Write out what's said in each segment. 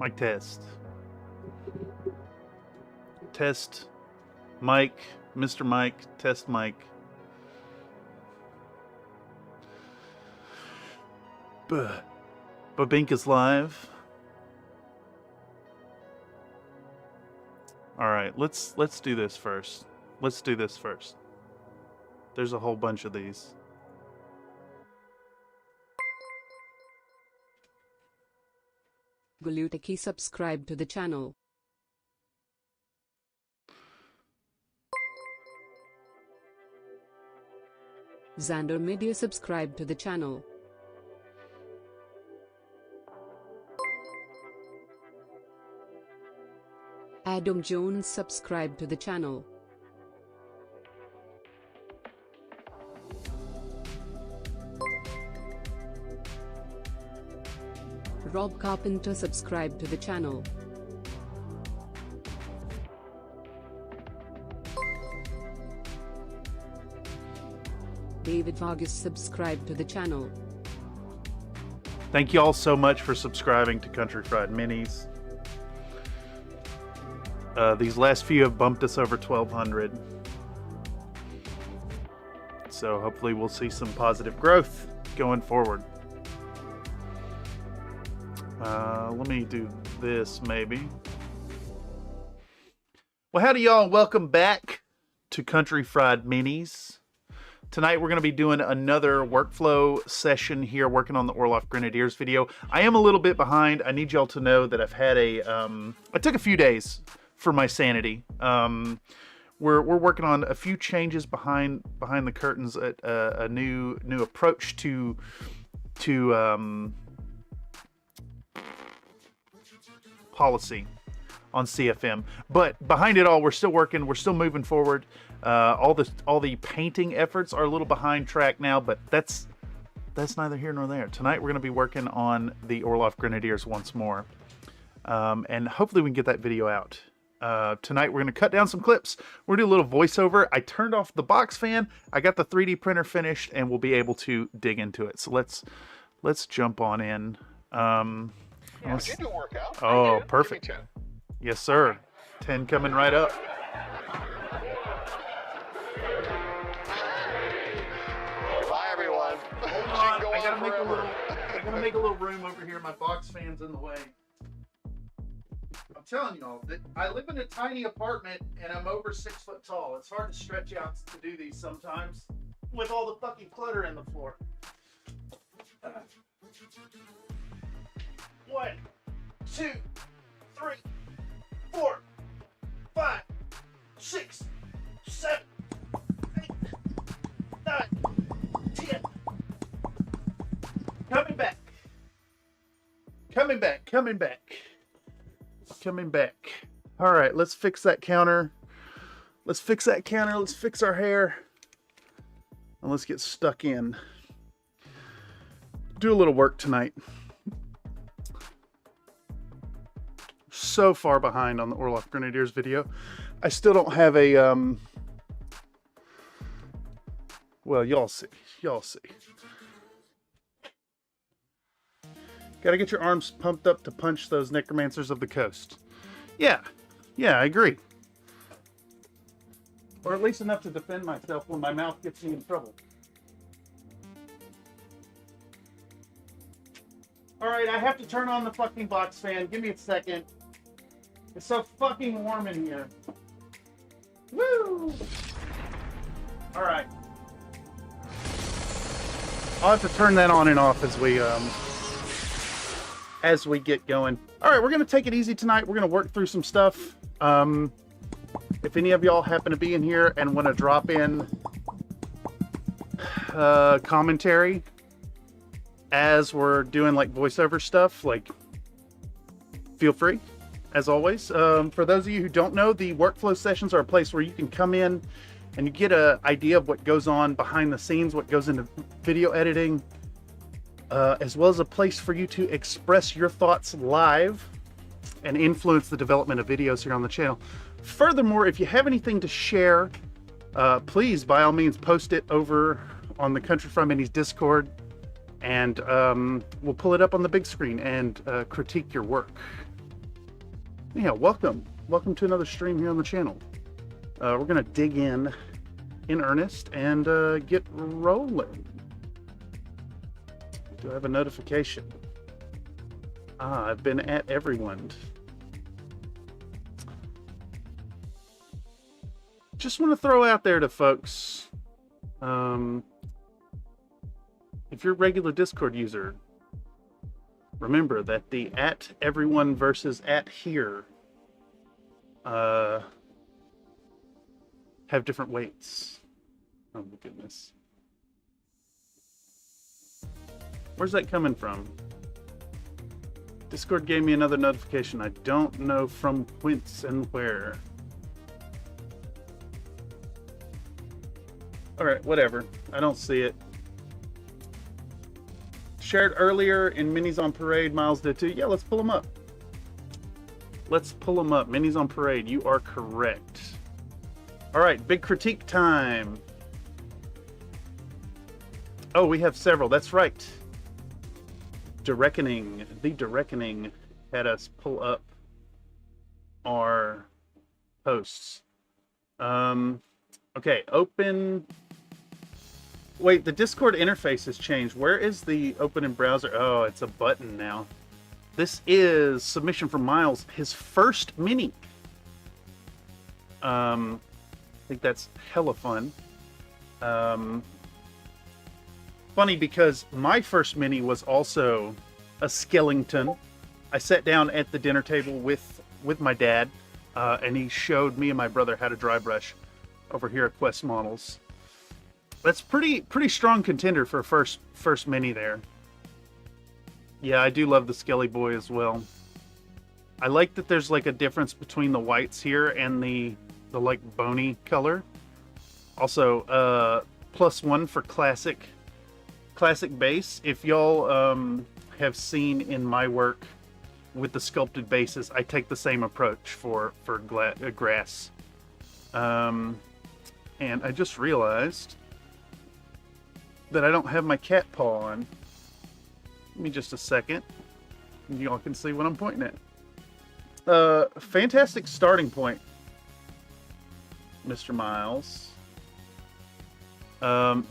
Mic test. Test. Mic. Mr. Mike. Test mic. Babink is live. All right, let's do this first. Let's do this first. There's a whole bunch of these. Galutaki subscribe to the channel. Xander Media subscribe to the channel. Adam Jones subscribe to the channel. Rob Carpenter subscribe to the channel. David Vargas subscribe to the channel. Thank you all so much for subscribing to Country Fried Minis. These last few have bumped us over 1,200. So hopefully we'll see some positive growth going forward. Let me do this maybe. Well, howdy y'all, welcome back to Country Fried Minis. Tonight we're going to be doing another workflow session here, working on the Orloff Grenadiers video. I am a little bit behind. I need y'all to know that I've had a, I took a few days for my sanity. We're working on a few changes behind the curtains, at a new approach to policy on CFM, but behind it all, we're still working. We're still moving forward. All the painting efforts are a little behind track now, but that's neither here nor there. Tonight we're going to be working on the Orloff Grenadiers once more, and hopefully we can get that video out. Tonight we're going to cut down some clips. We're going to do a little voiceover. I turned off the box fan. I got the 3D printer finished, and we'll be able to dig into it. So let's jump on in. Yeah, you do workout. Oh, perfect. Yes, sir. 10 coming right up. Bye, everyone. Hold on. I gotta make a little room over here. My box fan's in the way. I'm telling y'all that I live in a tiny apartment and I'm over 6 foot tall. It's hard to stretch out to do these sometimes with all the fucking clutter in the floor. 1, 2, 3, 4, 5, 6, 7, 8, 9, 10. Coming back. Coming back. Coming back. Coming back. All right, let's fix that counter. Let's fix that counter. Let's fix our hair. And let's get stuck in. Do a little work tonight. So far behind on the Orloff Grenadiers video. I still don't have a well, y'all see. Y'all see. Gotta get your arms pumped up to punch those necromancers of the coast. Yeah, I agree. Or at least enough to defend myself when my mouth gets me in trouble. Alright, I have to turn on the fucking box fan. Give me a second. It's so fucking warm in here. Woo! Alright. I'll have to turn that on and off as we get going. Alright, we're going to take it easy tonight. We're going to work through some stuff. if any of y'all happen to be in here and want to drop in commentary as we're doing like voiceover stuff, like, feel free, as always. For those of you who don't know, the workflow sessions are a place where you can come in and you get an idea of what goes on behind the scenes, what goes into video editing, as well as a place for you to express your thoughts live and influence the development of videos here on the channel. Furthermore, if you have anything to share, please, by all means, post it over on the Country From Minis Discord, and we'll pull it up on the big screen and critique your work. Yeah, welcome to another stream here on the channel. We're gonna dig in earnest and get rolling. Do I have a notification? I've been at everyone. Just want to throw out there to folks, if you're a regular Discord user, remember that the at everyone versus at here have different weights. Oh my goodness. Where's that coming from? Discord gave me another notification. I don't know from whence and where. Alright, whatever. I don't see it. Shared earlier in Minis on Parade. Miles did too. Yeah, let's pull them up. Let's pull them up. Minis on Parade. You are correct. Alright, big critique time. Oh, we have several. That's right. The Reckoning had us pull up our posts. Okay, open. Wait, the Discord interface has changed. Where is the open in browser? Oh, it's a button now. This is submission from Miles, his first mini. I think that's hella fun. Funny because my first mini was also a skeleton. I sat down at the dinner table with my dad, and he showed me and my brother how to dry brush over here at Quest Models. That's pretty strong contender for a first mini there. Yeah, I do love the Skelly Boy as well. I like that there's like a difference between the whites here and the like bony color. Also, +1 for classic base. If y'all have seen in my work with the sculpted bases, I take the same approach for grass. And I just realized that I don't have my cat paw on. Give me just a second. Y'all can see what I'm pointing at. Fantastic starting point, Mr. Miles.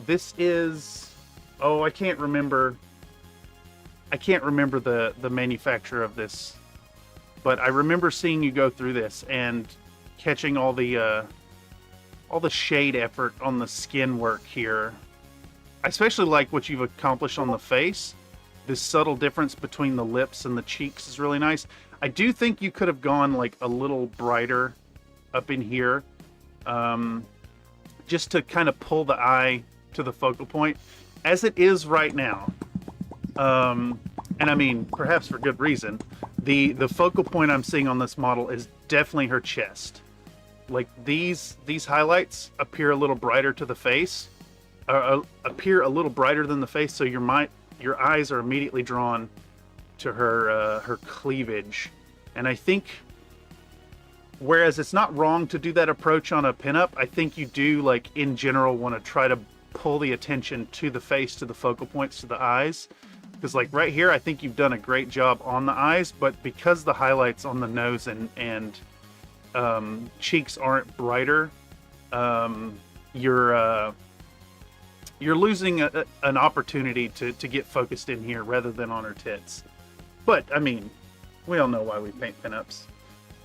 This is... Oh, I can't remember the manufacturer of this, but I remember seeing you go through this and catching all the shade effort on the skin work here. I especially like what you've accomplished on the face. This subtle difference between the lips and the cheeks is really nice. I do think you could have gone like a little brighter up in here, just to kind of pull the eye to the focal point. As it is right now, and I mean, perhaps for good reason, the focal point I'm seeing on this model is definitely her chest. Like these highlights appear a little brighter to the face, appear a little brighter than the face, so your eyes are immediately drawn to her cleavage. And I think, whereas it's not wrong to do that approach on a pinup, I think you do, like, in general, want to try to pull the attention to the face, to the focal points, to the eyes. Because, like, right here, I think you've done a great job on the eyes, but because the highlights on the nose and cheeks aren't brighter, you're losing an opportunity to get focused in here rather than on her tits. But, I mean, we all know why we paint pinups.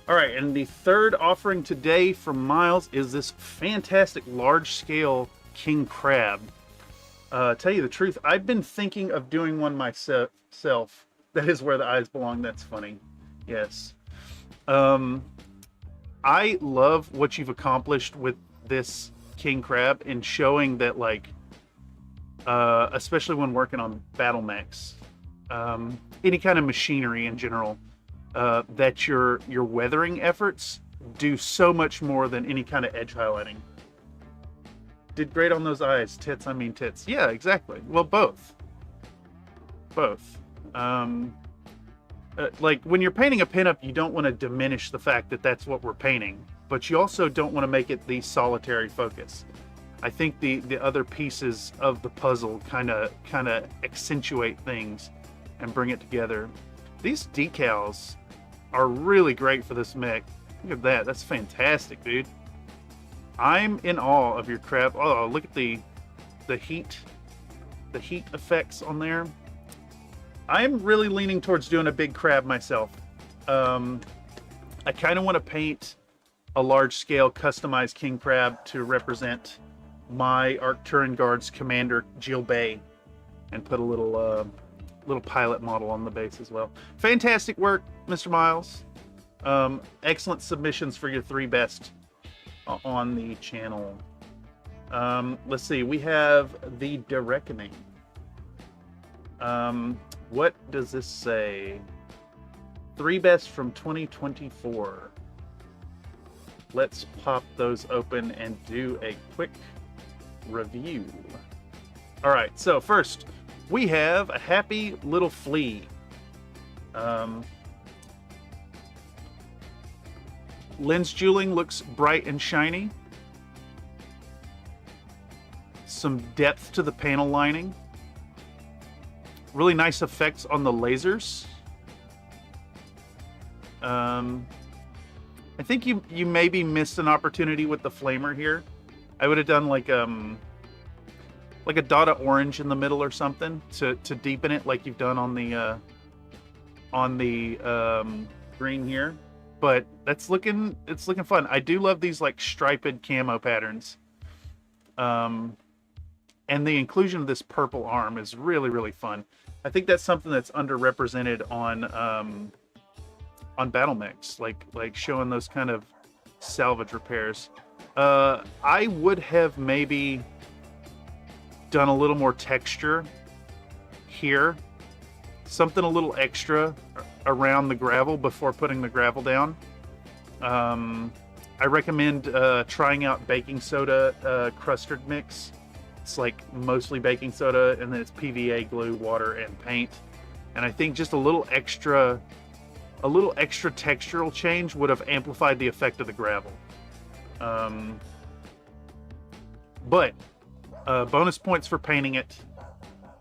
All right, and the third offering today from Miles is this fantastic large-scale king crab. Tell you the truth, I've been thinking of doing one myself. That is where the eyes belong. That's funny. Yes. I love what you've accomplished with this king crab in showing that, like, especially when working on battle mechs, any kind of machinery in general, that your weathering efforts do so much more than any kind of edge highlighting. Did great on those eyes. Tits, I mean tits. Yeah, exactly. Well, both. Both. Like, when you're painting a pinup, you don't want to diminish the fact that that's what we're painting, but you also don't want to make it the solitary focus. I think the other pieces of the puzzle kind of accentuate things and bring it together. These decals are really great for this mech. Look at that. That's fantastic, dude. I'm in awe of your crab. Oh, look at the heat effects on there. I'm really leaning towards doing a big crab myself. I kind of want to paint a large-scale customized king crab to represent my Arcturan Guards commander, Jill Bay, and put a little pilot model on the base as well. Fantastic work, Mr. Miles. Excellent submissions for your 3 best on the channel. Let's see, we have the Reckoning. What does this say? 3 best from 2024. Let's pop those open and do a quick review. All right, so first we have a happy little flea. Lens jeweling looks bright and shiny. Some depth to the panel lining. Really nice effects on the lasers. I think you maybe missed an opportunity with the flamer here. I would have done like a dot of orange in the middle or something to deepen it, like you've done on the green here. But it's looking fun. I do love these like striped camo patterns. And the inclusion of this purple arm is really, really fun. I think that's something that's underrepresented on battle mechs, like showing those kind of salvage repairs. I would have maybe done a little more texture here, something a little extra around the gravel before putting the gravel down. I recommend trying out baking soda custard mix. It's like mostly baking soda, and then it's PVA glue, water, and paint. And I think just a little extra textural change would have amplified the effect of the gravel. But bonus points for painting it.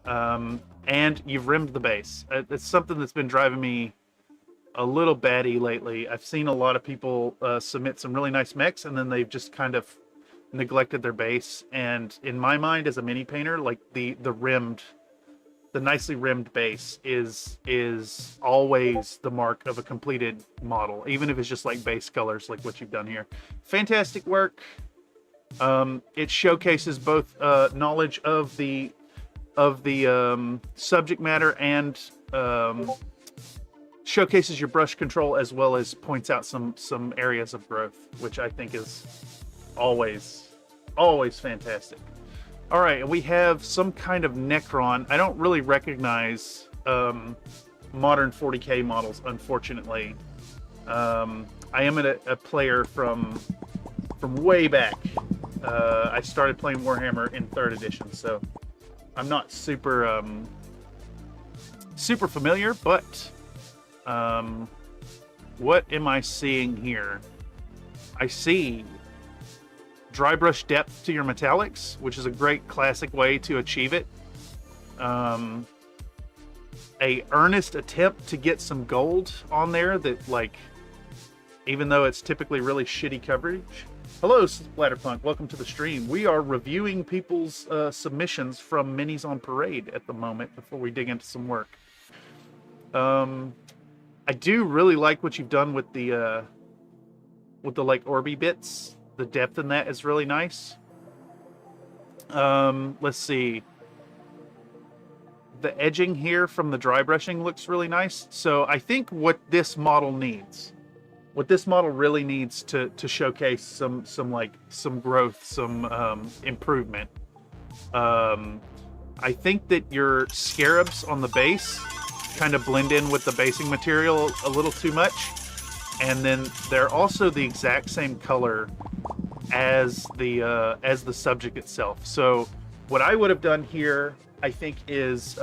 And you've rimmed the base. It's something that's been driving me a little batty lately. I've seen a lot of people submit some really nice mechs, and then they've just kind of neglected their base. And in my mind, as a mini painter, like the nicely rimmed base is always the mark of a completed model, even if it's just like base colors, like what you've done here. Fantastic work. It showcases both knowledge of the subject matter and showcases your brush control, as well as points out some areas of growth, which I think is always fantastic. All right, we have some kind of Necron. I don't really recognize modern 40K models, unfortunately. I am a player from way back. I started playing Warhammer in 3rd edition, so I'm not super familiar, but what am I seeing here? I see dry brush depth to your metallics, which is a great classic way to achieve it. A earnest attempt to get some gold on there that, like, even though it's typically really shitty coverage. Hello, Splatterpunk. Welcome to the stream. We are reviewing people's submissions from Minis on Parade at the moment before we dig into some work. I do really like what you've done with the like Orby bits. The depth in that is really nice. Let's see. The edging here from the dry brushing looks really nice. So I think what this model needs what this model really needs to showcase some growth, some improvement. I think that your scarabs on the base kind of blend in with the basing material a little too much, and then they're also the exact same color as the subject itself. So what I would have done here, I think, is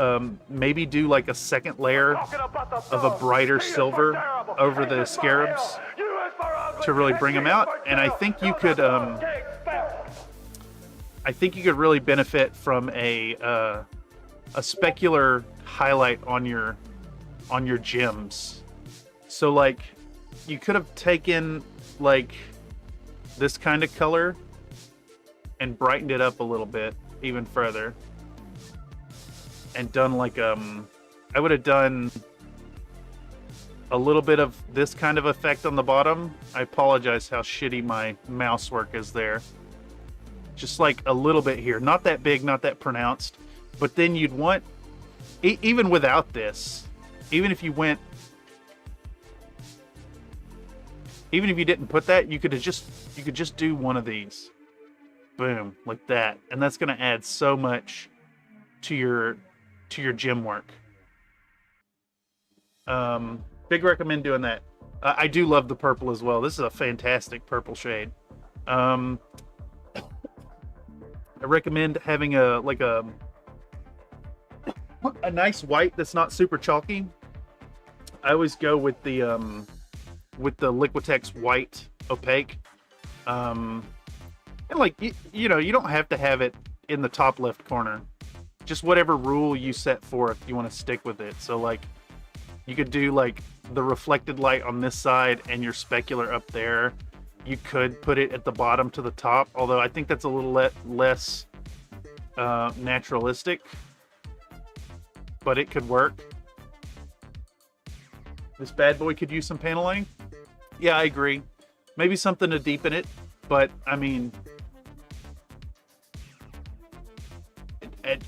maybe do like a second layer of a brighter silver over the scarabs to really bring them out. And I think you could really benefit from a specular highlight on your gems. So like you could have taken like this kind of color and brightened it up a little bit even further, and done like I would have done a little bit of this kind of effect on the bottom. I apologize how shitty my mouse work is there. Just like a little bit here, not that big, not that pronounced. But then you'd want, even without this, even if you didn't put that, you could just do one of these, boom, like that, and that's going to add so much to your gem work. Big recommend doing that. I do love the purple as well. This is a fantastic purple shade. I recommend having a nice white that's not super chalky. I always go with the Liquitex white opaque. And like you know, you don't have to have it in the top left corner. Just whatever rule you set forth, you want to stick with it. So like you could do like the reflected light on this side and your specular up there. You could put it at the bottom to the top, although I think that's a little less naturalistic, but it could work. This bad boy could use some paneling. Yeah, I agree. Maybe something to deepen it, but I mean,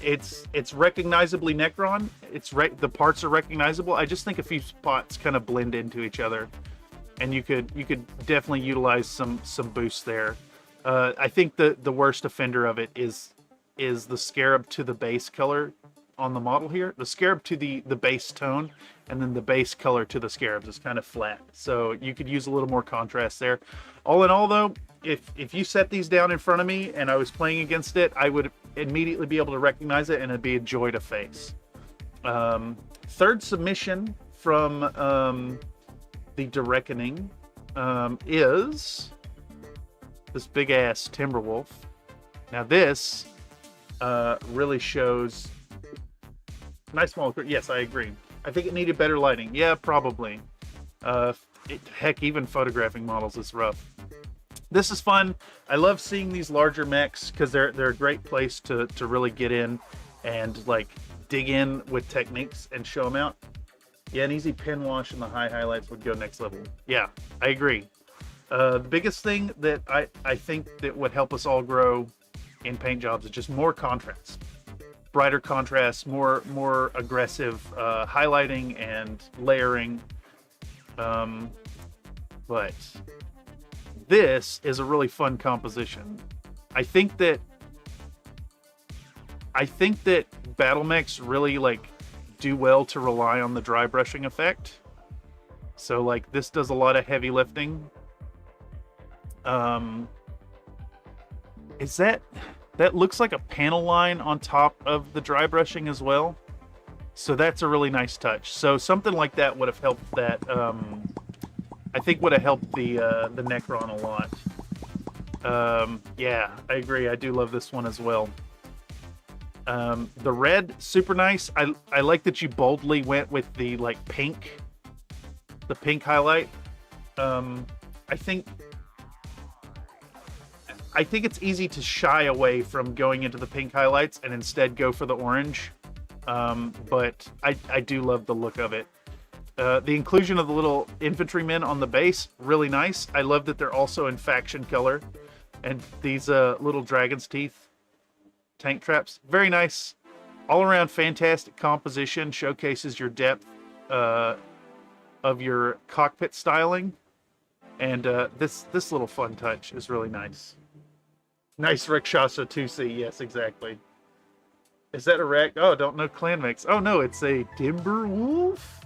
it's recognizably Necron. The parts are recognizable. I just think a few spots kind of blend into each other, and you could definitely utilize some boost there. I think the worst offender of it is the scarab to the base color on the model here. The scarab to the base tone, and then the base color to the scarabs is kind of flat. So you could use a little more contrast there. All in all, though, if you set these down in front of me and I was playing against it, I would immediately be able to recognize it, and it'd be a joy to face. Third submission from the Direckoning is this big ass Timberwolf. Now this really shows nice small. Yes, I agree. I think it needed better lighting. Yeah, probably. Heck, even photographing models is rough. This is fun. I love seeing these larger mechs because they're a great place to really get in and like dig in with techniques and show them out. Yeah, an easy pen wash and the high highlights would go next level. Yeah, I agree. The biggest thing that I think that would help us all grow in paint jobs is just more contrast. Brighter contrast, more aggressive highlighting and layering. But this is a really fun composition. I think that battle mechs really like do well to rely on the dry brushing effect. So like this does a lot of heavy lifting. Is that looks like a panel line on top of the dry brushing as well. So that's a really nice touch. So something like that would have helped that. I think would have helped the Necron a lot. Yeah, I agree. I do love this one as well. The red, super nice. I like that you boldly went with the like pink, the pink highlight. I think it's easy to shy away from going into the pink highlights and instead go for the orange. But I do love the look of it. The inclusion of the little infantrymen on the base, really nice. I love that they're also in faction color. And these little dragon's teeth tank traps, very nice. All around fantastic composition, showcases your depth of your cockpit styling. And this little fun touch is really nice. Nice Rakshasa 2C, yes, exactly. Is that a wreck? Oh, don't know clan mix. Oh no, it's a Timber Wolf.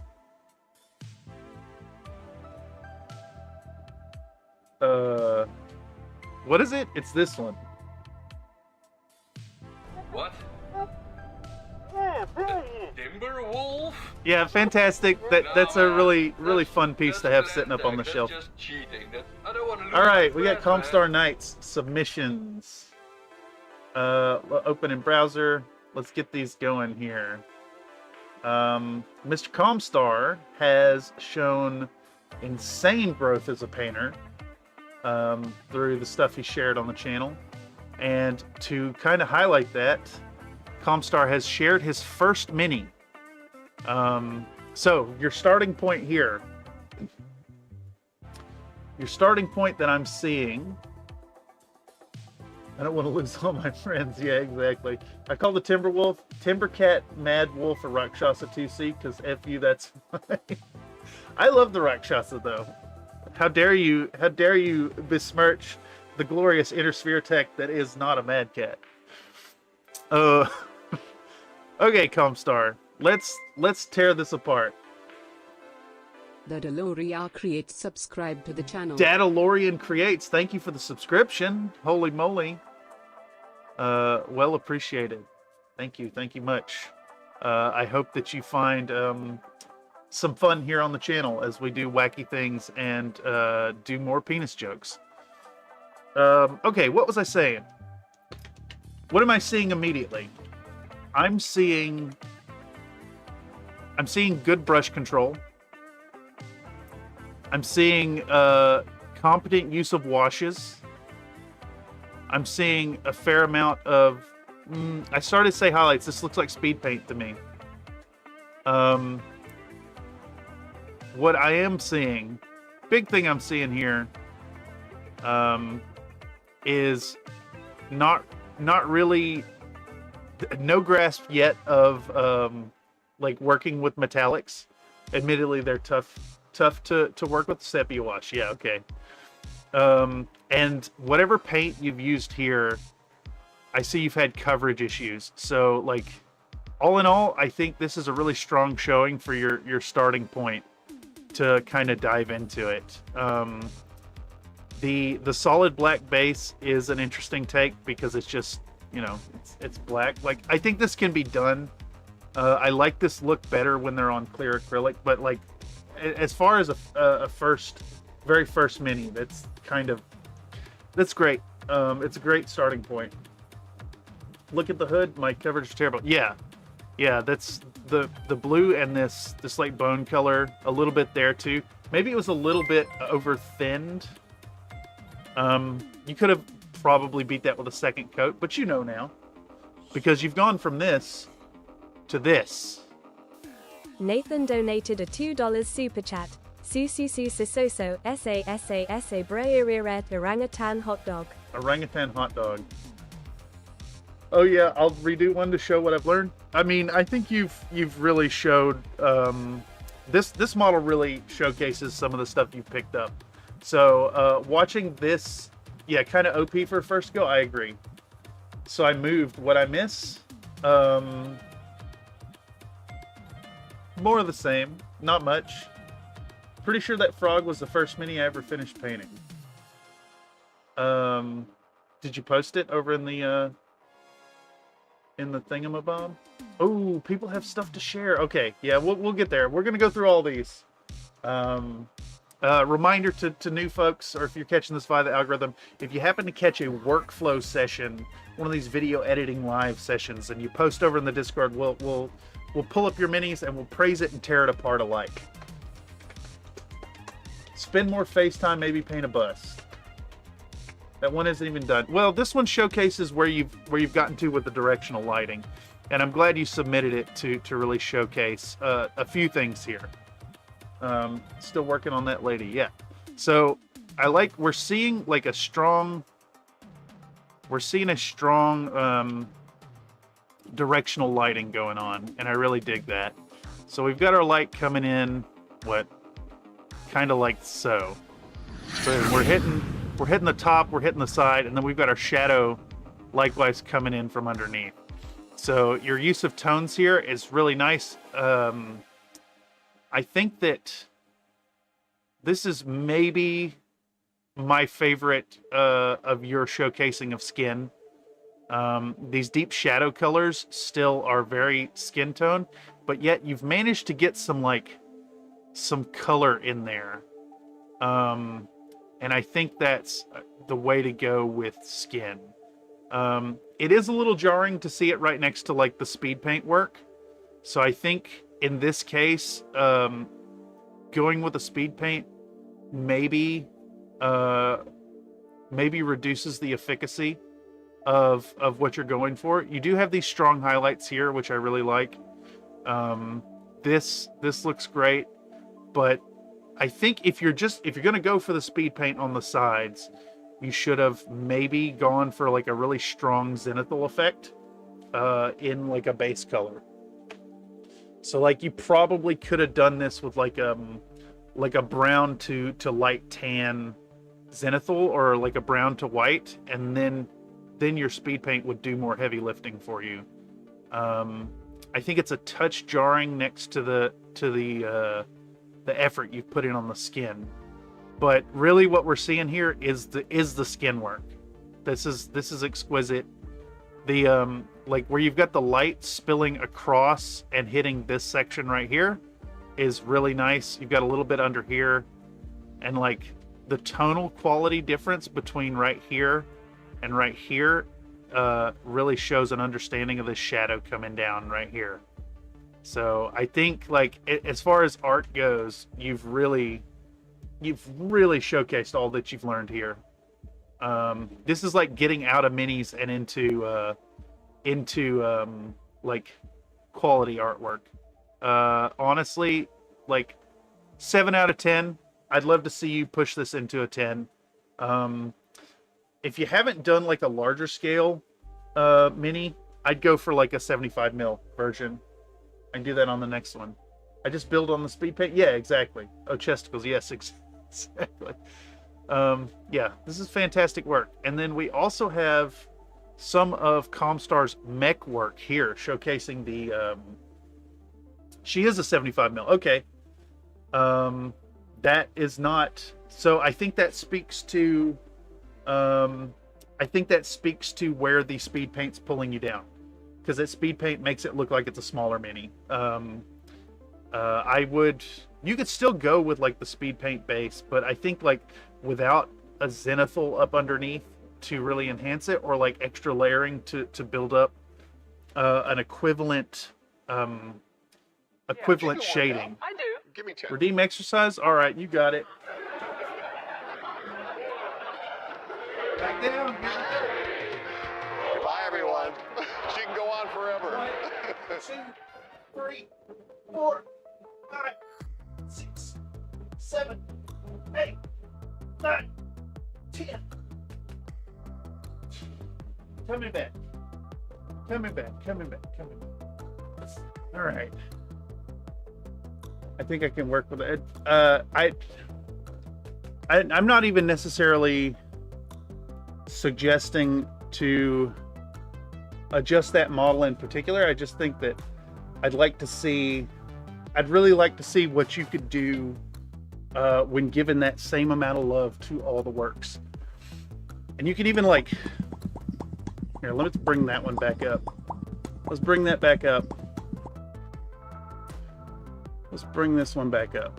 What is it? It's this one. What? Timberwolf? Yeah, fantastic. That's a really fun piece to have sitting up on the shelf. Just cheating. I don't want to lose All right, my we got friends, Comstar Knights submissions. Open in browser. Let's get these going here. Mr. Comstar has shown insane growth as a painter through the stuff he shared on the channel. And to kind of highlight that, Comstar has shared his first mini. So your starting point here, your starting point that I'm seeing, I don't want to lose all my friends. Yeah, exactly. I call the Timberwolf, Timbercat, Mad Wolf, or Rakshasa 2C because F you, that's fine. I love the Rakshasa though. How dare you besmirch the glorious inner sphere tech that is not a Mad Cat. Okay, Comstar. Let's tear this apart. The Deloria Creates subscribe to the channel. Datalorian Creates, thank you for the subscription. Holy moly. Well appreciated. Thank you much. I hope that you find some fun here on the channel as we do wacky things and do more penis jokes. Okay, what was I saying? What am I seeing immediately? I'm seeing good brush control. I'm seeing competent use of washes. I'm seeing a fair amount of... I started to say highlights. This looks like speed paint to me. What I am seeing, big thing I'm seeing here, is not really... no grasp yet of like working with metallics. Admittedly, they're tough to work with. Sepia wash, yeah, okay. And whatever paint you've used here, I see you've had coverage issues. So like, all in all, I think this is a really strong showing for your starting point to kind of dive into it. The solid black base is an interesting take because it's just, you know, it's black. Like, I think this can be done. I like this look better when they're on clear acrylic, but like, as far as a very first mini, that's great. It's a great starting point. Look at the hood. My coverage is terrible. Yeah, that's the blue and this like bone color a little bit there too. Maybe it was a little bit over thinned. You could have probably beat that with a second coat, but you know now, because you've gone from this to this. Nathan donated a $2 super chat. Susu Sisoso SA Breiriret Orangutan Hot Dog. Orangutan hot dog. Oh yeah, I'll redo one to show what I've learned. I mean, I think you've really showed this model really showcases some of the stuff you've picked up. So watching this, yeah, kind of OP for first go, I agree. So I moved. What I miss? More of the same, not much. Pretty sure that frog was the first mini I ever finished painting. Did you post it over in the thingamabob? Oh, people have stuff to share. Okay, yeah, we'll get there. We're gonna go through all these. Reminder to new folks, or if you're catching this via the algorithm, if you happen to catch a workflow session, one of these video editing live sessions, and you post over in the Discord, we'll pull up your minis and we'll praise it and tear it apart alike. Spend more FaceTime, maybe paint a bus. That one isn't even done. Well, this one showcases where you've gotten to with the directional lighting, and I'm glad you submitted it to really showcase a few things here. Still working on that lady, yeah. So we're seeing a strong directional lighting going on, and I really dig that. So we've got our light coming in, kind of like so. So we're hitting the top, we're hitting the side, and then we've got our shadow likewise coming in from underneath. So your use of tones here is really nice. I think that this is maybe my favorite of your showcasing of skin. These deep shadow colors still are very skin tone, but yet you've managed to get some color in there. And I think that's the way to go with skin. It is a little jarring to see it right next to like the speed paint work. So I think in this case, going with a speed paint maybe reduces the efficacy of what you're going for. You do have these strong highlights here, which I really like. This looks great, but I think if you're gonna go for the speed paint on the sides, you should have maybe gone for like a really strong zenithal effect in like a base color. So like you probably could have done this with like a brown to light tan zenithal, or like a brown to white, and then your speed paint would do more heavy lifting for you. I think it's a touch jarring next to the effort you've put in on the skin, but really what we're seeing here is the skin work. This is exquisite. The like where you've got the light spilling across and hitting this section right here is really nice. You've got a little bit under here, and like the tonal quality difference between right here and right here really shows an understanding of the shadow coming down right here. So I think like as far as art goes, you've really showcased all that you've learned here. This is like getting out of minis and into like quality artwork. Honestly, like 7 out of 10. I'd love to see you push this into a 10. If you haven't done like a larger scale mini, I'd go for like a 75 mil version. I can do that on the next one. I just build on the speed paint. Yeah, exactly. Oh, chesticles. Yes, exactly. Yeah, this is fantastic work. And then we also have some of Comstar's mech work here, showcasing the she is a 75 mil. Okay. That is not, so I think that speaks to where the speed paint's pulling you down, because that speed paint makes it look like it's a smaller mini. You could still go with like the speed paint base, but I think like without a zenithal up underneath to really enhance it, or like extra layering to build up an equivalent shading. I do. Give me 10. Redeem exercise? All right, you got it. Back down. Bye, everyone. She can go on forever. 1, 2, 3, 4, 5, 6, 7, 8, 9, 10. Coming back. All right. I think I can work with it. I'm not even necessarily suggesting to adjust that model in particular. I just think that I'd really like to see what you could do when given that same amount of love to all the works. And you could even like, here, let's bring that one back up. Let's bring that back up. Let's bring this one back up.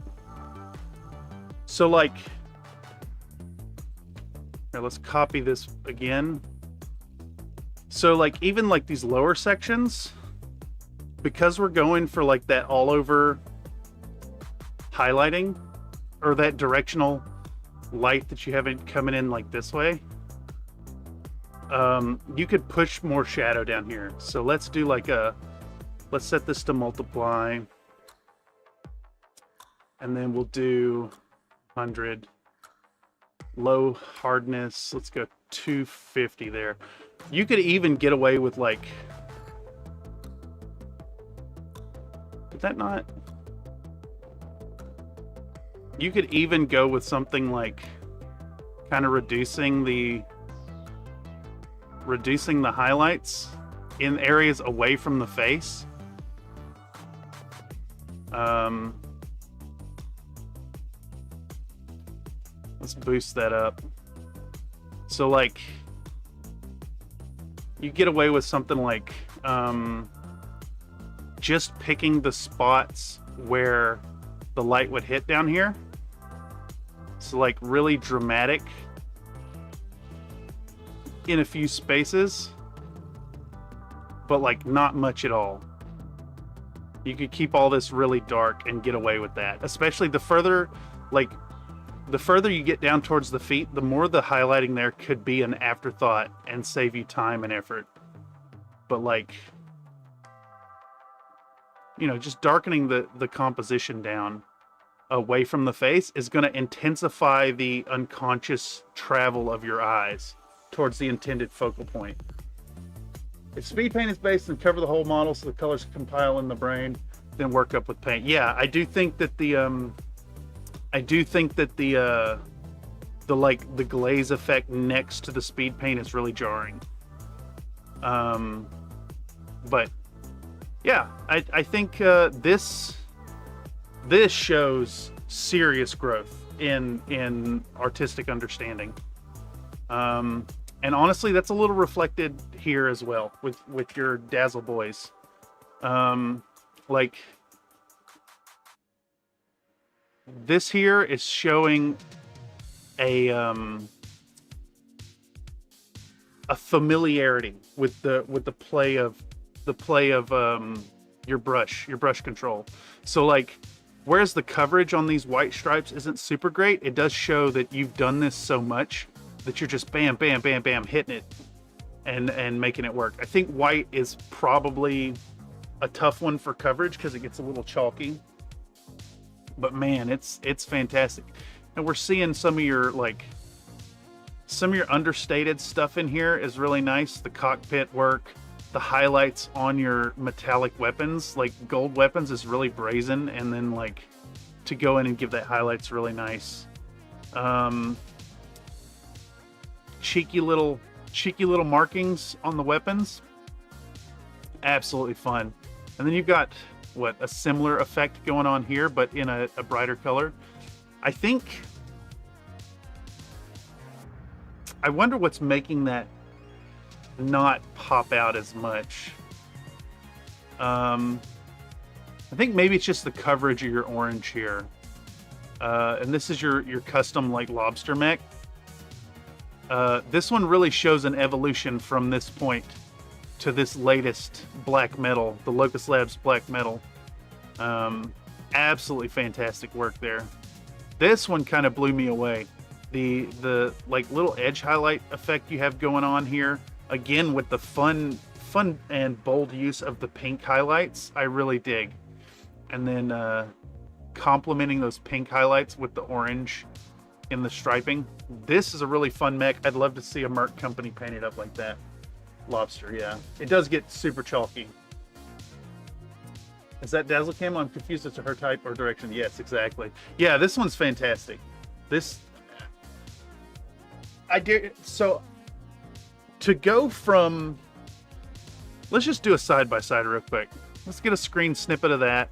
So like, here, let's copy this again. So like even like these lower sections, because we're going for like that all over highlighting, or that directional light that you have coming in like this way, you could push more shadow down here. So let's do like let's set this to multiply. And then we'll do 100. Low hardness, let's go 250 there. You could even get away with like, did that not? You could even go with something like kind of reducing the highlights in areas away from the face. Let's boost that up. So like, you get away with something like just picking the spots where the light would hit down here. So like really dramatic in a few spaces, but like not much at all. You could keep all this really dark and get away with that. Especially the further you get down towards the feet, the more the highlighting there could be an afterthought and save you time and effort. But like, you know, just darkening the composition down away from the face is going to intensify the unconscious travel of your eyes towards the intended focal point. If speed paint is based on cover the whole model so the colors compile in the brain, then work up with paint. Yeah, I do think that the glaze effect next to the speed paint is really jarring. But yeah, I think this shows serious growth in artistic understanding. And honestly, that's a little reflected here as well with your Dazzle boys. Like, this here is showing a familiarity with the play of your brush control. So like, whereas the coverage on these white stripes isn't super great, it does show that you've done this so much that you're just bam, bam, bam, bam, hitting it and making it work. I think white is probably a tough one for coverage because it gets a little chalky. But man, it's fantastic. And we're seeing some of your understated stuff in here is really nice. The cockpit work, the highlights on your metallic weapons, like gold weapons, is really brazen, and then like to go in and give that highlights really nice. Cheeky little markings on the weapons, absolutely fun. And then you've got a similar effect going on here, but in a brighter color. I wonder what's making that not pop out as much. I think maybe it's just the coverage of your orange here. And this is your custom like lobster mech. This one really shows an evolution from this point to this latest black metal, the Locust Labs black metal. Absolutely fantastic work there. This one kind of blew me away. The like little edge highlight effect you have going on here, again with the fun and bold use of the pink highlights, I really dig. And then complementing those pink highlights with the orange in the striping. This is a really fun mech. I'd love to see a Merc company painted up like that. Lobster, yeah. It does get super chalky. Is that Dazzle Cam? I'm confused as to her type or direction. Yes, exactly. Yeah, this one's fantastic. So to go from, let's just do a side-by-side real quick. Let's get a screen snippet of that.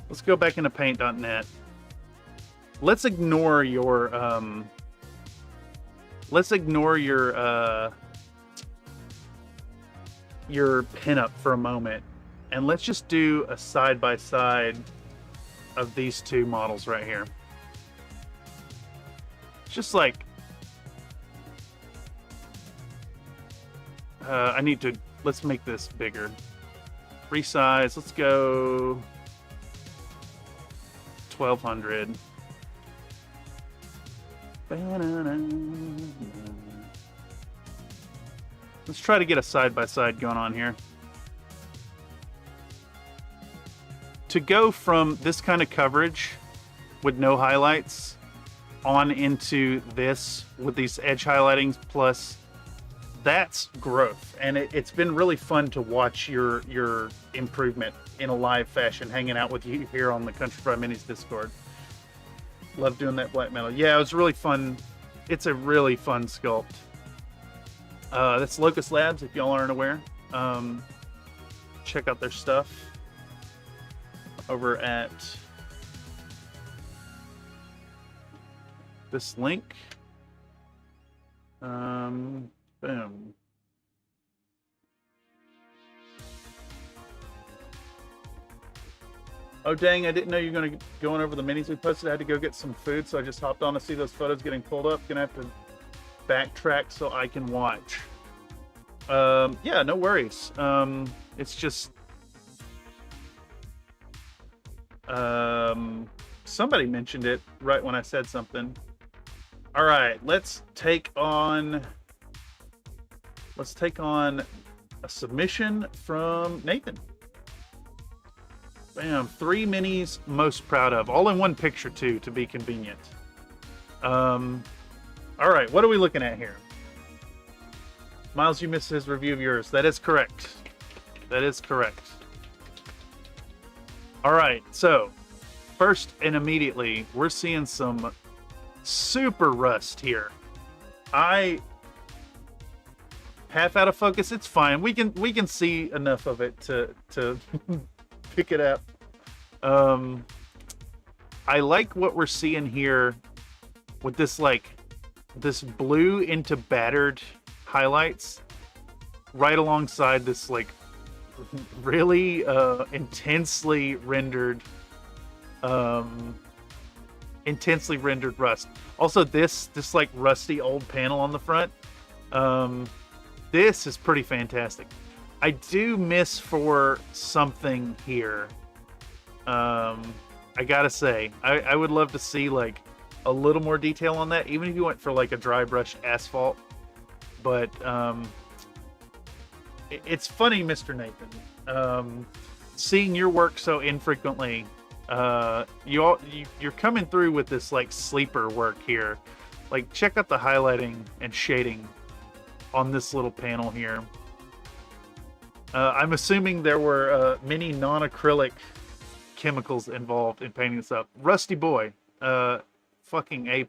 Let's go back into paint.net. Let's ignore your pinup for a moment, and let's just do a side-by-side of these two models right here. Just like, let's make this bigger. Resize, let's go 1200. Let's try to get a side-by-side going on here. To go from this kind of coverage with no highlights on into this with these edge highlightings, plus that's growth. And it's been really fun to watch your improvement in a live fashion, hanging out with you here on the Country Fried Minis Discord. Love doing that black metal. Yeah, it was really fun. it's a really fun sculpt. That's Locust Labs, if y'all aren't aware. Check out their stuff over at this link. Boom. Oh dang, I didn't know you were going to going over the minis we posted. I had to go get some food, so I just hopped on to see those photos getting pulled up. Gonna have to backtrack so I can watch. Yeah, no worries. It's just somebody mentioned it right when I said something. All right, let's take on a submission from Nathan. Bam, 3 minis most proud of, all in one picture too, to be convenient. All right, what are we looking at here? Miles, you missed his review of yours. That is correct. That is correct. All right, so first and immediately, we're seeing some super rust here. Half out of focus. It's fine. We can see enough of it to pick it up. I like what we're seeing here with this this blue into battered highlights right alongside this really intensely rendered rust. Also this rusty old panel on the front. This is pretty fantastic. I do miss for something here. I gotta say, I would love to see a little more detail on that, even if you went for a dry brushed asphalt. But it's funny, Mr. Nathan, seeing your work so infrequently. You're coming through with this sleeper work here. Check out the highlighting and shading on this little panel here. I'm assuming there were many non-acrylic chemicals involved in painting this up. Rusty boy, fucking A+.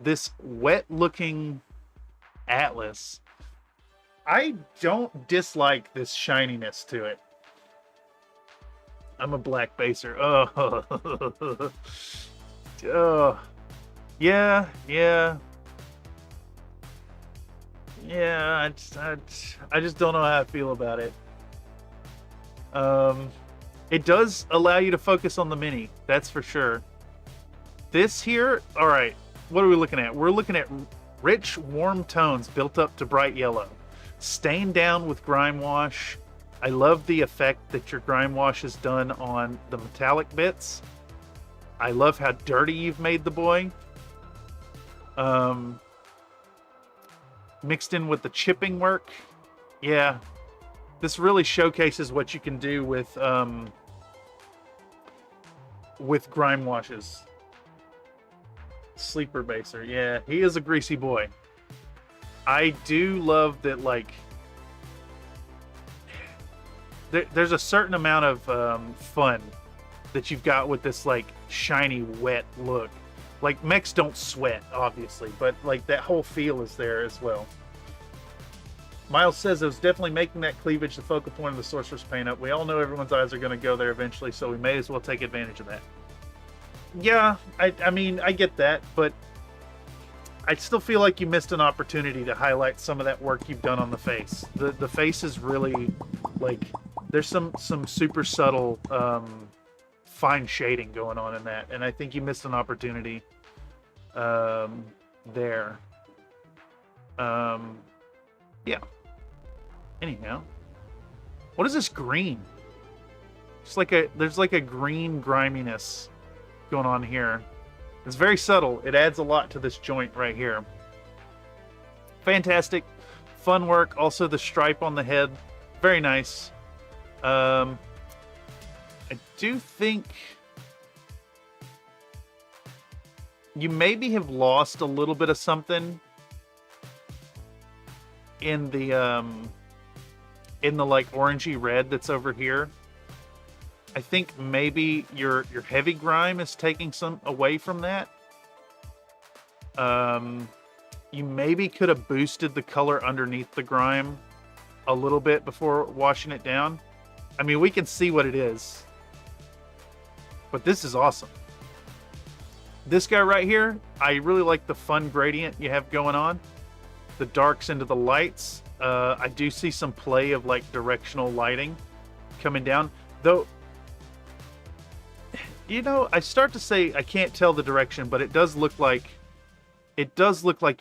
This wet-looking Atlas, I don't dislike this shininess to it. I'm a black baser. Oh, oh. Yeah. I just don't know how I feel about it. It does allow you to focus on the mini, that's for sure. This here, all right, what are we looking at? We're looking at rich, warm tones built up to bright yellow, stained down with grime wash. I love the effect that your grime wash has done on the metallic bits. I love how dirty you've made the boy. Mixed in with the chipping work. Yeah, this really showcases what you can do with grime washes. Sleeper baser, yeah, he is a greasy boy. I do love that, there's a certain amount of fun that you've got with this shiny, wet look. Mechs don't sweat, obviously, but that whole feel is there as well. Miles says it was definitely making that cleavage the focal point of the Sorcerer's Paint Up. We all know everyone's eyes are going to go there eventually, so we may as well take advantage of that. Yeah, I mean, I get that, but I still feel like you missed an opportunity to highlight some of that work you've done on the face. The face is really, there's some super subtle fine shading going on in that, and I think you missed an opportunity there. Yeah. Anyhow, what is this green? It's there's a green griminess going on here. It's very subtle. It adds a lot to this joint right here. Fantastic, fun work. Also the stripe on the head, very nice. I do think you maybe have lost a little bit of something in the orangey red that's over here. I think maybe your heavy grime is taking some away from that. You maybe could have boosted the color underneath the grime a little bit before washing it down. I mean, we can see what it is, but this is awesome. This guy right here, I really like the fun gradient you have going on. The darks into the lights. I do see some play of like directional lighting coming down, though. You know, I start to say I can't tell the direction, but it does look like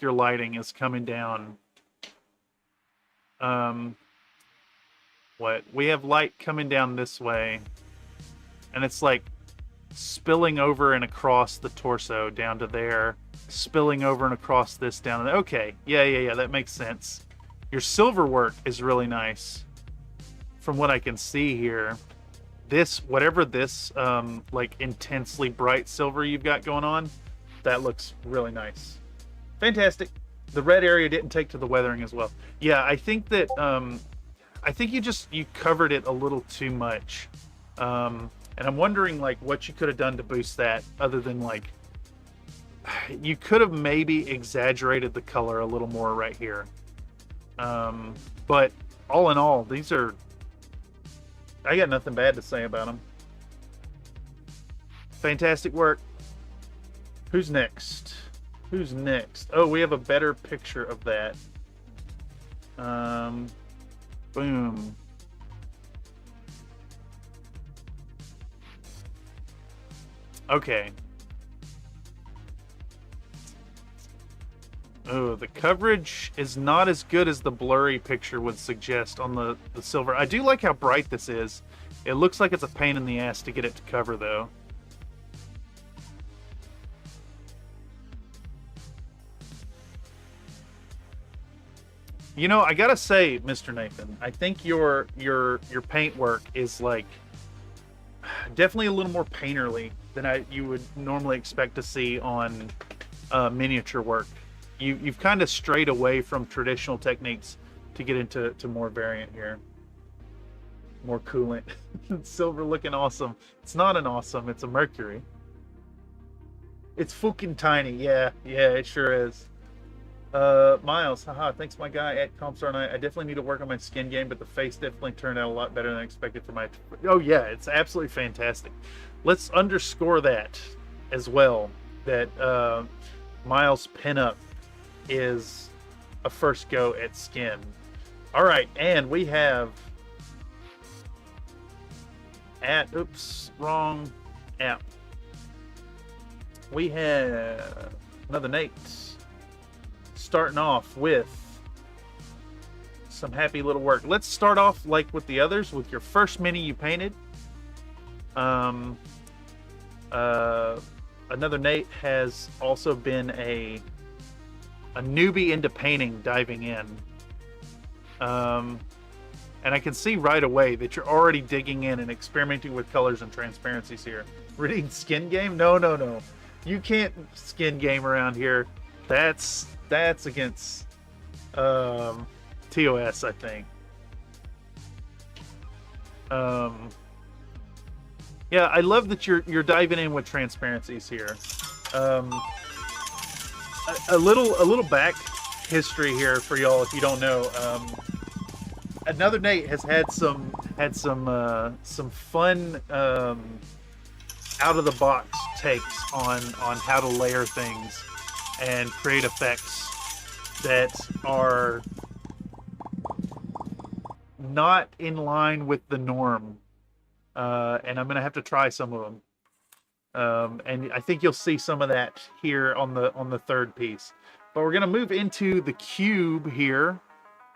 your lighting is coming down. What? We have light coming down this way, and it's like spilling over and across the torso down to there, spilling over and across this down to there. Okay, yeah, that makes sense. Your silver work is really nice from what I can see here. This, whatever this, like intensely bright silver you've got going on, that looks really nice. Fantastic. The red area didn't take to the weathering as well. Yeah, I think that, I think you covered it a little too much. And I'm wondering like what you could have done to boost that other than like, you could have maybe exaggerated the color a little more right here. But all in all, these are, I got nothing bad to say about them. Fantastic work. Who's next? Who's next? Oh, we have a better picture of that. Boom. Okay. Oh, the coverage is not as good as the blurry picture would suggest on the silver. I do like how bright this is. It looks like it's a pain in the ass to get it to cover, though. You know, I gotta say, Mr. Nathan, I think your paint work is like definitely a little more painterly than you would normally expect to see on miniature work. You've kind of strayed away from traditional techniques to get into more variant here. More coolant. Silver looking awesome. It's not an awesome, it's a mercury. It's fucking tiny. Yeah, it sure is. Miles, haha, thanks my guy at Compstar, and I definitely need to work on my skin game, but the face definitely turned out a lot better than I expected for my... Oh yeah, it's absolutely fantastic. Let's underscore that as well, that Miles' pinup is a first go at skin. All right, and we have wrong app. We have another Nate starting off with some happy little work. Let's start off like with the others, with your first mini you painted. Another Nate has also been a newbie into painting, diving in. And I can see right away that you're already digging in and experimenting with colors and transparencies here. Reading skin game? No. You can't skin game around here. That's against TOS, I think. Yeah, I love that you're diving in with transparencies here. A little back history here for y'all if you don't know. Another Nate has had some fun out of the box takes on how to layer things and create effects that are not in line with the norm. And I'm gonna have to try some of them. And I think you'll see some of that here on the third piece. But we're gonna move into the cube here.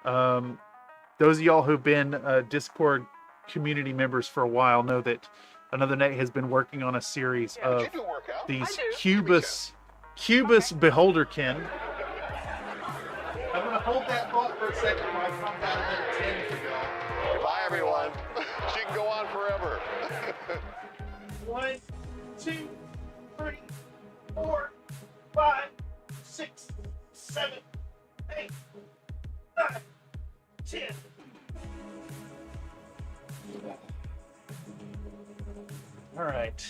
Those of y'all who've been Discord community members for a while know that Another Nate has been working on a series of these Cubus Beholderkin. I'm gonna hold that thought for a second while I count down another 10 for y'all. Goodbye, everyone. She can go on forever. 1, 2, 3, 4, 5, 6, 7, 8, 9, 10. All right.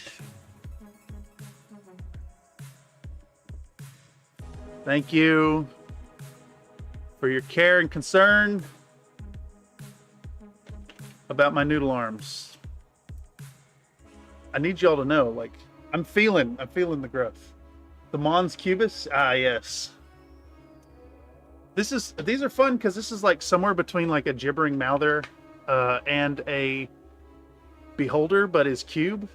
Thank you for your care and concern about my noodle arms. I need y'all to know, like, I'm feeling the growth. The Mons Cubis, yes. These are fun because this is like somewhere between like a gibbering mouther and a beholder, but is cube.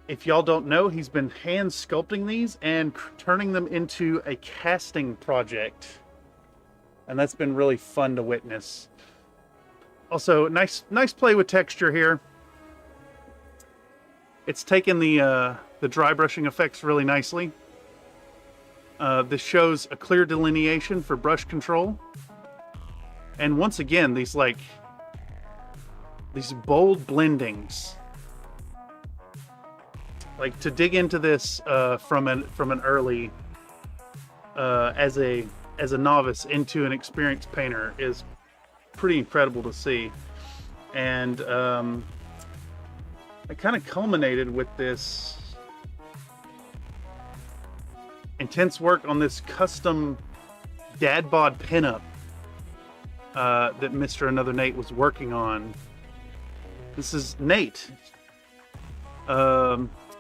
If y'all don't know, he's been hand sculpting these and turning them into a casting project, and that's been really fun to witness. Also, nice play with texture here. It's taken the dry brushing effects really nicely. This shows a clear delineation for brush control. And once again, these bold blendings. Like, to dig into this from an early as a novice into an experienced painter is pretty incredible to see. And it kind of culminated with this intense work on this custom dad bod pinup that Mr. Another Nate was working on. This is Nate.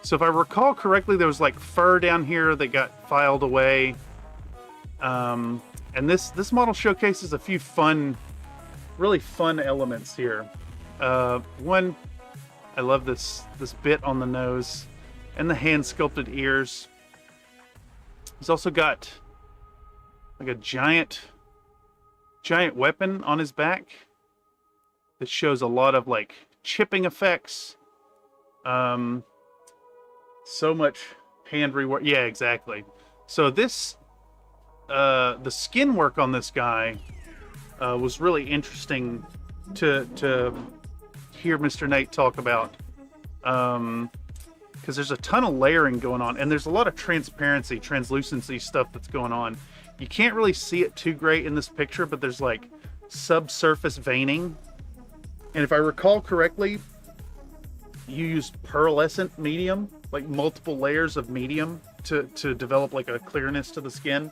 So if I recall correctly, there was like fur down here that got filed away. And this model showcases a few really fun elements here. One, I love this bit on the nose and the hand sculpted ears. He's also got like a giant weapon on his back that shows a lot of like chipping effects. So much hand rework. Yeah, exactly. So this, the skin work on this guy was really interesting to hear Mr. Nate talk about. Because there's a ton of layering going on, and there's a lot of translucency stuff that's going on. You can't really see it too great in this picture, but there's like subsurface veining. And if I recall correctly, you used pearlescent medium, like multiple layers of medium to develop like a clearness to the skin.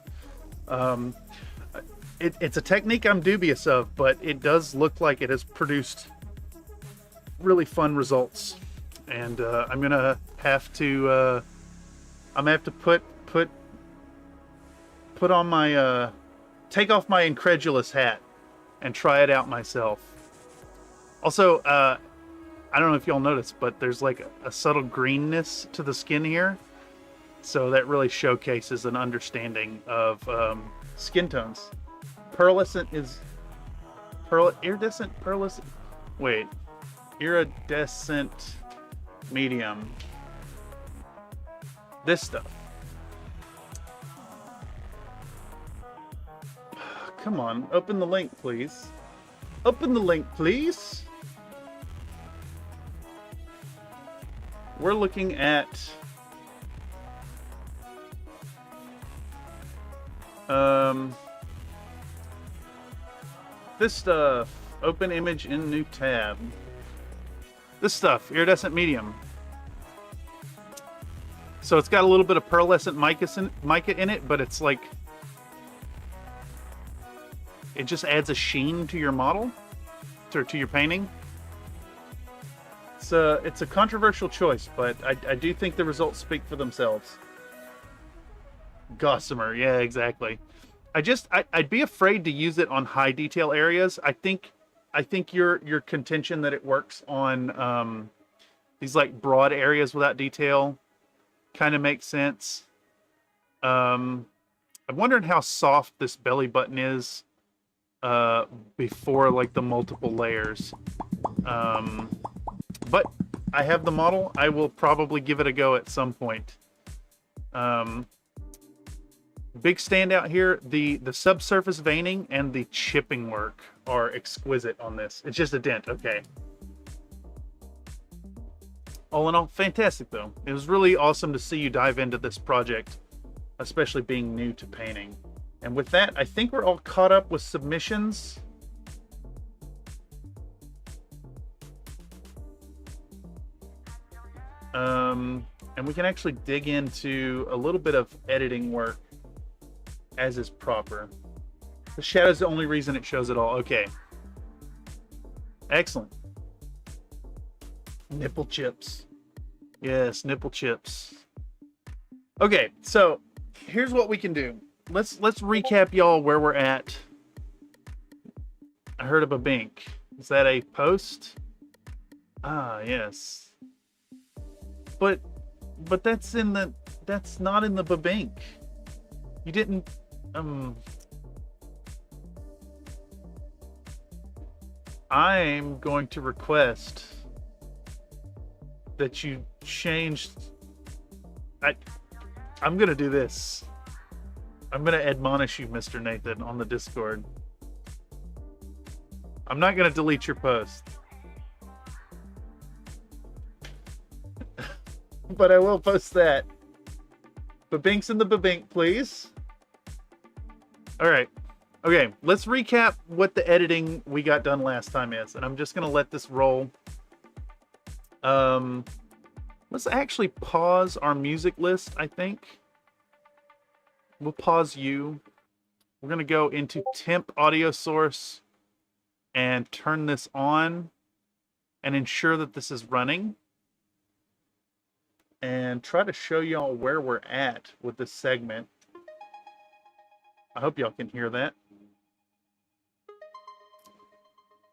It's a technique I'm dubious of, but it does look like it has produced really fun results. And I'm gonna have to put on my take off my incredulous hat and try it out myself. Also, I don't know if y'all noticed, but there's like a subtle greenness to the skin here, so that really showcases an understanding of skin tones. Pearlescent is iridescent. Iridescent medium. This stuff. Come on, open the link, please. Open the link, please. We're looking at this stuff. Open image in new tab. This stuff, iridescent medium. So it's got a little bit of pearlescent mica in it, but it's like, it just adds a sheen to your model, or to your painting. It's a controversial choice, but I do think the results speak for themselves. Gossamer, yeah, exactly. I'd be afraid to use it on high detail areas. I think your contention that it works on these like broad areas without detail kind of makes sense. I'm wondering how soft this belly button is before like the multiple layers. But I have the model. I will probably give it a go at some point. Big standout here, the subsurface veining and the chipping work are exquisite on this. It's just a dent, okay. All in all, fantastic though. It was really awesome to see you dive into this project, especially being new to painting. And with that, I think we're all caught up with submissions. And we can actually dig into a little bit of editing work as is proper. The shadow's the only reason it shows it all. Okay. Excellent. Nipple chips. Yes, nipple chips. Okay, so here's what we can do. Let's recap y'all where we're at. I heard of a bink. Is that a post? Ah, yes. But that's not in the babink. You didn't I'm going to request that you changed. I'm gonna do this. I'm gonna admonish you, Mr. Nathan, on the Discord. I'm not gonna delete your post. But I will post that. Babinks in the babink, please. Alright. Okay, let's recap what the editing we got done last time is. And I'm just gonna let this roll. Let's actually pause our music list, I think. We'll pause you. We're gonna go into temp audio source and turn this on and ensure that this is running. And try to show y'all where we're at with this segment. I hope y'all can hear that.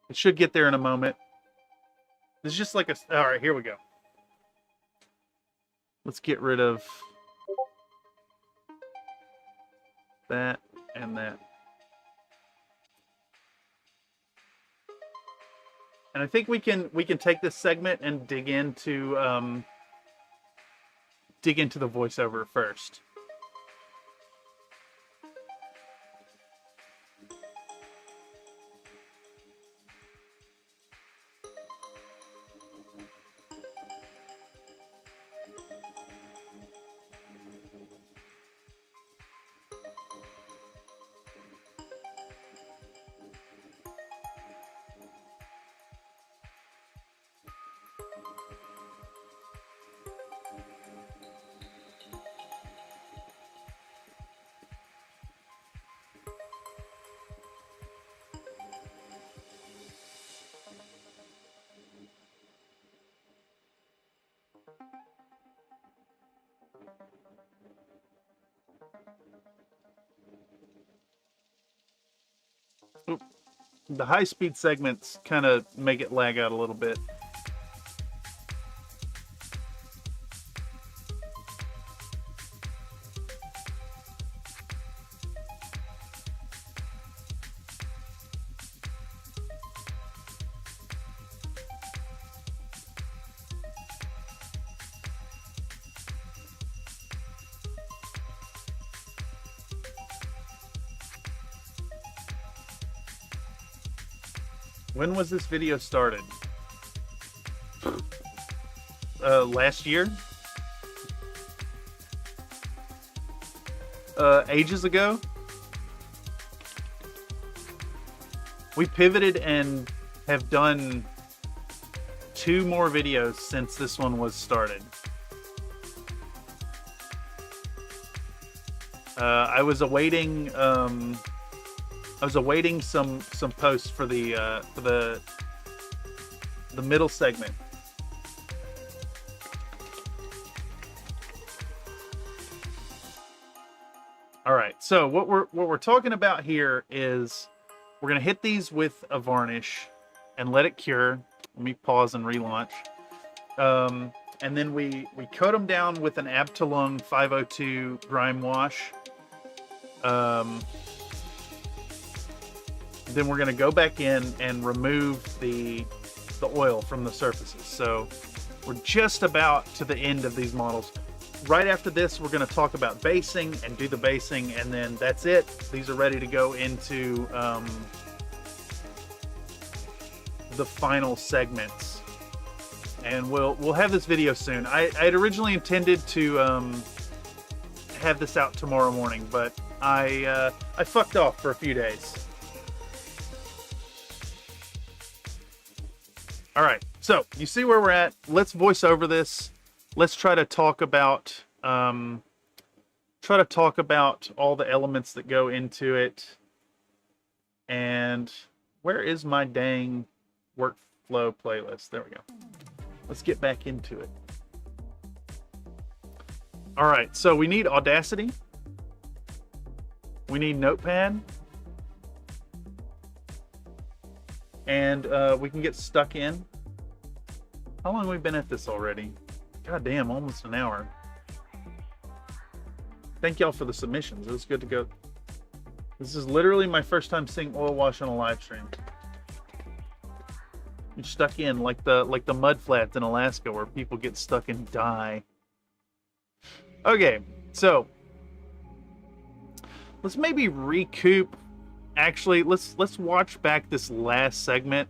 It should get there in a moment. It's just like a... All right, here we go. Let's get rid of that and that. And I think we can take this segment and dig into the voiceover first. The high-speed segments kind of make it lag out a little bit. When was this video started? Last year? Ages ago? We pivoted and have done 2 more videos since this one was started. I was awaiting some posts for the middle segment. All right, so what we're talking about here is we're gonna hit these with a varnish and let it cure. Let me pause and relaunch. And then we coat them down with an Abtalung 502 grime wash. Then we're going to go back in and remove the oil from the surfaces. So we're just about to the end of these models. Right after this, we're going to talk about basing and do the basing, and then that's it. These are ready to go into the final segments. And we'll have this video soon. I had originally intended to have this out tomorrow morning, but I fucked off for a few days. All right, so you see where we're at. Let's voice over this. let's try to talk about all the elements that go into it. And where is my dang workflow playlist? There we go. Let's get back into it. All right, so we need Audacity. We need Notepad. And we can get stuck in. How long have we been at this already? God damn, almost an hour. Thank y'all for the submissions. It was good to go. This is literally my first time seeing oil wash on a live stream. You're stuck in like the mud flats in Alaska where people get stuck and die. Okay, so let's maybe recoup. Actually, let's watch back this last segment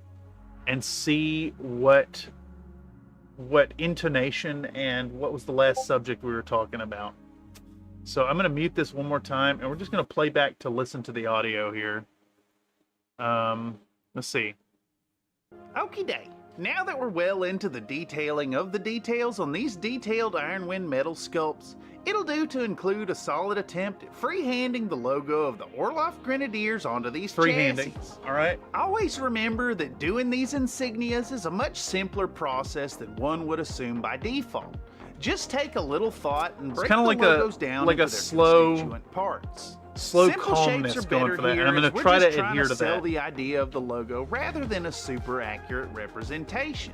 and see what intonation and what was the last subject we were talking about. So I'm going to mute this one more time, and we're just going to play back to listen to the audio here. Let's see. Okie doke. Now that we're well into the detailing of the details on these detailed Ironwind metal sculpts, it'll do to include a solid attempt at freehanding the logo of the Orloff Grenadiers onto these chassis. All right. Always remember that doing these insignias is a much simpler process than one would assume by default. Just take a little thought and break the logos down into their constituent parts. Slow Simple calmness shapes are going better for that, here, and I'm going as to we're try just to trying adhere to sell that. the idea of the logo rather than a super accurate representation.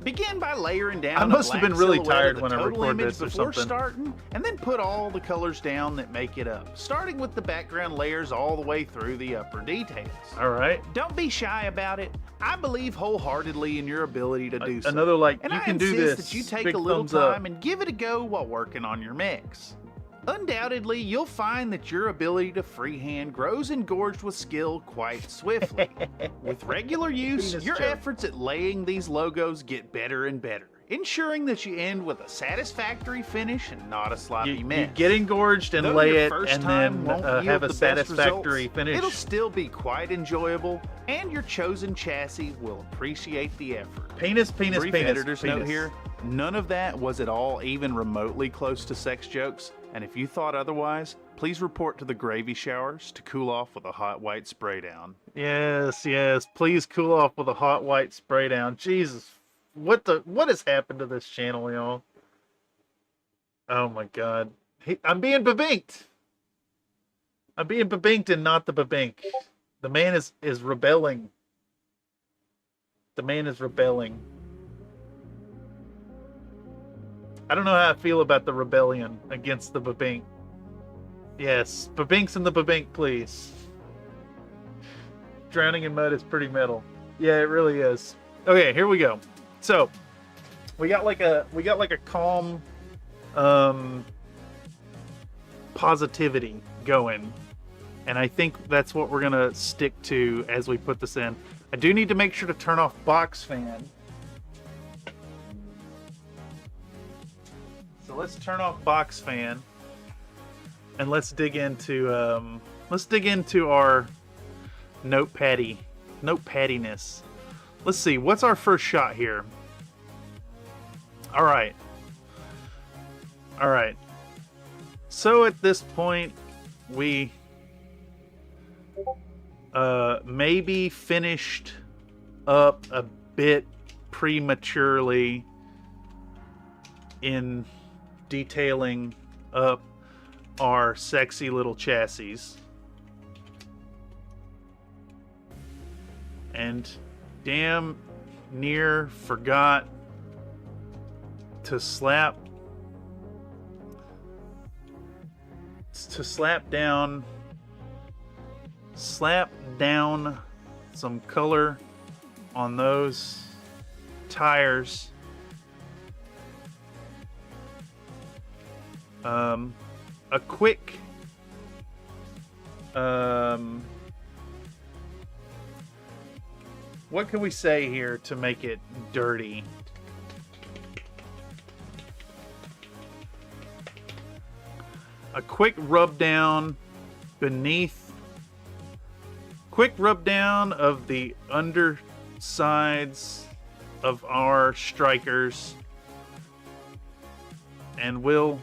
Begin by layering down. I must have been really tired when I total recorded image this or before something. starting, and then put all the colors down that make it up, starting with the background layers all the way through the upper details. All right. Don't be shy about it. I believe wholeheartedly in your ability to do so. Another like, And you I can do insist this. that you take Big a little thumbs up. time and give it a go while working on your mix. Undoubtedly, you'll find that your ability to freehand grows engorged with skill quite swiftly. With regular use, Penis your joke. efforts at laying these logos get better and better, ensuring that you end with a satisfactory finish and not a sloppy You mess. get engorged and Though lay your it, first and time then won't yield have a the best satisfactory results, finish. It'll still be quite enjoyable, and your chosen chassis will appreciate the effort. Penis, Brief editor's penis. note here, none of that was at all even remotely close to sex jokes, and if you thought otherwise, please report to the gravy showers to cool off with a hot white spray down. Yes, yes. Please cool off with a hot white spray down. Jesus, what has happened to this channel, y'all? Oh my God, I'm being bebinked. I'm being bebinked and not the bebink. The man is rebelling. The man is rebelling. I don't know how I feel about the rebellion against the babink. Yes, babinks and the babink, please. Drowning in mud is pretty metal. Yeah, it really is. Okay, here we go. So, we got like a calm positivity going. And I think that's what we're gonna stick to as we put this in. I do need to make sure to turn off box fan. So let's turn off box fan. And let's dig into our notepaddiness. Let's see, what's our first shot here? All right. So at this point, we maybe finished up a bit prematurely in detailing up our sexy little chassis, and damn near forgot to slap down some color on those tires. A quick what can we say here to make it dirty? A quick rub down of the undersides of our strikers and we'll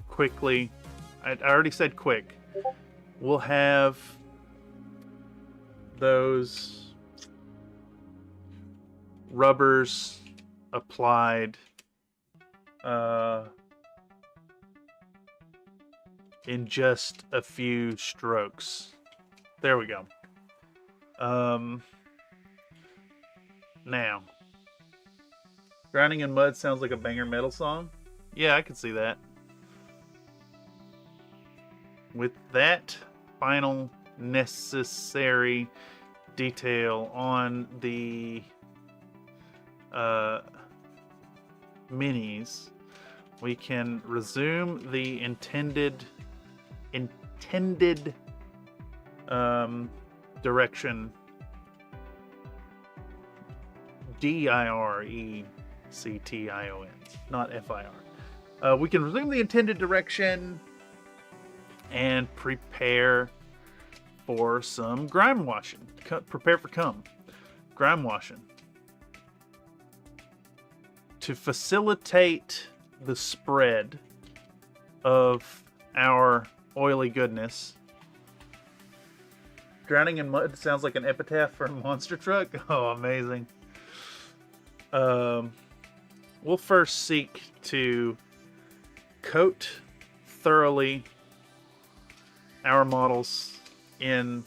quickly, I already said quick, we'll have those rubbers applied in just a few strokes. There we go. Now, Drowning in Mud sounds like a banger metal song. Yeah, I can see that. With that final necessary detail on the minis, we can resume the intended direction. DIRECTION, not FIR. We can resume the intended direction and prepare for some grime washing. Prepare for grime washing. To facilitate the spread of our oily goodness. Drowning in Mud sounds like an epitaph for a monster truck. Oh, amazing. We'll first seek to coat thoroughly our models in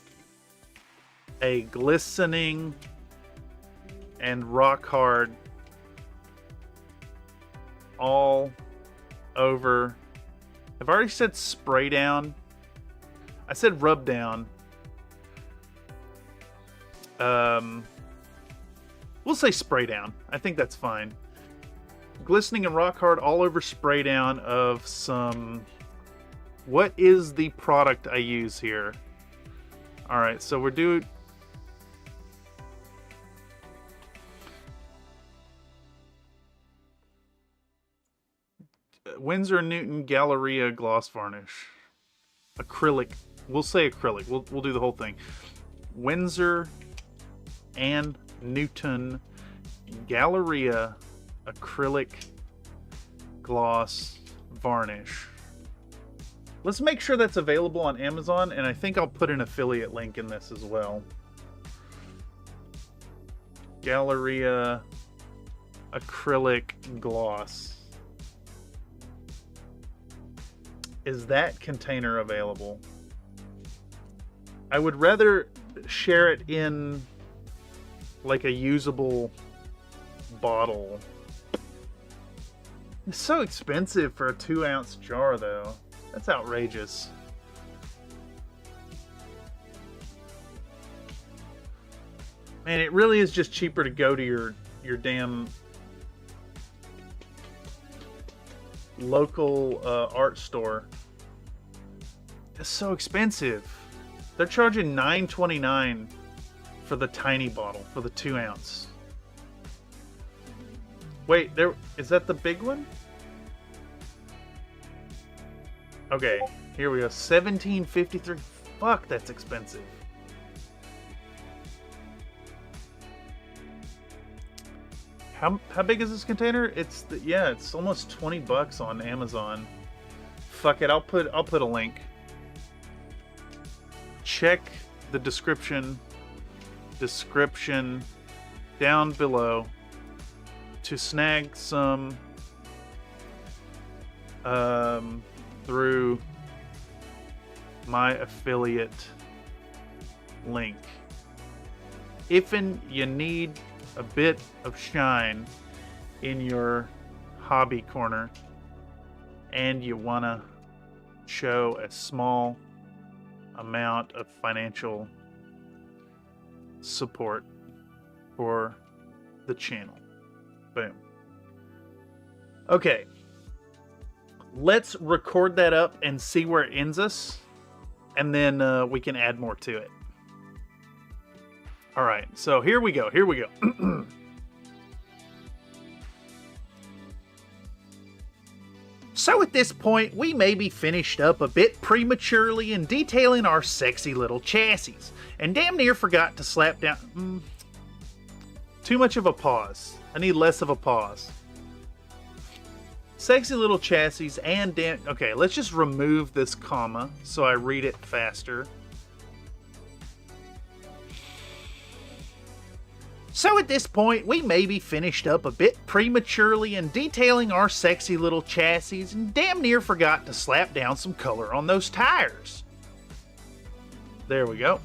a glistening and rock hard all over. I've already said spray down. I said rub down. We'll say spray down. I think that's fine. Glistening and rock hard all over spray down of some... What is the product I use here? Alright, so we're doing... Winsor & Newton Galleria Gloss Varnish. Acrylic. We'll say acrylic. We'll do the whole thing. Winsor and Newton Galleria Acrylic Gloss Varnish. Let's make sure that's available on Amazon, and I think I'll put an affiliate link in this as well. Galleria Acrylic Gloss. Is that container available? I would rather share it in like a usable bottle. It's so expensive for a 2-ounce jar though. That's outrageous. Man, it really is just cheaper to go to your damn local art store. It's so expensive. They're charging $9.29 for the tiny bottle, for the 2-ounce. Wait, is that the big one? Okay, here we go. $17.53. Fuck, that's expensive. How big is this container? It's almost 20 bucks on Amazon. Fuck it, I'll put a link. Check the description down below to snag some through my affiliate link. If you need a bit of shine in your hobby corner and you want to show a small amount of financial support for the channel. Boom. Okay. Let's record that up and see where it ends us, and then we can add more to it. All right, so here we go. So at this point, we may be finished up a bit prematurely in detailing our sexy little chassis, and damn near forgot to slap down... Too much of a pause. I need less of a pause. Sexy little chassis and damn... Okay, let's just remove this comma so I read it faster. So at this point, we may be finished up a bit prematurely in detailing our sexy little chassis and damn near forgot to slap down some color on those tires. There we go.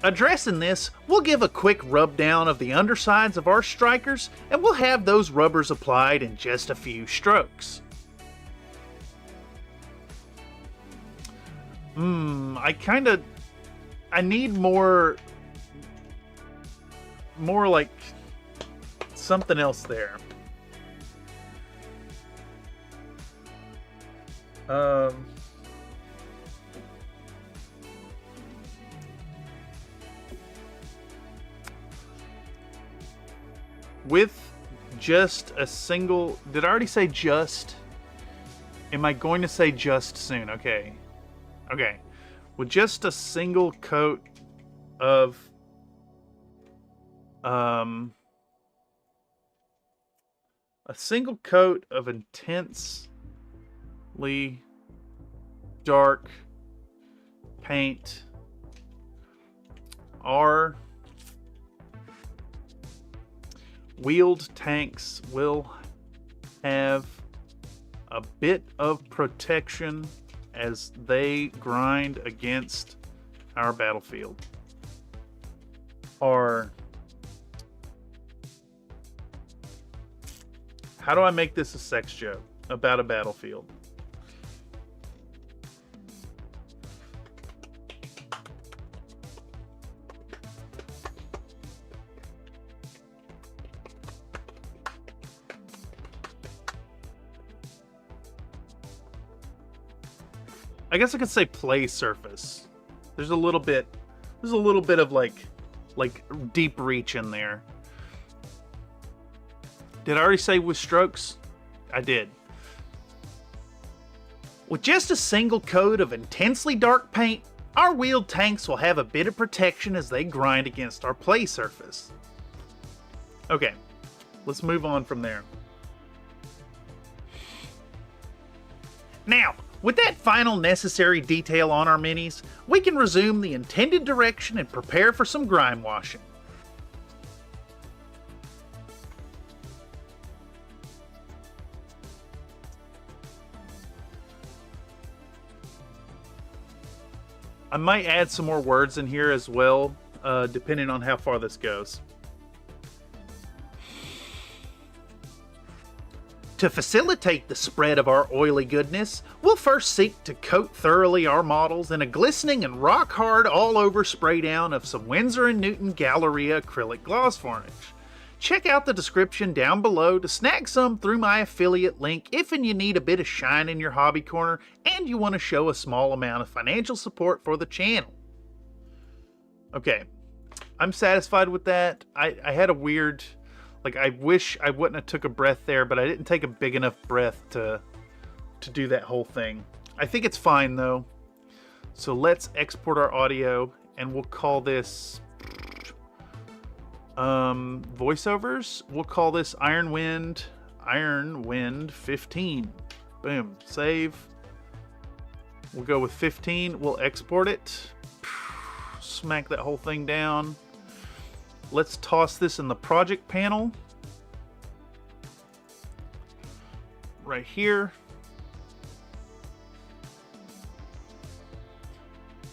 Addressing this, we'll give a quick rub down of the undersides of our strikers, and we'll have those rubbers applied in just a few strokes. I need more like something else there. With just a single... Did I already say just? Am I going to say just soon? Okay. Okay. With just a single coat of... a single coat of intensely dark paint, our wheeled tanks will have a bit of protection as they grind against our battlefield. Or how do I make this a sex joke about a battlefield? I guess I could say play surface. There's a little bit of like deep reach in there. Did I already say with strokes? I did. With just a single coat of intensely dark paint, our wheeled tanks will have a bit of protection as they grind against our play surface. Okay, let's move on from there. Now, with that final necessary detail on our minis, we can resume the intended direction and prepare for some grime washing. I might add some more words in here as well, depending on how far this goes. To facilitate the spread of our oily goodness, we'll first seek to coat thoroughly our models in a glistening and rock-hard all-over spray down of some Winsor & Newton Galleria acrylic gloss varnish. Check out the description down below to snag some through my affiliate link if and you need a bit of shine in your hobby corner and you want to show a small amount of financial support for the channel. Okay, I'm satisfied with that. I had a weird... Like, I wish I wouldn't have took a breath there, but I didn't take a big enough breath to do that whole thing. I think it's fine, though. So let's export our audio, and we'll call this... voiceovers. We'll call this Iron Wind 15. Boom. Save. We'll go with 15. We'll export it. Smack that whole thing down. Let's toss this in the project panel. Right here.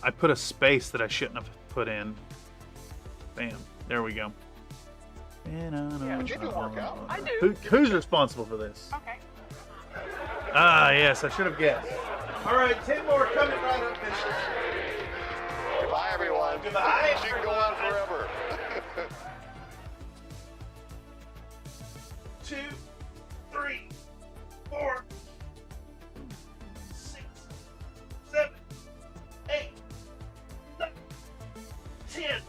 I put a space that I shouldn't have put in. Bam. There we go. Yeah, but you do work out. I do. Who's responsible for this? Okay. Ah, yes, I should have guessed. All right, 10 more coming right up, bitches. Goodbye, everyone. Goodbye, She can go on forever. 2, 3, 4, 6, 7, 8, 9, 10.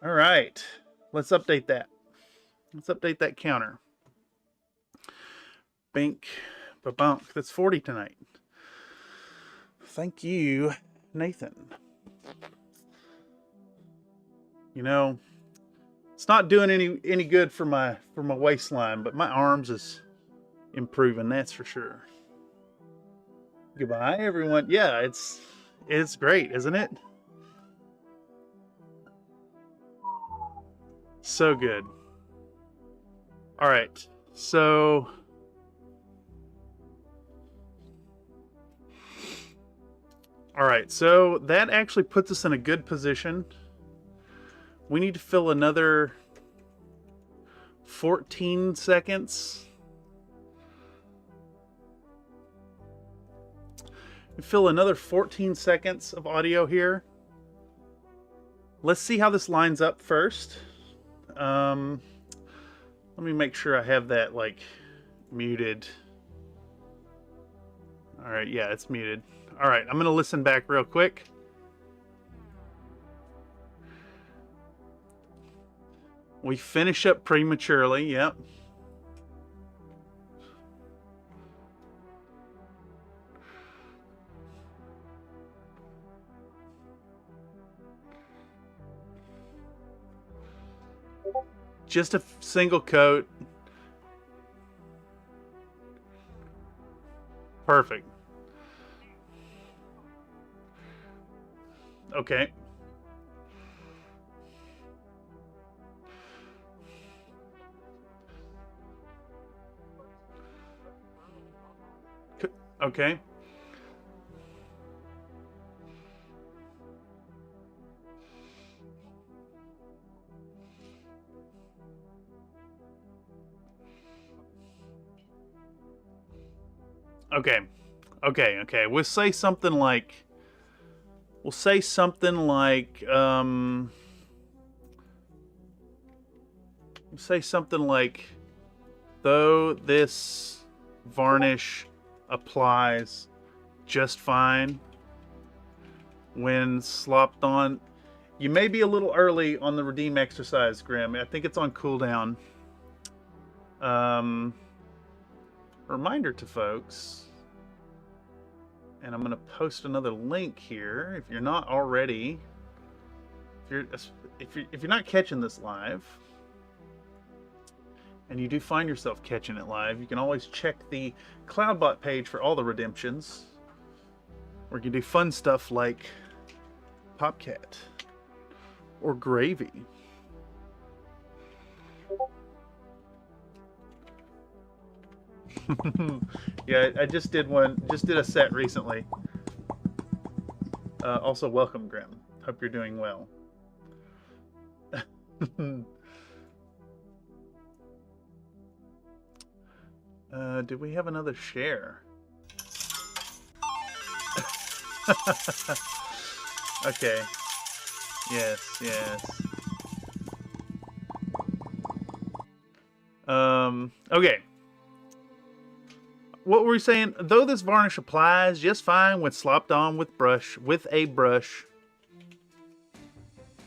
All right, let's update that. Let's update that counter. Bink. Ba-bunk. That's 40 tonight. Thank you, Nathan. You know, it's not doing any good for my waistline, but my arms is improving, that's for sure. Goodbye, everyone. Yeah, it's great, isn't it? So good. All right, so that actually puts us in a good position. We need to fill another 14 seconds. We fill another 14 seconds of audio here. Let's see how this lines up first. Let me make sure I have that like muted. All right, yeah, it's muted. All right, I'm gonna listen back real quick. We finish up prematurely, yep. Just a single coat. Perfect. Okay. Okay. Okay. We'll say something like though this varnish applies just fine when slopped on. You may be a little early on the redeem exercise, Grim. I think it's on cooldown. Reminder to folks, and I'm going to post another link here. If you're not already, if you're not catching this live, and you do find yourself catching it live, you can always check the Cloudbot page for all the redemptions, where you can do fun stuff like Popcat or Gravy. Yeah, I just did a set recently. Also, welcome, Grim. Hope you're doing well. Do we have another share? Okay. Yes. Okay. What were we saying? Though this varnish applies just fine when slopped on with a brush,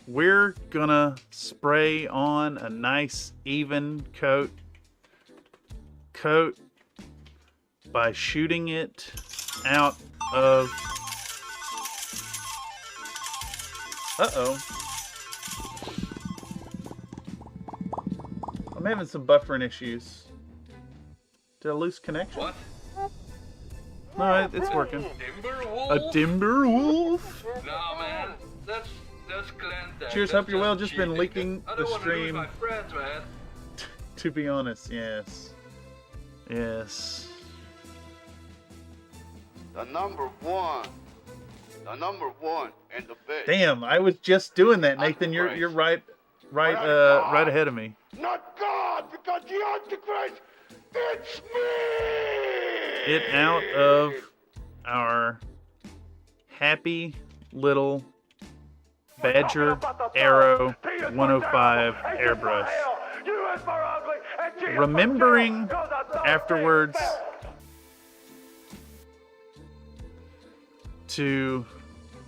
we're gonna spray on a nice even coat by shooting it out of... Uh-oh. I'm having some buffering issues. Did I lose connection? What? No, it's working. Timberwolf? A timber wolf? Nah, man. That's clan tag. Cheers, That's hope you're well. just Just been cheating. leaking I the don't wanna lose stream. my friends, man. To be honest, yes. Yes. The number one and the best. Damn, I was just doing that, Nathan. You're right ahead of me. Not God, because the Antichrist, it's me! Get out of our happy little Badger Arrow 105 airbrush. Remembering afterwards to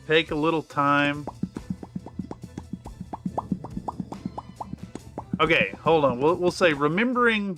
take a little time. Okay, hold on. We'll say remembering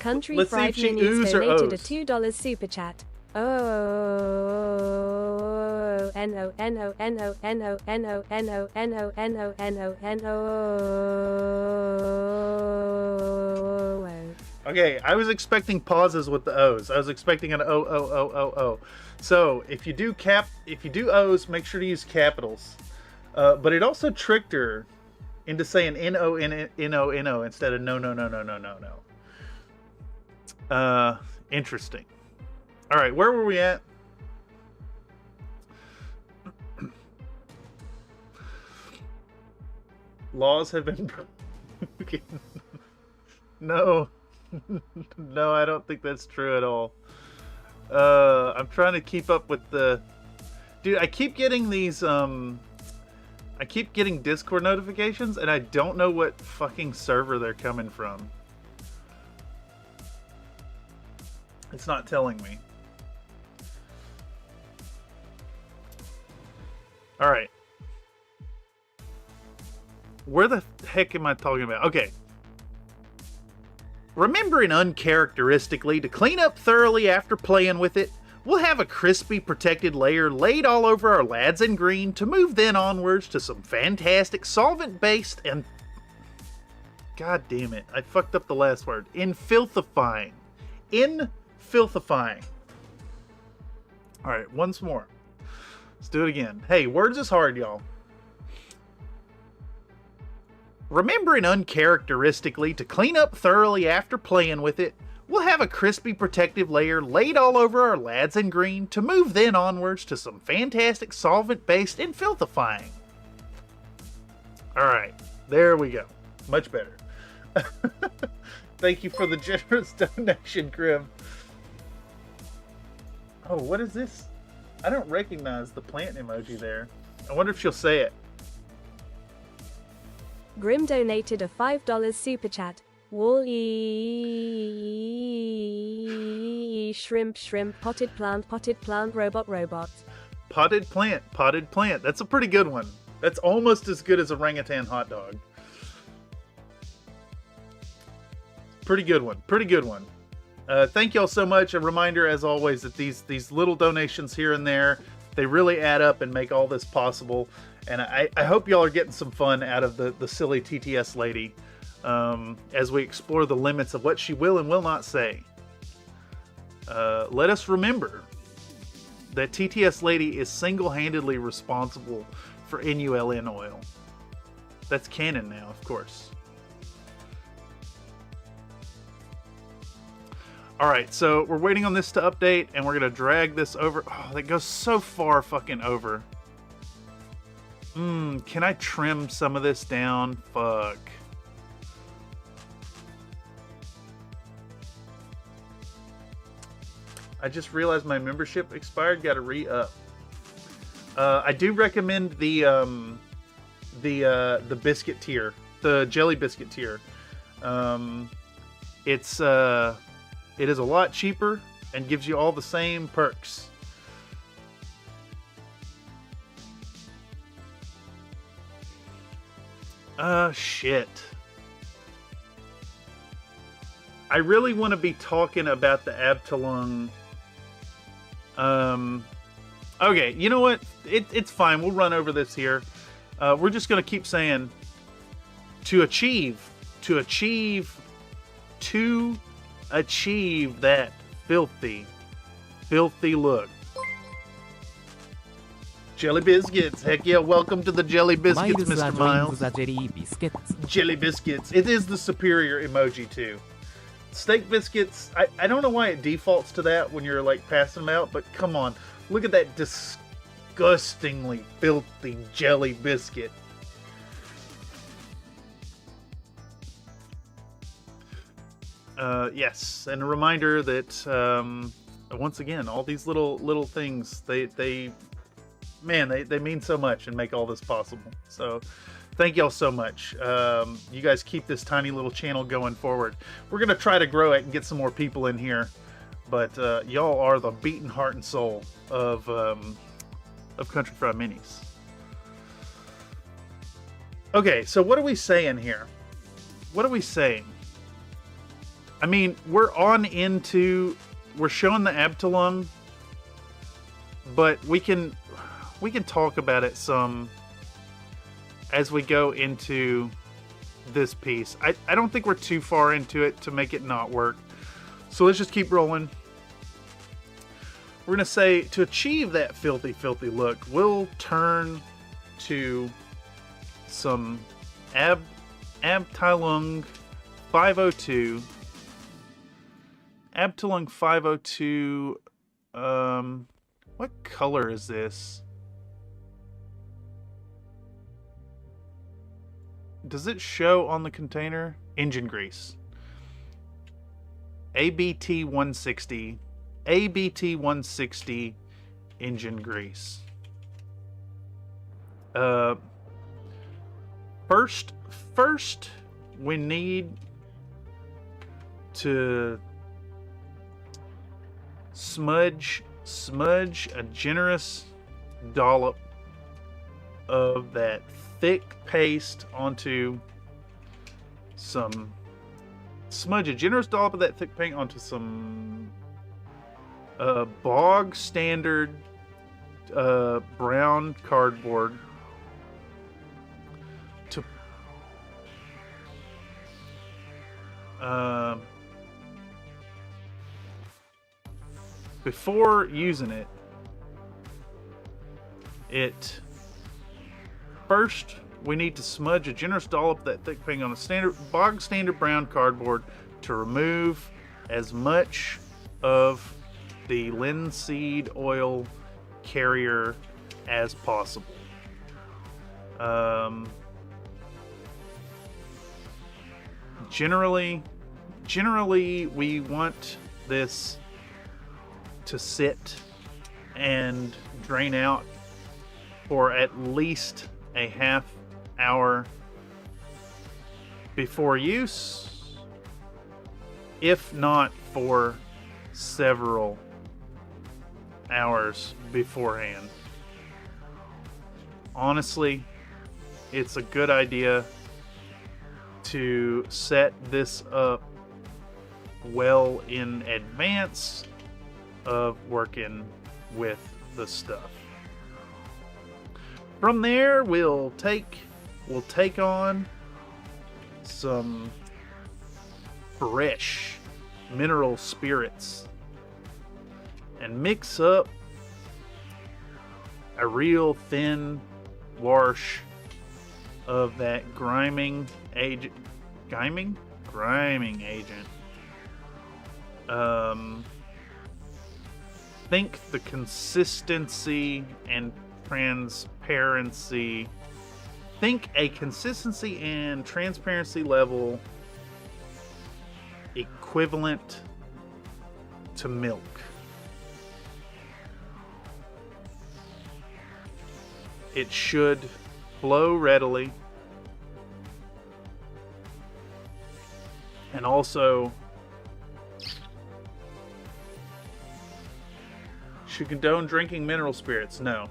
Country Let's see Fried if she Minis oohs or donated a ohs. $2 super chat. Oh, N-O, N-O, N-O, N-O, N-O, N-O, N-O, N-O, N-O, N-O. Okay, I was expecting pauses with the O's. I was expecting an O. So if you do O's, make sure to use capitals. But it also tricked her into saying N-O instead of no. Interesting. All right, where were we at? Laws have been broken. No. No, I don't think that's true at all. I'm trying to keep up with the... Dude, I keep getting these, I keep getting Discord notifications, and I don't know what fucking server they're coming from. It's not telling me. Alright. Where the heck am I talking about? Okay. Remembering uncharacteristically to clean up thoroughly after playing with it, we'll have a crispy protected layer laid all over our lads in green to move then onwards to some fantastic solvent-based and... God damn it, I fucked up the last word. Infilthifying. Infilthifying. Alright, once more. Let's do it again. Hey, words is hard, y'all. Remembering uncharacteristically to clean up thoroughly after playing with it, we'll have a crispy protective layer laid all over our lads in green to move then onwards to some fantastic solvent-based infilthifying. Alright, there we go. Much better. Thank you for the generous donation, Grim. Oh, what is this? I don't recognize the plant emoji there. I wonder if she'll say it. Grim donated a $5 super chat. Wall-E shrimp, potted plant, robot. Potted plant. That's a pretty good one. That's almost as good as orangutan hot dog. Pretty good one. Thank y'all so much. A reminder, as always, that these little donations here and there, they really add up and make all this possible. And I hope y'all are getting some fun out of the silly TTS lady as we explore the limits of what she will and will not say. Let us remember that TTS lady is single-handedly responsible for NULN oil. That's canon now, of course. Alright, so we're waiting on this to update, and we're going to drag this over. Oh, that goes so far fucking over. Can I trim some of this down? Fuck. I just realized my membership expired. Got to re-up. I do recommend the biscuit tier, the jelly biscuit tier. It is a lot cheaper and gives you all the same perks. Shit. I really want to be talking about the Abtalung. Okay, you know what? It's fine. We'll run over this here. We're just going to keep saying to achieve that filthy look. Jelly biscuits. Heck yeah, welcome to the jelly biscuits, Mr. Miles. Jelly biscuits. It is the superior emoji too. Steak biscuits, I don't know why it defaults to that when you're like passing them out, but come on. Look at that disgustingly filthy jelly biscuit. Yes, and a reminder that once again, all these little things, they mean so much and make all this possible. So thank y'all so much. You guys keep this tiny little channel going forward. We're gonna try to grow it and get some more people in here, but y'all are the beating heart and soul of Country Fried Minis. Okay, so what are we saying here? What are we saying? I mean, we're showing the Abtalung, but we can talk about it some as we go into this piece. I don't think we're too far into it to make it not work. So let's just keep rolling. We're going to say, to achieve that filthy, filthy look, we'll turn to some Abtalung 502. Abtalung 502, what color is this? Does it show on the container? Engine grease. ABT 160. ABT 160 engine grease. First we need to smudge a generous dollop of that thick paste onto some bog standard brown cardboard to before using it first we need to smudge a generous dollop of that thick paint on a bog standard brown cardboard to remove as much of the linseed oil carrier as possible. Generally we want this to sit and drain out for at least a half hour before use, if not for several hours beforehand. Honestly, it's a good idea to set this up well in advance of working with the stuff. From there, we'll take on some fresh mineral spirits and mix up a real thin wash of that griming agent. Think the consistency and transparency. Think a consistency and transparency level equivalent to milk. It should flow readily, and also should condone drinking mineral spirits. No.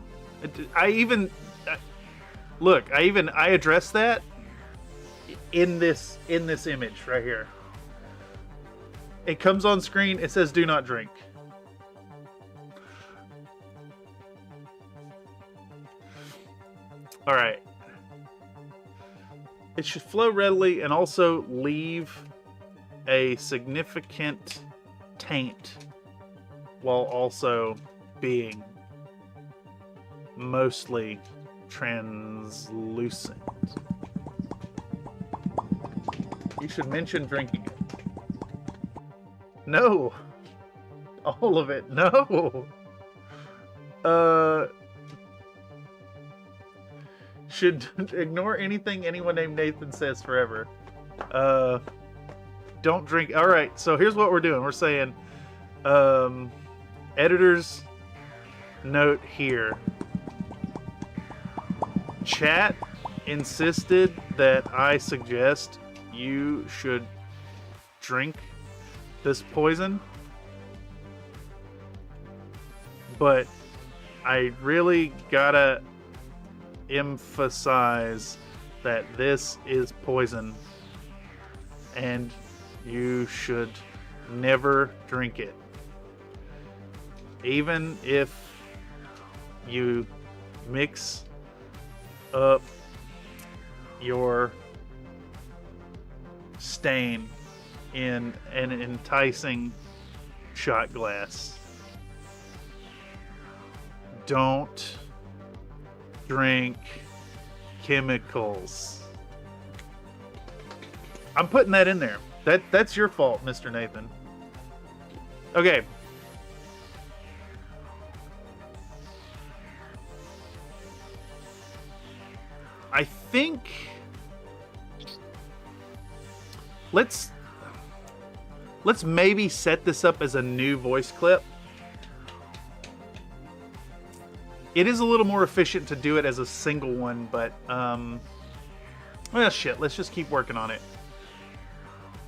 I addressed that in this image right here. It comes on screen, it says do not drink. All right. It should flow readily and also leave a significant taint while also being mostly translucent. You should mention drinking it. No. All of it. No. Should ignore anything anyone named Nathan says forever. Don't drink. All right. So here's what we're doing. We're saying, editor's note here. Chat insisted that I suggest you should drink this poison, but I really gotta emphasize that this is poison, and You should never drink it. Even if you mix up your stain in an enticing shot glass. Don't drink chemicals. I'm putting that in there. That's your fault, Mr. Nathan. Okay. I think let's maybe set this up as a new voice clip. It is a little more efficient to do it as a single one, but well, shit, let's just keep working on it.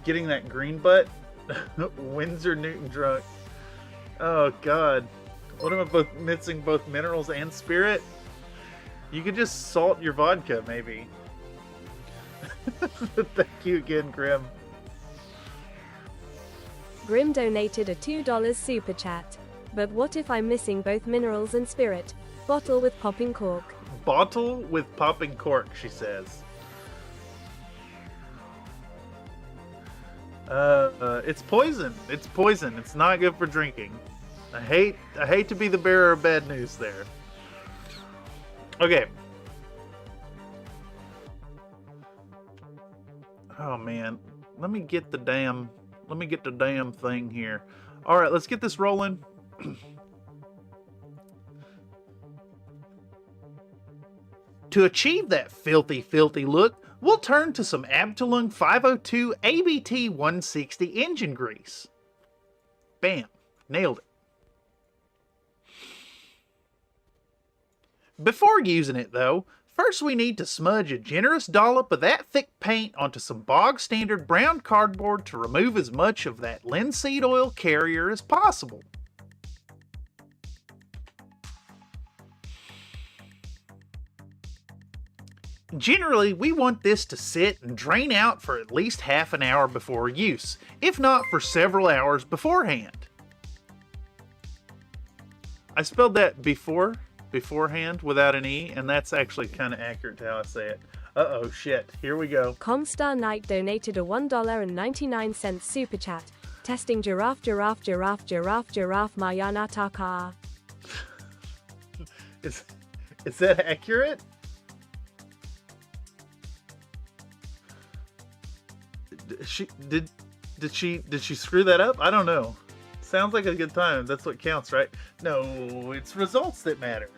Getting that green butt. Windsor Newton drunk. Oh god. What am I mixing both minerals and spirit? You could just salt your vodka, maybe. Thank you again, Grim. Grim donated a $2 super chat. But what if I'm missing both minerals and spirit? Bottle with popping cork. Bottle with popping cork, she says. It's poison. It's poison. It's not good for drinking. I hate to be the bearer of bad news there. Okay. Oh man, let me get the damn thing here. All right, let's get this rolling. To achieve that filthy, filthy look, we'll turn to some Abteilung 502 ABT 160 engine grease. Bam, nailed it. Before using it though, first we need to smudge a generous dollop of that thick paint onto some bog standard brown cardboard to remove as much of that linseed oil carrier as possible. Generally, we want this to sit and drain out for at least half an hour before use, if not for several hours beforehand. I spelled that beforehand without an E, and that's actually kind of accurate to how I say it. Uh-oh, shit. Here we go. Comstar Knight donated a $1.99 super chat. Testing giraffe Mayanataka. Is that accurate? Did she screw that up? I don't know. Sounds like a good time. That's what counts, right? No, it's results that matter.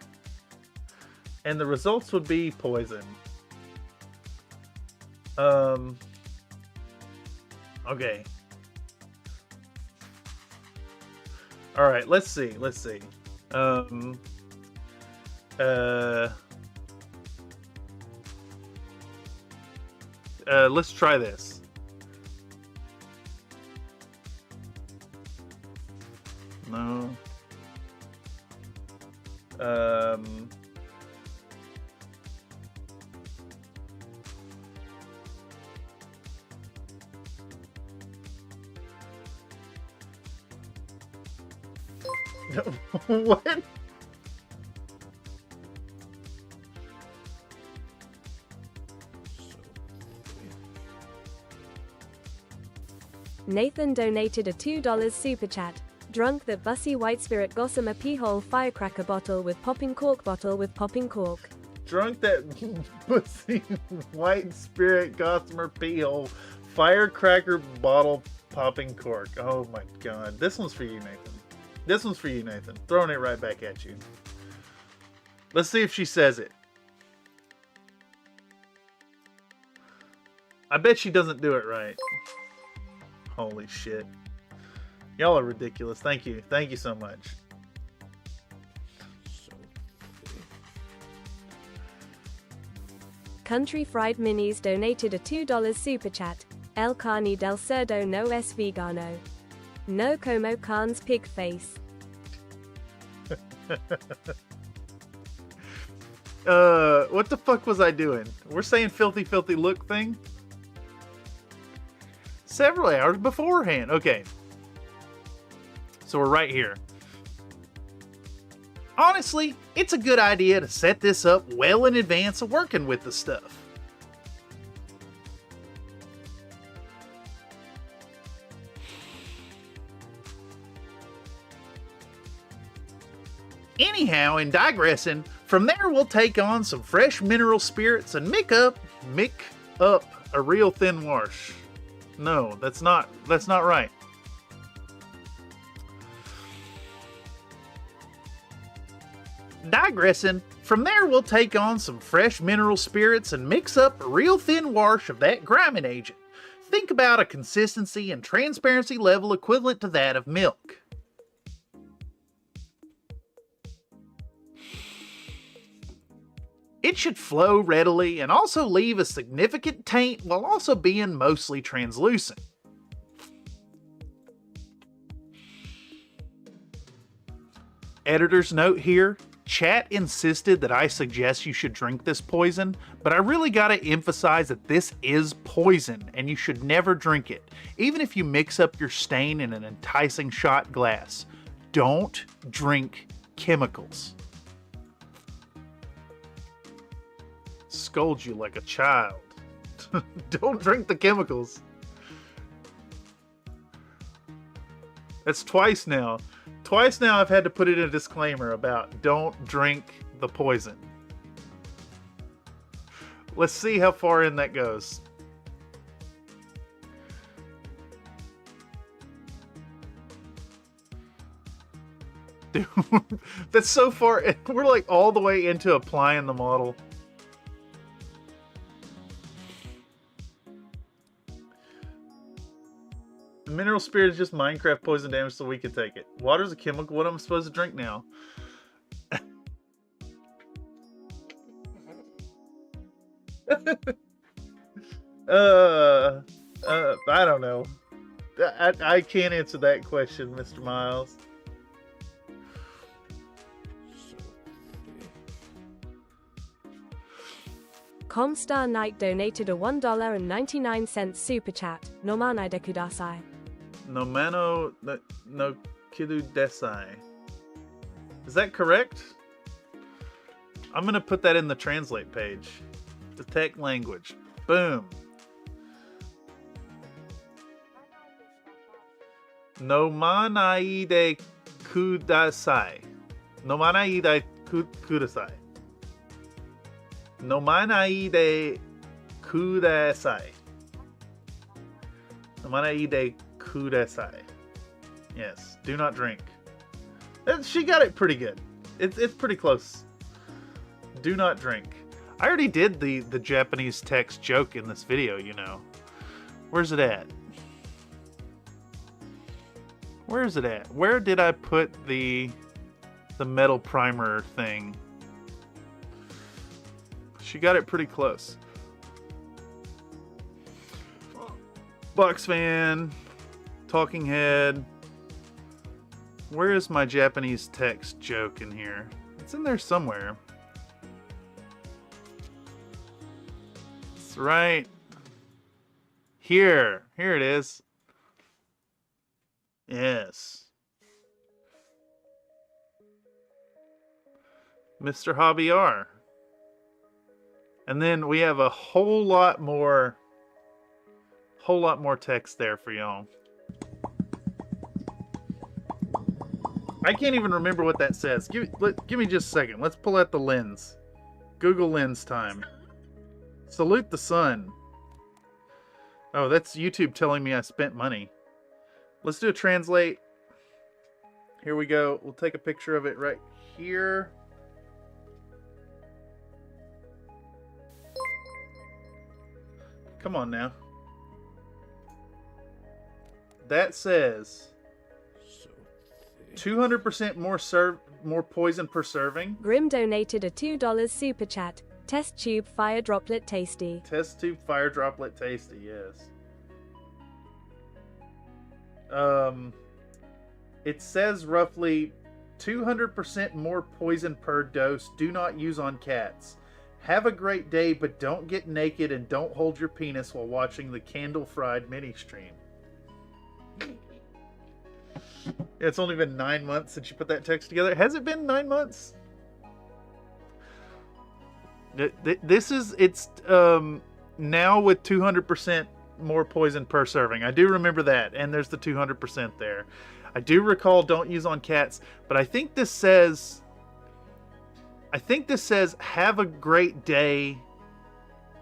And the results would be poison. Okay. All right, let's see. Let's try this. No. What? Nathan donated a $2 super chat. Drunk that bussy white spirit gossamer pee-hole firecracker bottle with popping cork Drunk that pussy white spirit gossamer pee-hole firecracker bottle popping cork. Oh my god. This one's for you, Nathan. This one's for you, Nathan. Throwing it right back at you. Let's see if she says it. I bet she doesn't do it right. Holy shit. Y'all are ridiculous. Thank you. Thank you so much. Country Fried Minis donated a $2 super chat. El Carne del Cerdo no es vegano. No como Khan's pig face. What the fuck was I doing? We're saying filthy, filthy look thing? Several hours beforehand. Okay. So we're right here. Honestly, it's a good idea to set this up well in advance of working with the stuff. Anyhow, in digressing, from there we'll take on some fresh mineral spirits and mick up a real thin wash. No, that's not right. Digressing, from there we'll take on some fresh mineral spirits and mix up a real thin wash of that griming agent. Think about a consistency and transparency level equivalent to that of milk. It should flow readily and also leave a significant taint while also being mostly translucent. Editor's note here, chat insisted that I suggest you should drink this poison, but I really gotta emphasize that this is poison and you should never drink it, even if you mix up your stain in an enticing shot glass. Don't drink chemicals. Scold you like a child. Don't drink the chemicals. That's twice now. Twice now I've had to put in a disclaimer about don't drink the poison. Let's see how far in that goes. Dude, that's so far. We're like all the way into applying the model. Mineral spirit is just Minecraft poison damage, so we can take it. Water's a chemical. What am I supposed to drink now? I don't know. I can't answer that question, Mr. Miles. Comstar Knight donated a $1.99 super chat. Nomanai kudasai. Nomano no kidu desai. Is that correct? I'm gonna put that in the translate page. Detect language. Boom. Nomanaide kudasai. Nomanaide kudasai. Nomanaide kudasai. Nomanaide kudasai. Yes, do not drink. She got it pretty good. It's pretty close. Do not drink. I already did the Japanese text joke in this video, you know. Where's it at? Where is it at? Where did I put the metal primer thing? She got it pretty close. Box fan, talking head. Where is my Japanese text joke in here? It's in there somewhere. It's right here. Here it is. Yes. Mr. Hobby R. And then we have a whole lot more text there for y'all. I can't even remember what that says. Give me just a second. Let's pull out the lens. Google Lens time. Salute the sun. Oh, that's YouTube telling me I spent money. Let's do a translate. Here we go. We'll take a picture of it right here. Come on now. That says 200% more poison per serving. Grim donated a $2 super chat. Test tube fire droplet tasty. Test tube fire droplet tasty, yes. It says roughly 200% more poison per dose. Do not use on cats. Have a great day, but don't get naked and don't hold your penis while watching the candle fried mini stream. It's only been 9 months since you put that text together. Has it been 9 months? It's now with 200% more poison per serving. I do remember that, and there's the 200% there. I do recall don't use on cats, but I think this says have a great day,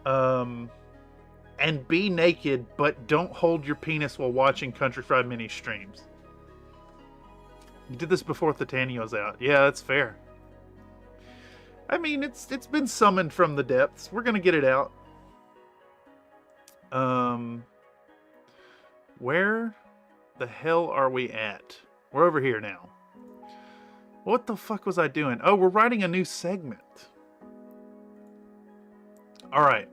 and be naked, but don't hold your penis while watching Country Fried Mini streams. You did this before Titania's out. Yeah, that's fair. I mean, it's been summoned from the depths. We're gonna get it out. Where the hell are we at? We're over here now. What the fuck was I doing? Oh, we're writing a new segment. All right.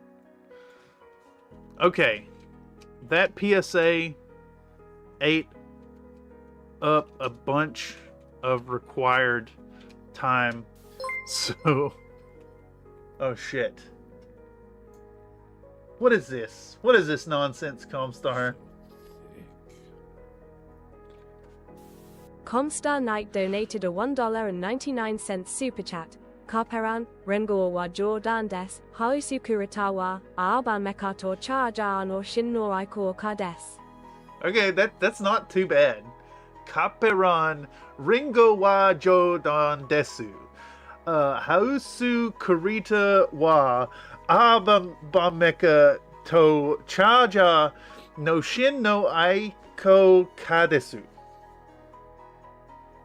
Okay. That PSA ate up a bunch of required time. So, oh shit. What is this? What is this nonsense, Comstar? Comstar Knight donated a $1.99 super chat. Kaperan, Rengowa Jordan des, Hausu Kuritawa, Arban Mekator Charja no Shin no Aiko Kades. Okay, that's not too bad. Kaperan, Rengowa Jordan desu. Hausu Kurita wa Abameka to Charja no Shin no Aiko Kadesu.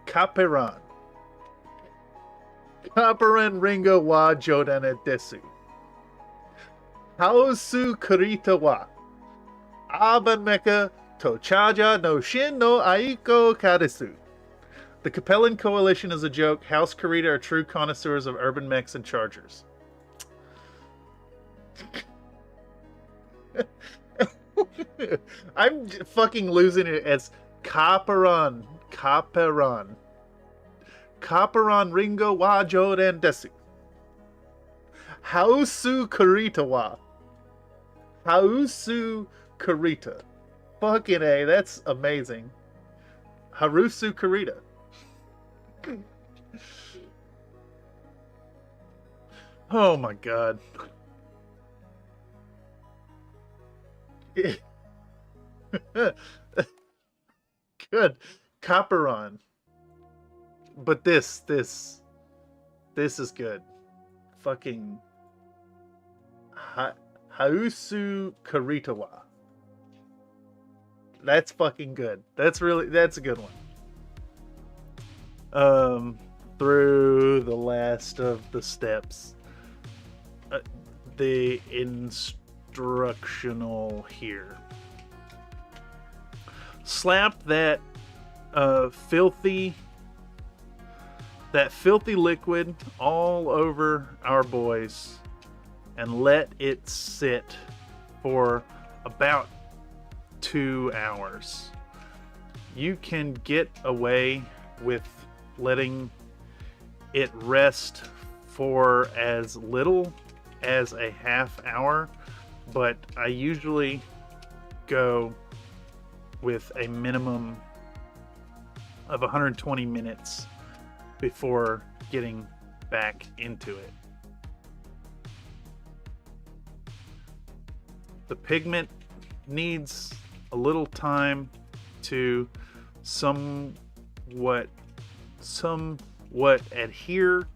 Kaperan. Kaperan Ringo wa Jodana desu. Hausu Kurita wa Abameka to Charja no Shin no Aiko Kadesu. The Capellan Coalition is a joke. House Kurita are true connoisseurs of urban mechs and chargers. I'm fucking losing it as Kaperan. Kaperan. Kaperan Ringo wa Jodan desu. Hausu Kurita wa. Hausu Kurita. Fucking A, that's amazing. Harusu Kurita. Oh my god. Good. Kaperon. But this is good. Fucking Hausu Kuritawa. That's fucking good. That's a good one. Through the last of the steps. The instructional here. Slap that filthy liquid all over our boys and let it sit for about 2 hours. You can get away with letting it rest for as little as a half hour, but I usually go with a minimum of 120 minutes before getting back into it. The pigment needs a little time to somewhat adhere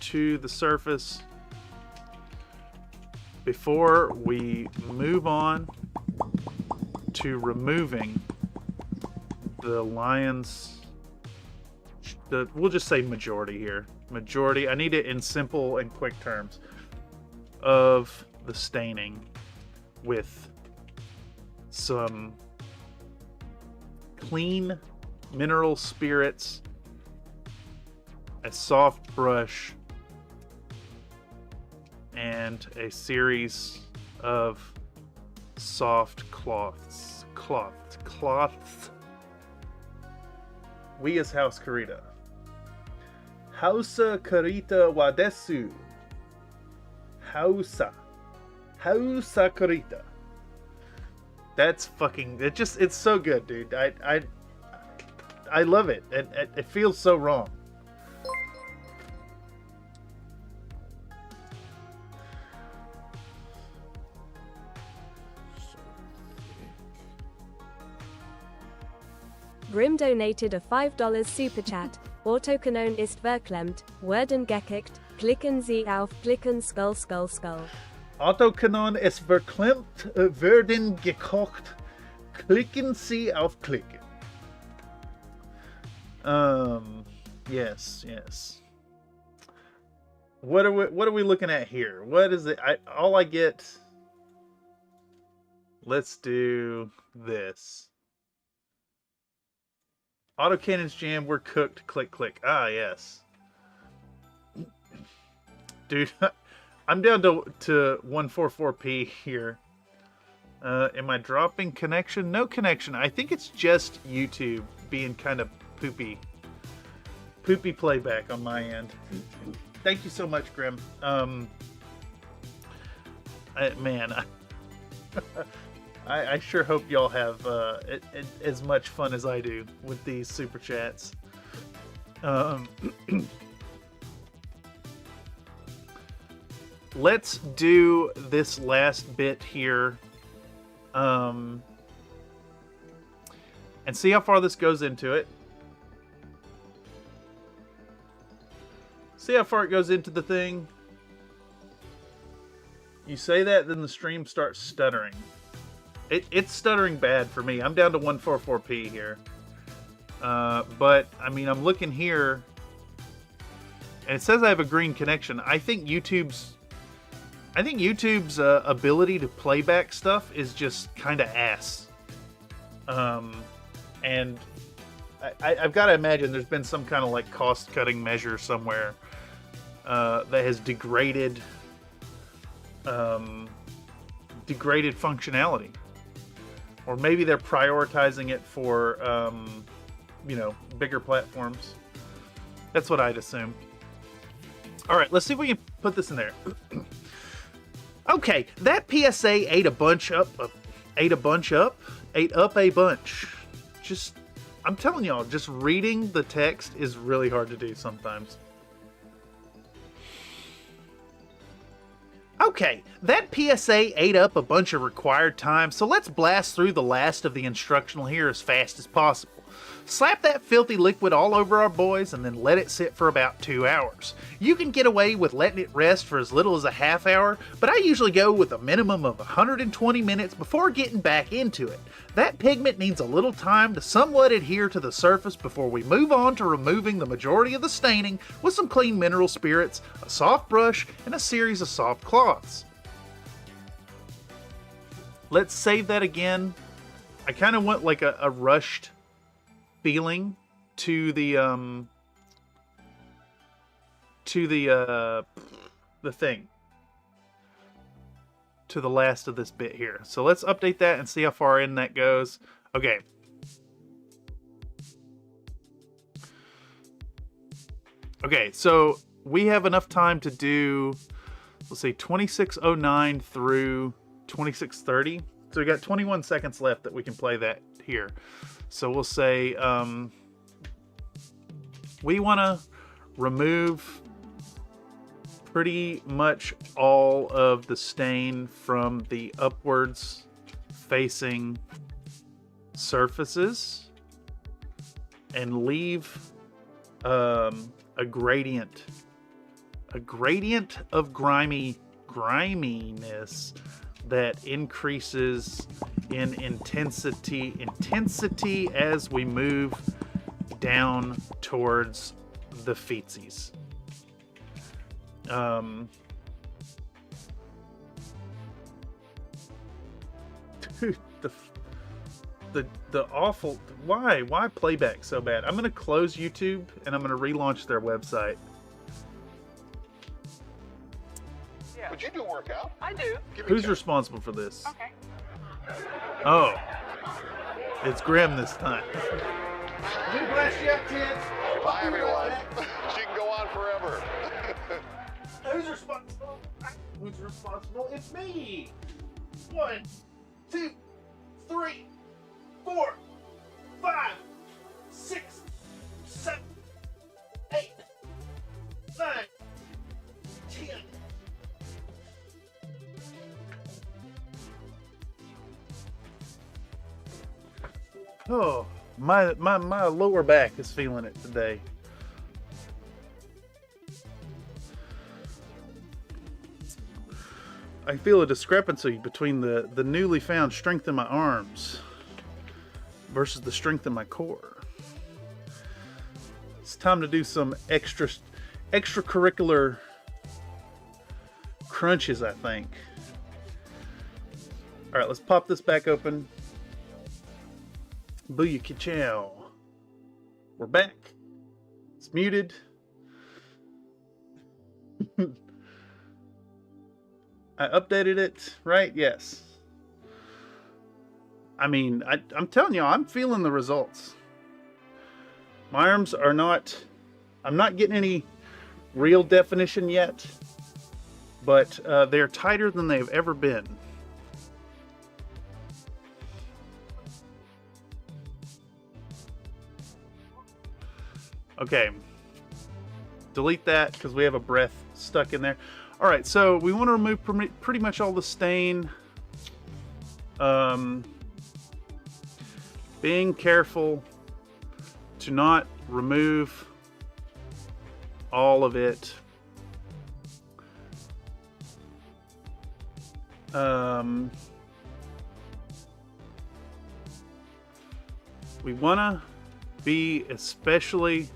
to the surface before we move on to removing the lion's, we'll just say majority here. Majority, I need it in simple and quick terms, of the staining with some clean mineral spirits, a soft brush, and a series of soft cloths. We as House Kurita. Hausa Kurita wa desu. Hausa Kurita. That's fucking. It's so good, dude. I love it. It feels so wrong. Grim donated a $5 super chat. Autokanon ist verklemmt, werden gekickt, klicken Sie auf klicken skull skull skull. Autokanon ist verklemmt, werden gekocht, klicken Sie auf klicken. Yes. What are we looking at here? What is it? All I get. Let's do this. Autocannon's jam, we're cooked, click, click. Ah, yes. Dude, I'm down to 144p here. Am I dropping connection? No connection. I think it's just YouTube being kind of poopy. Poopy playback on my end. Thank you so much, Grim. I sure hope y'all have as much fun as I do with these super chats. Let's do this last bit here, and see how far this goes into it. See how far it goes into the thing. You say that, then the stream starts stuttering. It's stuttering bad for me. I'm down to 144p here. But, I mean, I'm looking here, and it says I have a green connection. I think YouTube's ability to playback stuff is just kind of ass. And I've got to imagine there's been some kind of like cost-cutting measure somewhere that has degraded functionality. Or maybe they're prioritizing it for, bigger platforms. That's what I'd assume. All right, let's see if we can put this in there. Okay, that PSA ate a bunch. I'm telling y'all, just reading the text is really hard to do sometimes. Okay, that PSA ate up a bunch of required time, so let's blast through the last of the instructional here as fast as possible. Slap that filthy liquid all over our boys and then let it sit for about 2 hours. You can get away with letting it rest for as little as a half hour, but I usually go with a minimum of 120 minutes before getting back into it. That pigment needs a little time to somewhat adhere to the surface before we move on to removing the majority of the staining with some clean mineral spirits, a soft brush, and a series of soft cloths. Let's save that again. I kind of want like a rushed feeling to the thing, to the last of this bit here. So let's update that and see how far in that goes. Okay. Okay, so we have enough time to do, let's say 2609 through 2630. So we got 21 seconds left that we can play that here. So we'll say we want to remove pretty much all of the stain from the upwards facing surfaces and leave a gradient of griminess that increases in intensity as we move down towards the feetsies. Dude, the awful, why playback so bad? I'm gonna close YouTube and I'm gonna relaunch their website. Yeah. But you do work out. I do. Who's responsible for this? Okay. Oh, it's Grim this time. Bye, everyone. She can go on forever. Who's responsible? Who's responsible? It's me. 1, 2, 3, 4, 5, 6, 7, 8, 9, 10. Oh, my lower back is feeling it today. I feel a discrepancy between the newly found strength in my arms versus the strength in my core. It's time to do some extracurricular crunches, I think. All right, let's pop this back open. Booyah chow. We're back. It's muted. I updated it, right? Yes. I mean, I'm telling you, I'm feeling the results. My arms are not, I'm not getting any real definition yet, but they're tighter than they've ever been. Okay. Delete that because we have a breath stuck in there. All right, so we want to remove pretty much all the stain. Being careful to not remove all of it. We want to be especially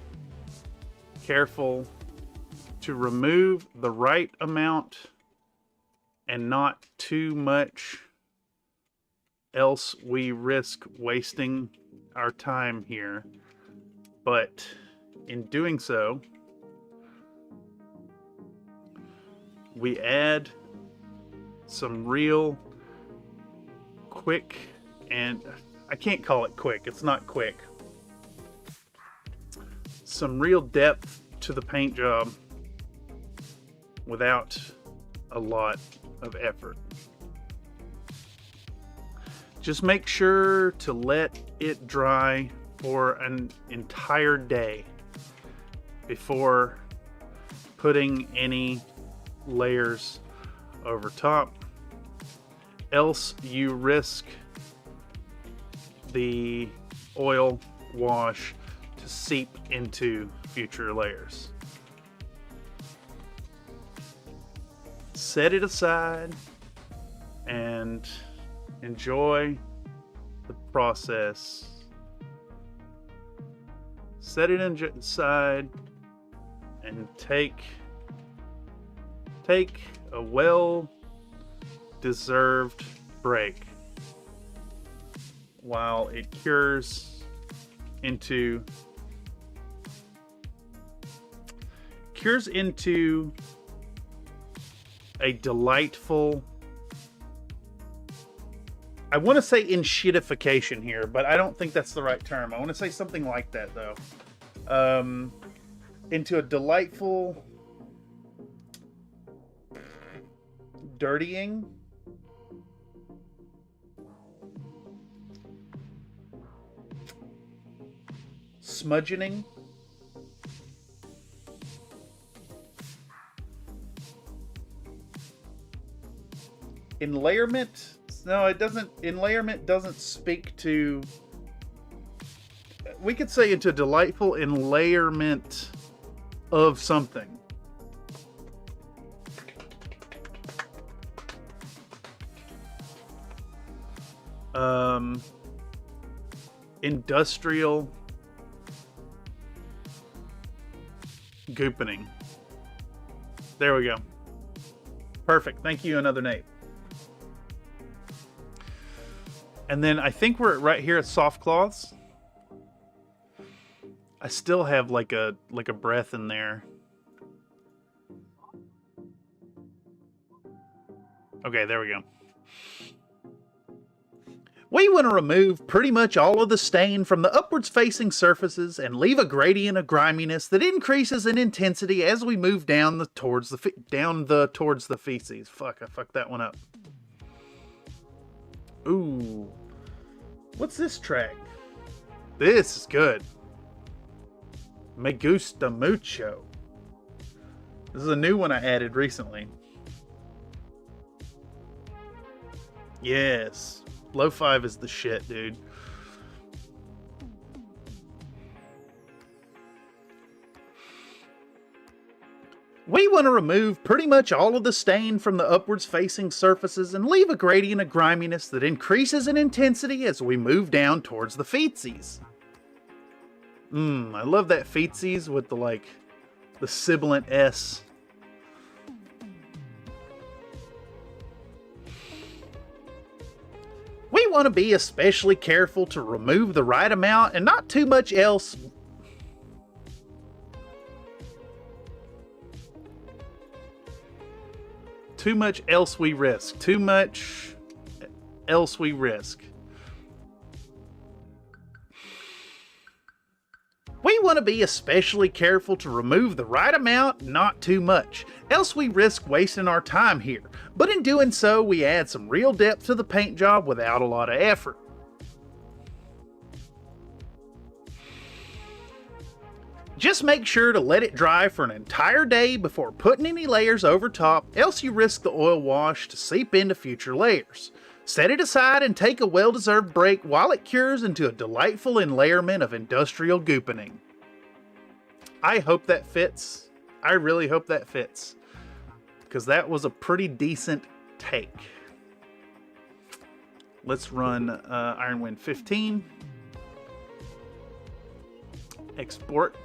careful to remove the right amount and not too much, else we risk wasting our time here. But in doing so, we add some real quick, and I can't call it quick, it's not quick, some real depth to the paint job without a lot of effort. Just make sure to let it dry for an entire day before putting any layers over top, else you risk the oil wash to seep into future layers. Set it aside and enjoy the process. Set it aside and take a well-deserved break while it cures into a delightful, I want to say enshittification here, but I don't think that's the right term. I want to say something like that though. Into a delightful dirtying. Smudgening. Enlayerment? No, it doesn't. Enlayerment doesn't speak to. We could say into a delightful enlayerment of something. Industrial goopening. There we go. Perfect. Thank you, another Nate. And then I think we're right here at soft cloths. I still have like a breath in there. Okay, there we go. We want to remove pretty much all of the stain from the upwards facing surfaces and leave a gradient of griminess that increases in intensity as we move down towards the feces. Fuck, I fucked that one up. Ooh. What's this track? This is good. Me gusta mucho. This is a new one I added recently. Yes. Low 5 is the shit, dude. We want to remove pretty much all of the stain from the upwards facing surfaces and leave a gradient of griminess that increases in intensity as we move down towards the feetsies. I love that feetsies with the sibilant S. We want to be especially careful to remove the right amount and not too much else. Too much else we risk. Too much else we risk. We want to be especially careful to remove the right amount, not too much, else we risk wasting our time here. But in doing so, we add some real depth to the paint job without a lot of effort. Just make sure to let it dry for an entire day before putting any layers over top, else you risk the oil wash to seep into future layers. Set it aside and take a well-deserved break while it cures into a delightful enlayerment of industrial goopening. I hope that fits. I really hope that fits. Because that was a pretty decent take. Let's run Iron Wind 15. Export.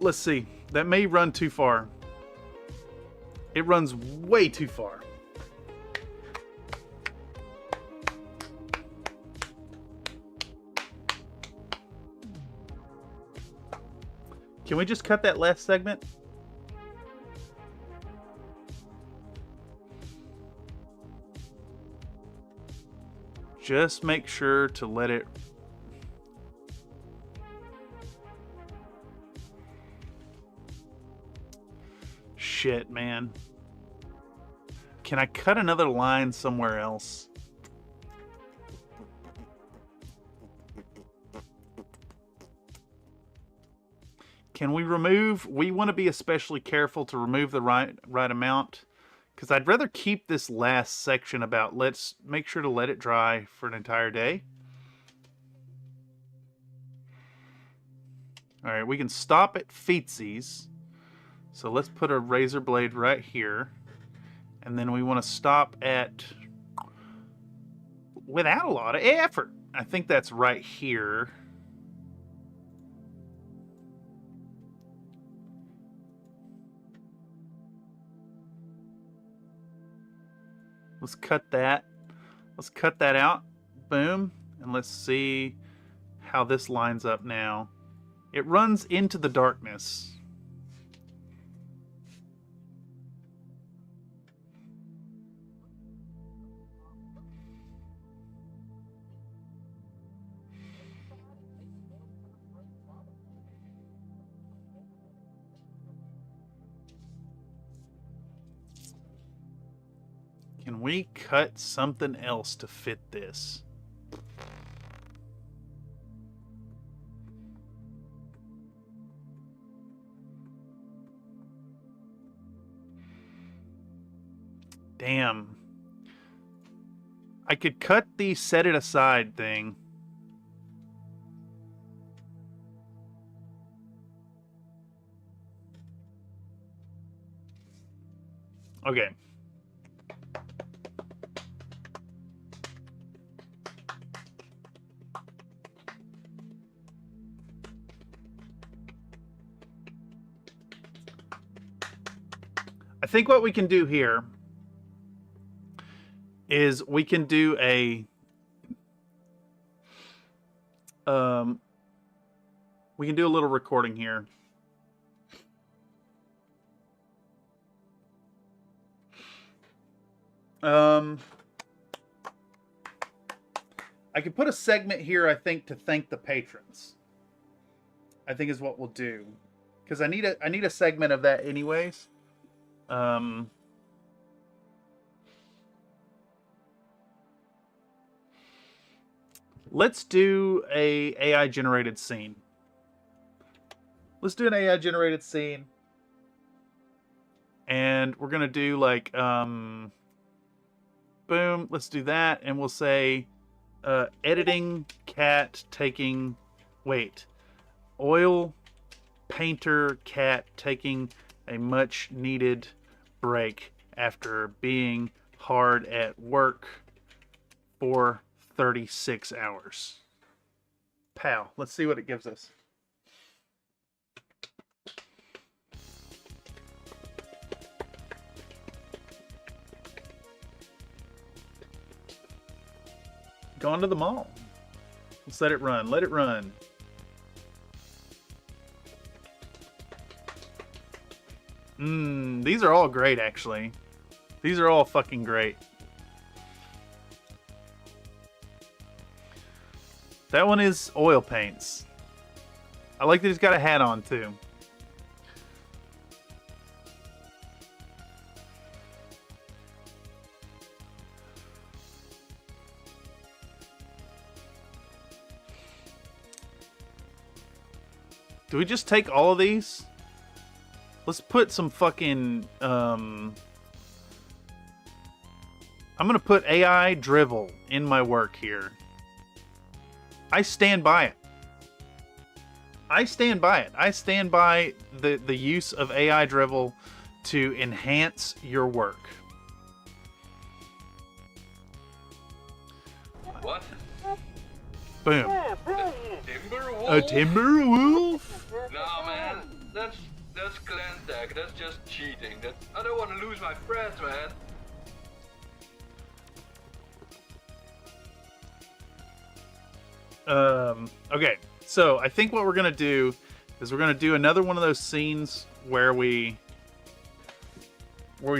Let's see. That may run too far. It runs way too far. Can we just cut that last segment? Just make sure to let it... Shit, man. Can I cut another line somewhere else? Can we remove... We want to be especially careful to remove the right amount. Because I'd rather keep this last section about let's make sure to let it dry for an entire day. Alright, we can stop at feetsies. So let's put a razor blade right here. And then we want to stop at... without a lot of effort. I think that's right here. Let's cut that. Let's cut that out. Boom. And let's see how this lines up now. It runs into the darkness. Can we cut something else to fit this? Damn. I could cut the set it aside thing. Okay. I think what we can do here is we can do a little recording here. I could put a segment here, I think, to thank the patrons. I think is what we'll do, because I need a segment of that anyways. Let's do a AI generated scene. Let's do an AI generated scene. And we're gonna do like boom, let's do that, and we'll say editing cat taking oil painter cat taking a much needed break after being hard at work for 36 hours. Pow. Let's see what it gives us. Gone to the mall. Let's let it run. Let it run. These are all great, actually. These are all fucking great. That one is oil paints. I like that he's got a hat on, too. Do we just take all of these? Let's put some fucking, I'm gonna put AI drivel in my work here. I stand by it. I stand by it. I stand by the use of AI drivel to enhance your work. What? Boom. Timberwolf? A timber wolf? Nah, man. That's clan tag. That's just cheating. I don't want to lose my friends, man. Okay, so I think what we're gonna do is we're gonna do another one of those scenes where we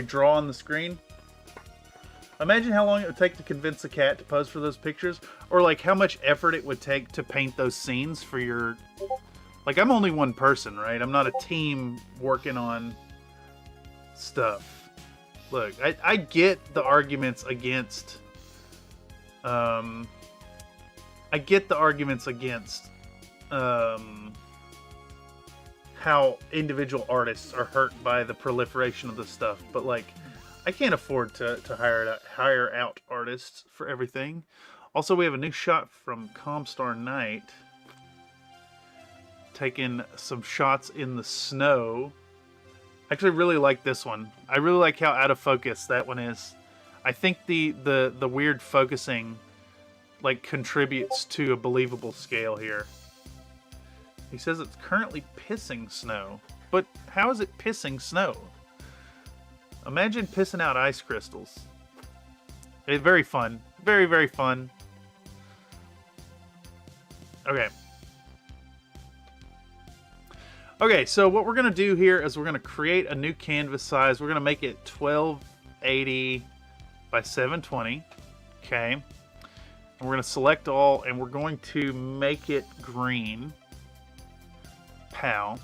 draw on the screen. Imagine how long it would take to convince a cat to pose for those pictures, or like how much effort it would take to paint those scenes for your. Like, I'm only one person, right? I'm not a team working on stuff. Look, I get the arguments against. I get the arguments against how individual artists are hurt by the proliferation of the stuff, but like, I can't afford to hire out artists for everything. Also, we have a new shot from Comstar Knight, taking some shots in the snow. I actually really like this one. I really like how out of focus that one is. I think the weird focusing like contributes to a believable scale here. He says it's currently pissing snow, but how is it pissing snow? Imagine pissing out ice crystals. It's very fun. Very, very fun. Okay. Okay, so what we're going to do here is we're going to create a new canvas size. We're going to make it 1280 by 720. Okay. And we're going to select all, and we're going to make it green. Pow.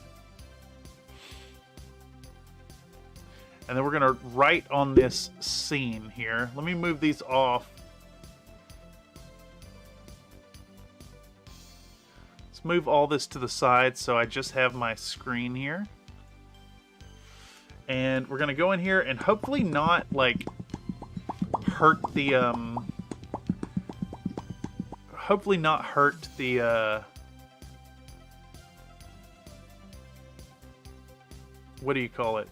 And then we're going to write on this scene here. Let me move these off. Let's move all this to the side so I just have my screen here. And we're going to go in here and hopefully not, like, hurt the, hopefully not hurt the, what do you call it?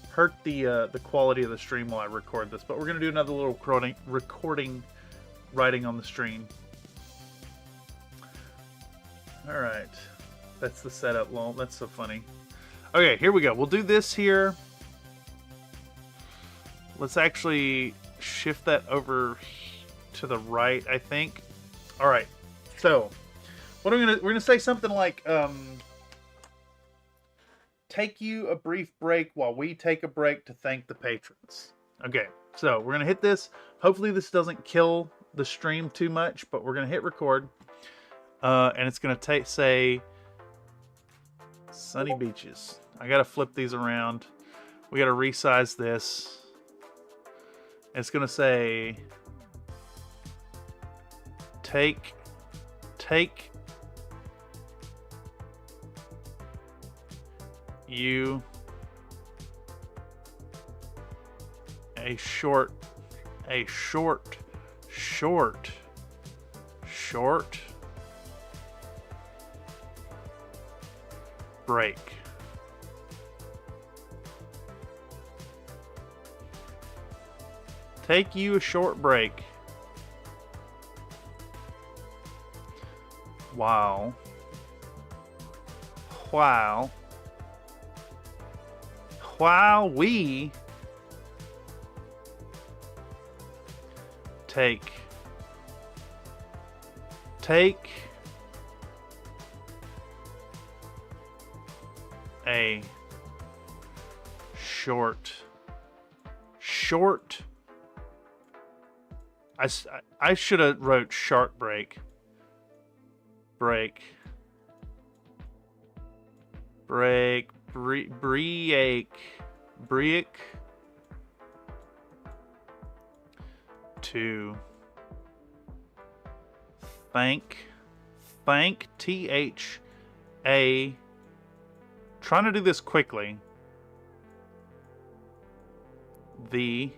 Hurt the quality of the stream while I record this, but we're gonna do another little recording writing on the stream. All right, that's the setup. Lol, that's so funny. Okay, here we go. We'll do this here. Let's actually shift that over to the right, I think. All right, so what we're gonna say something like take you a brief break while we take a break to thank the patrons. Okay, so we're gonna hit this. Hopefully this doesn't kill the stream too much, but we're gonna hit record, and it's gonna say sunny beaches. I gotta flip these around. We gotta resize this. It's gonna say take you a short break. Take you a short break while we take a short I should have wrote sharp break to thank THA, trying to do this quickly, the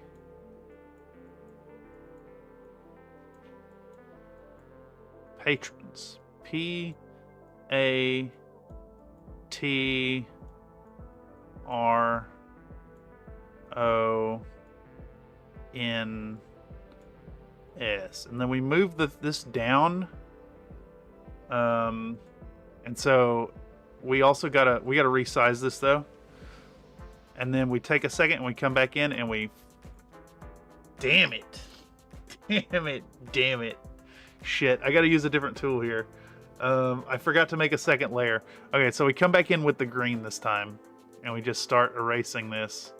patrons, PATRONS, and then we move this down, and so we also gotta resize this though, and then we take a second and we come back in and we damn it shit, I gotta use a different tool here. I forgot to make a second layer. Okay, so we come back in with the green this time and we just start erasing this.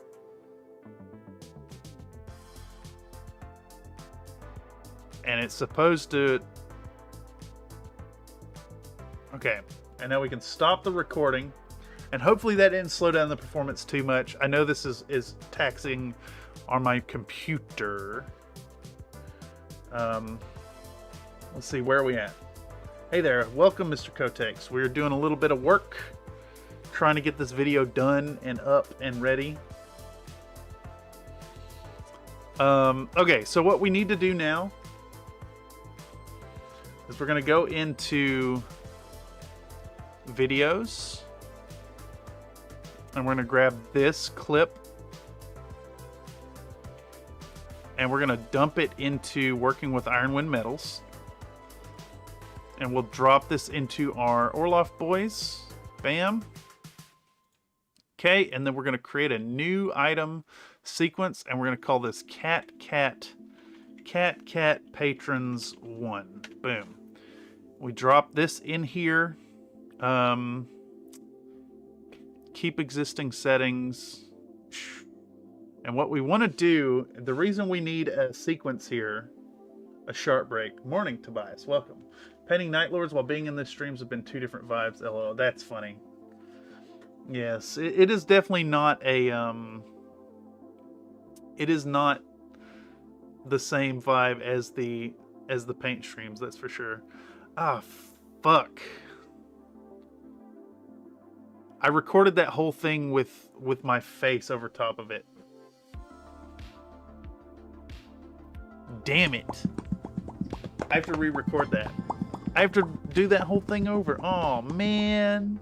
And it's supposed to... Okay, and now we can stop the recording. And hopefully that didn't slow down the performance too much. I know this is taxing on my computer. Let's see, where are we at? Hey there, welcome Mr. Kotex. We're doing a little bit of work, trying to get this video done and up and ready. Okay, so what we need to do now is we're going to go into videos and we're going to grab this clip and we're going to dump it into working with Iron Wind Metals, and we'll drop this into our Orloff boys. Bam. Okay, and then we're going to create a new item sequence and we're going to call this cat patrons 1. Boom. We drop this in here. Keep existing settings. And what we want to do, the reason we need a sequence here, a sharp break. Morning, Tobias. Welcome. Painting Night Lords while being in the streams have been 2 different vibes. LOL. That's funny. Yes, it is definitely not a it is not the same vibe as the paint streams, that's for sure. Ah, fuck. I recorded that whole thing with my face over top of it. Damn it. I have to re-record that. I have to do that whole thing over. Oh, man.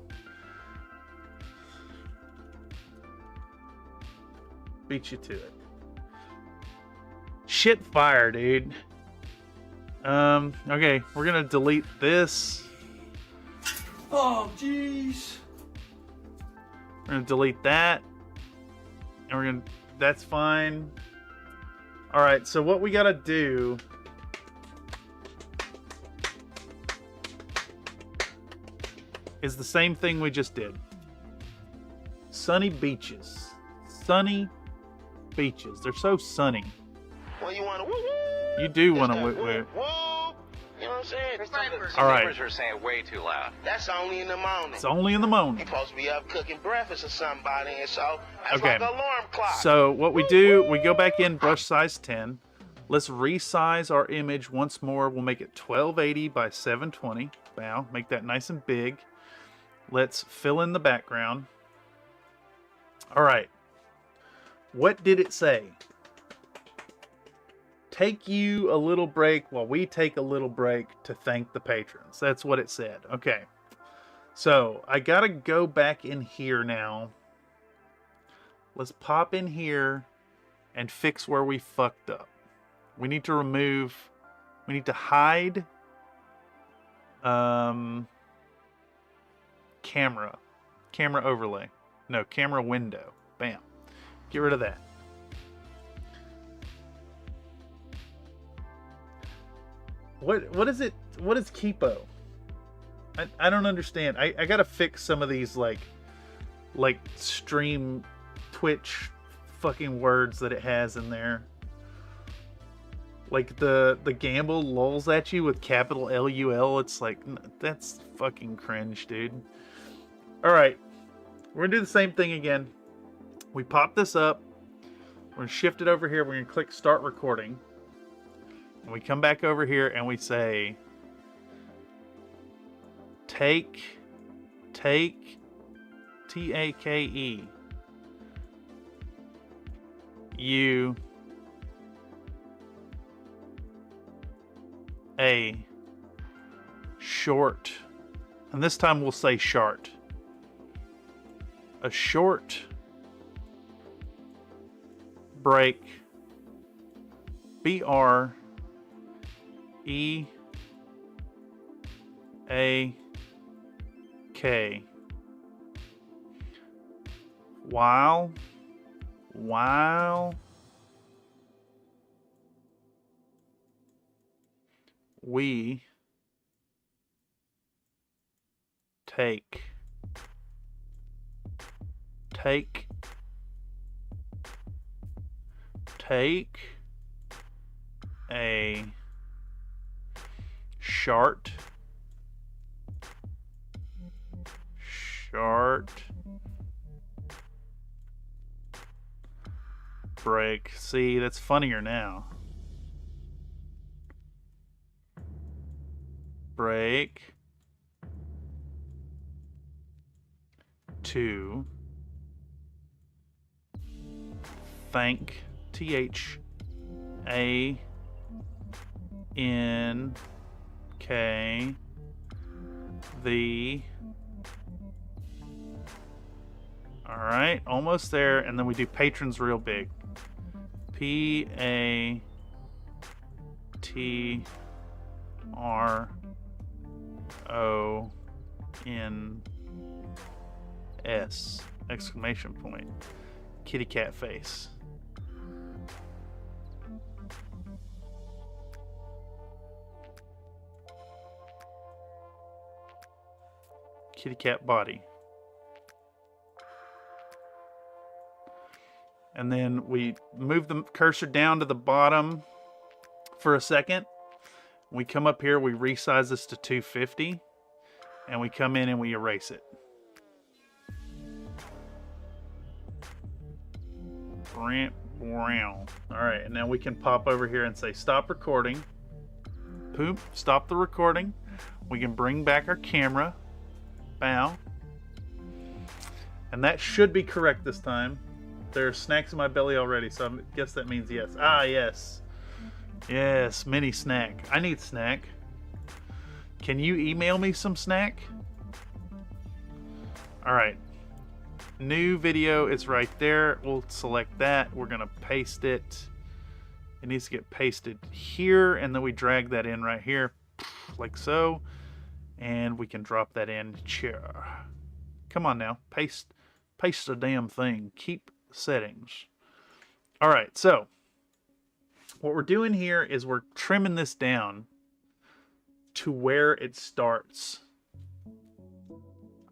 Beat you to it. Shit fire, dude. Okay, we're gonna delete this. Oh, jeez. We're gonna delete that. And that's fine. Alright, so what we gotta do is the same thing we just did. Sunny beaches. Sunny beaches. They're so sunny. Well, you want to woo-woo? You do want to woo-woo. Woo. You know what I'm saying? All right. Neighbors are saying way too loud. That's only in the morning. It's only in the morning. You're supposed to be up cooking breakfast or somebody, and so that's Okay. like an alarm clock. So what we do, we go back in brush size 10. Let's resize our image once more. We'll make it 1280 by 720. Bow. Make that nice and big. Let's fill in the background. All right. What did it say? Take you a little break while we take a little break to thank the patrons. That's what it said. Okay. So I gotta go back in here now. Let's pop in here and fix where we fucked up. We need to remove, we need to hide camera overlay. No, camera window. Bam. Get rid of that. What is it? What is Keepo? I don't understand. I gotta fix some of these like stream Twitch fucking words that it has in there. Like the gamble lulls at you with capital LUL. It's like, that's fucking cringe, dude. All right, we're gonna do the same thing again. We pop this up. We're gonna shift it over here. We're gonna click start recording. And we come back over here and we say, take, T-A-K-E, you, a short, and this time we'll say short, a short break, B-R-E-A-K, while we take a short break. See, that's funnier now. Break to thank, T-H-A-N-K, the, all right, almost there, and then we do patrons real big. P-A-T-R-O-N-S, exclamation point, kitty cat face. Kitty cat body. And then we move the cursor down to the bottom for a second. We come up here, we resize this to 250, and we come in and we erase it. All right, and now we can pop over here and say stop recording. Poop, stop the recording. We can bring back our camera. Bow. And that should be correct this time. There are snacks in my belly already, so I guess that means yes. Ah, yes. Yes, mini snack. I need snack. Can you email me some snack? All right. New video is right there. We'll select that. We're going to paste it. It needs to get pasted here, and then we drag that in right here, like so. And we can drop that in. Come on now. Paste the damn thing. Keep settings. All right, so what we're doing here is we're trimming this down to where it starts.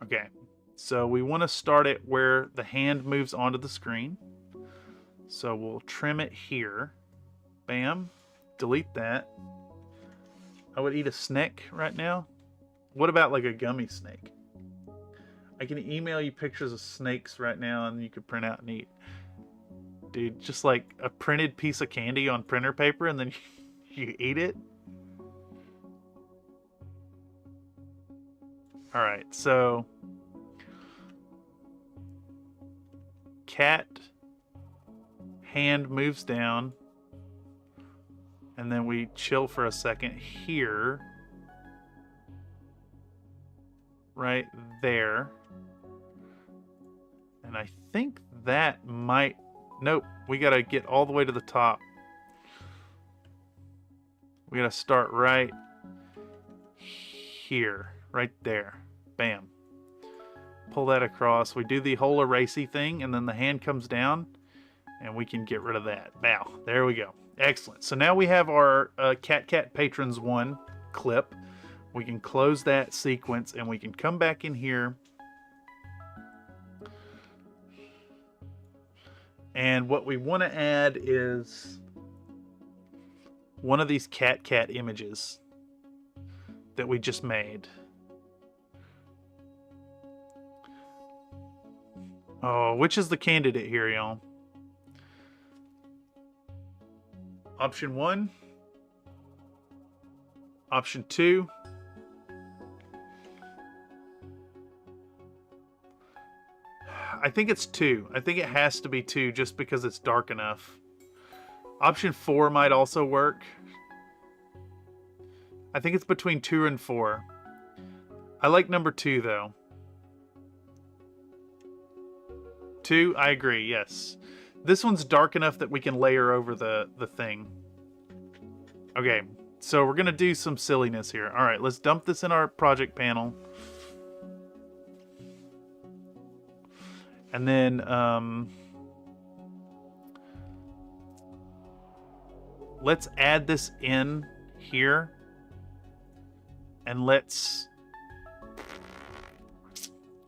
Okay, so we want to start it where the hand moves onto the screen. So we'll trim it here. Bam. Delete that. I would eat a snake right now. What about like a gummy snake? I can email you pictures of snakes right now and you could print out and eat. dude. Just like a printed piece of candy on printer paper and then you eat it. All right, so cat hand moves down, and then we chill for a second here, right there. And I think that might, nope, we gotta get all the way to the top. We gotta start right here, right there. Bam. Pull that across. We do the whole erasey thing, and then the hand comes down, and we can get rid of that. Now, there we go. Excellent. So now we have our Cat Patrons 1 clip. We can close that sequence, and we can come back in here. And what we want to add is one of these cat images that we just made. Oh, which is the candidate here, y'all? Option 1. Option 2. I think it's 2. I think it has to be 2 just because it's dark enough. Option 4 might also work. I think it's between 2 and 4. I like number 2 though. 2, I agree, yes. This one's dark enough that we can layer over the thing. Okay, so we're gonna do some silliness here. All right, let's dump this in our project panel. And then, let's add this in here. And we're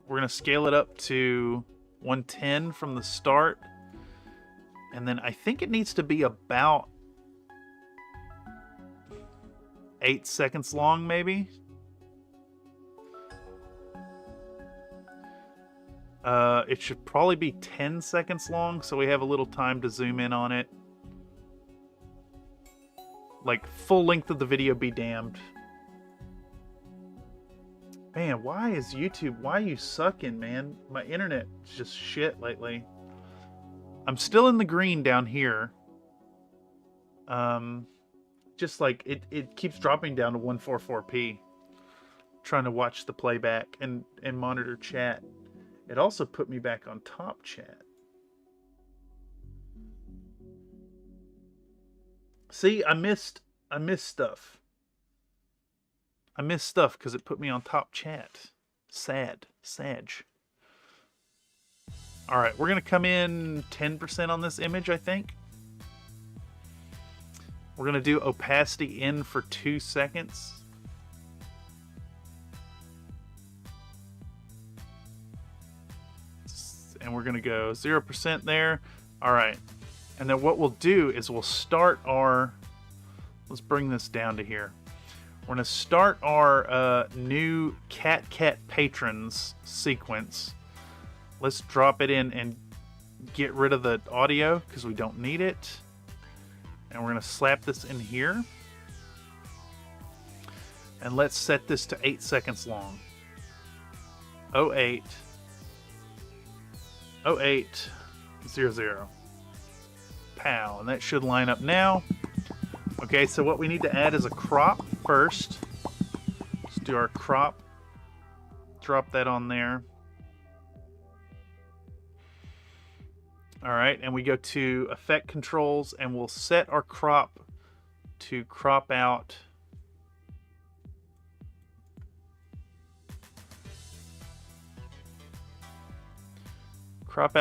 gonna scale it up to 110 from the start. And then I think it needs to be about 8 seconds long, maybe. It should probably be 10 seconds long, so we have a little time to zoom in on it. Like, full length of the video be damned. Man, why is YouTube, why are you sucking, man? My internet's just shit lately. I'm still in the green down here. Just like, it keeps dropping down to 144p. Trying to watch the playback and monitor chat. It also put me back on top chat. See, I missed stuff. I missed stuff because it put me on top chat. Sad. Sag. Alright, we're going to come in 10% on this image, I think. We're going to do opacity in for 2 seconds. And we're going to go 0% there. Alright. And then what we'll do is we'll start our... Let's bring this down to here. We're going to start our new Cat Patrons sequence. Let's drop it in and get rid of the audio because we don't need it. And we're going to slap this in here. And let's set this to 8 seconds long. 08 08 00. Pow. And that should line up now. Okay, so what we need to add is a crop first. Let's do our crop. Drop that on there. Alright, and we go to Effect Controls, and we'll set our crop to crop out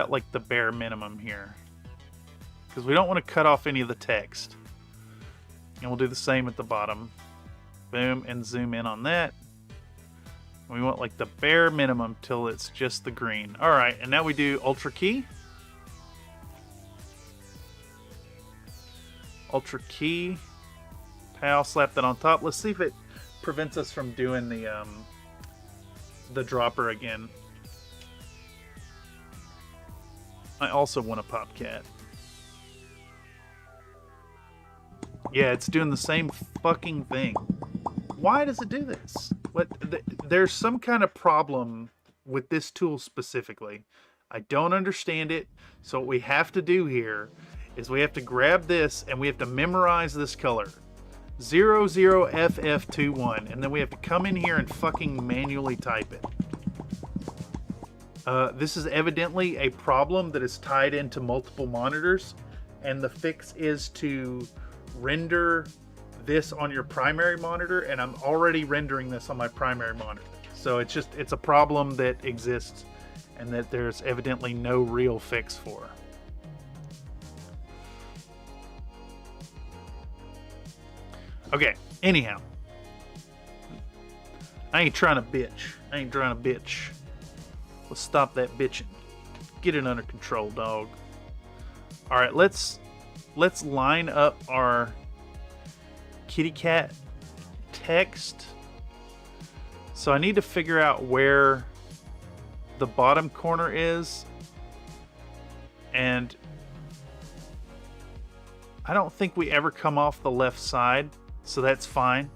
like the bare minimum here. Because we don't want to cut off any of the text. And we'll do the same at the bottom. Boom, and zoom in on that. We want like the bare minimum till it's just the green. Alright, and now we do Ultra Key. Ultra Key. Pow, slap that on top. Let's see if it prevents us from doing the dropper again. I also want a pop cat. Yeah, it's doing the same fucking thing. Why does it do this? There's some kind of problem with this tool specifically. I don't understand it. So what we have to do here is we have to grab this and we have to memorize this color. 00FF21, and then we have to come in here and fucking manually type it. This is evidently a problem that is tied into multiple monitors, and the fix is to render this on your primary monitor, and I'm already rendering this on my primary monitor. So it's a problem that exists and that there's evidently no real fix for. Okay, anyhow. I ain't trying to bitch. Let's stop that bitching. Get it under control, dog. All right, let's line up our kitty cat text. So I need to figure out where the bottom corner is, and I don't think we ever come off the left side, so that's fine.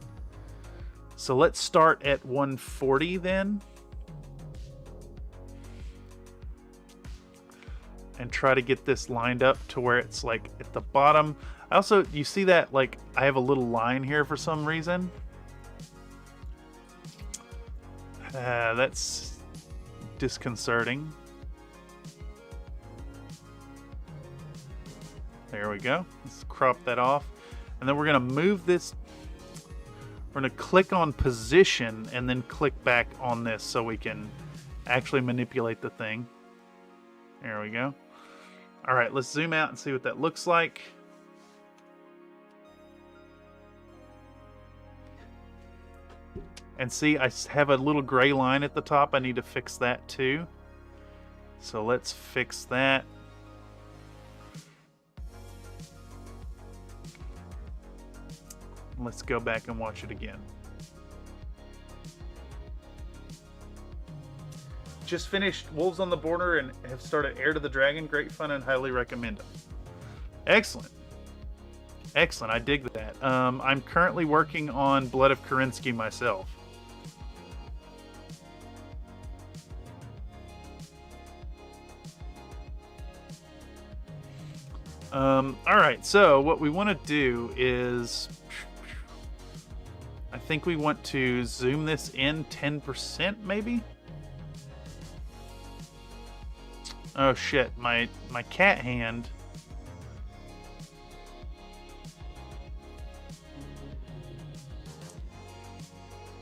So let's start at 140 then, and try to get this lined up to where it's like at the bottom. Also, you see that like I have a little line here for some reason. That's disconcerting. There we go. Let's crop that off. And then we're going to move this. We're going to click on position and then click back on this so we can actually manipulate the thing. There we go. All right, let's zoom out and see what that looks like. And see, I have a little gray line at the top. I need to fix that too. So let's fix that. Let's go back and watch it again. Just finished Wolves on the Border and have started Heir to the Dragon. Great fun and highly recommend them. Excellent. Excellent. I dig that. I'm currently working on Blood of Kerensky myself. Alright, so what we want to do is, I think we want to zoom this in 10% maybe? Oh shit, my cat hand.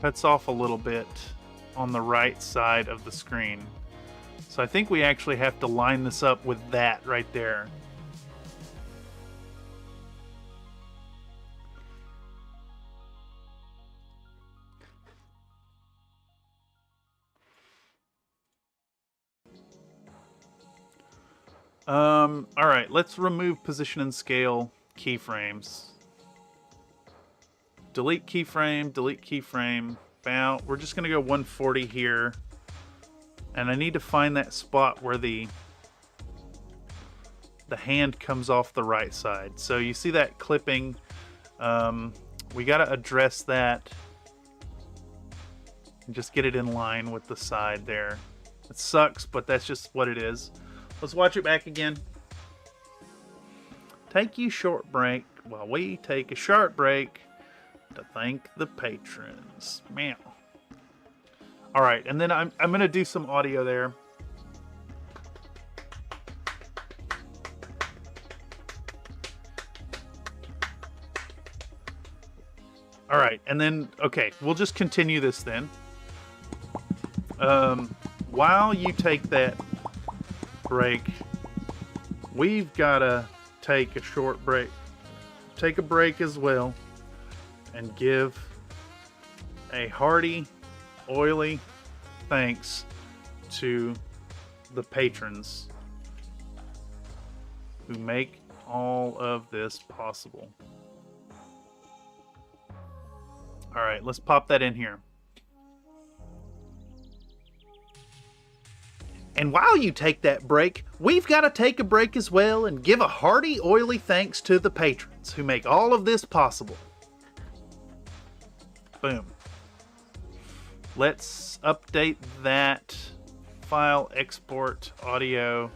Cuts off a little bit on the right side of the screen. So I think we actually have to line this up with that right there. All right, let's remove position and scale keyframes. Delete keyframe, bow. We're just gonna go 140 here. And I need to find that spot where the hand comes off the right side. So you see that clipping. We gotta address that and just get it in line with the side there. It sucks, but that's just what it is. Let's watch it back again. Take you short break while we take a short break to thank the patrons. Meow. All right, and then I'm gonna do some audio there. All right, and then okay, we'll just continue this then. While you take that break, we've gotta take a short break. Take a break as well, and give a hearty, oily thanks to the patrons who make all of this possible. All right, let's pop that in here. And while you take that break, we've got to take a break as well and give a hearty, oily thanks to the patrons who make all of this possible. Boom. Let's update that. File, export, audio.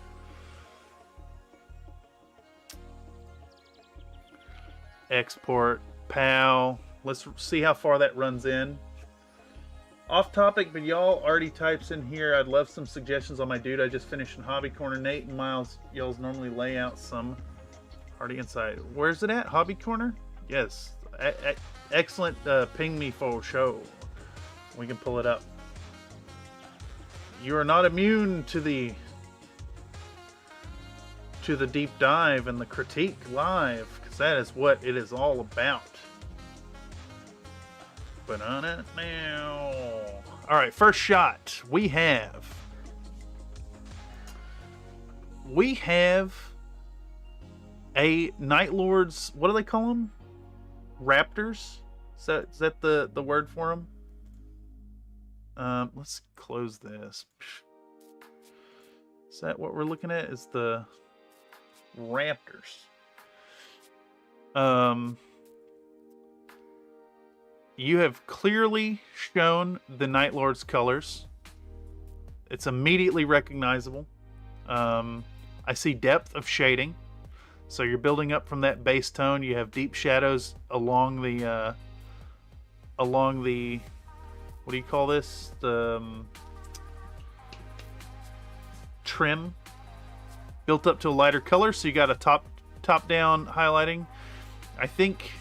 Export, PAL. Let's see how far that runs in. Off topic, but y'all already types in here. I'd love some suggestions on my dude. I just finished in Hobby Corner. Nate and Miles, y'all's normally lay out some Hardy Inside. Where's it at? Hobby Corner? Yes. Excellent. Ping me for show. We can pull it up. You are not immune to the deep dive and the critique live, because that is what it is all about. But on it now. All right, first shot. We have a Night Lords. What do they call them? Raptors. Is that the word for them? Let's close this. Is that what we're looking at? Is the Raptors? You have clearly shown the Night Lord's colors. It's immediately recognizable. I see depth of shading. So you're building up from that base tone. You have deep shadows along the what do you call this? The trim. Built up to a lighter color, so you got a top-down highlighting. I think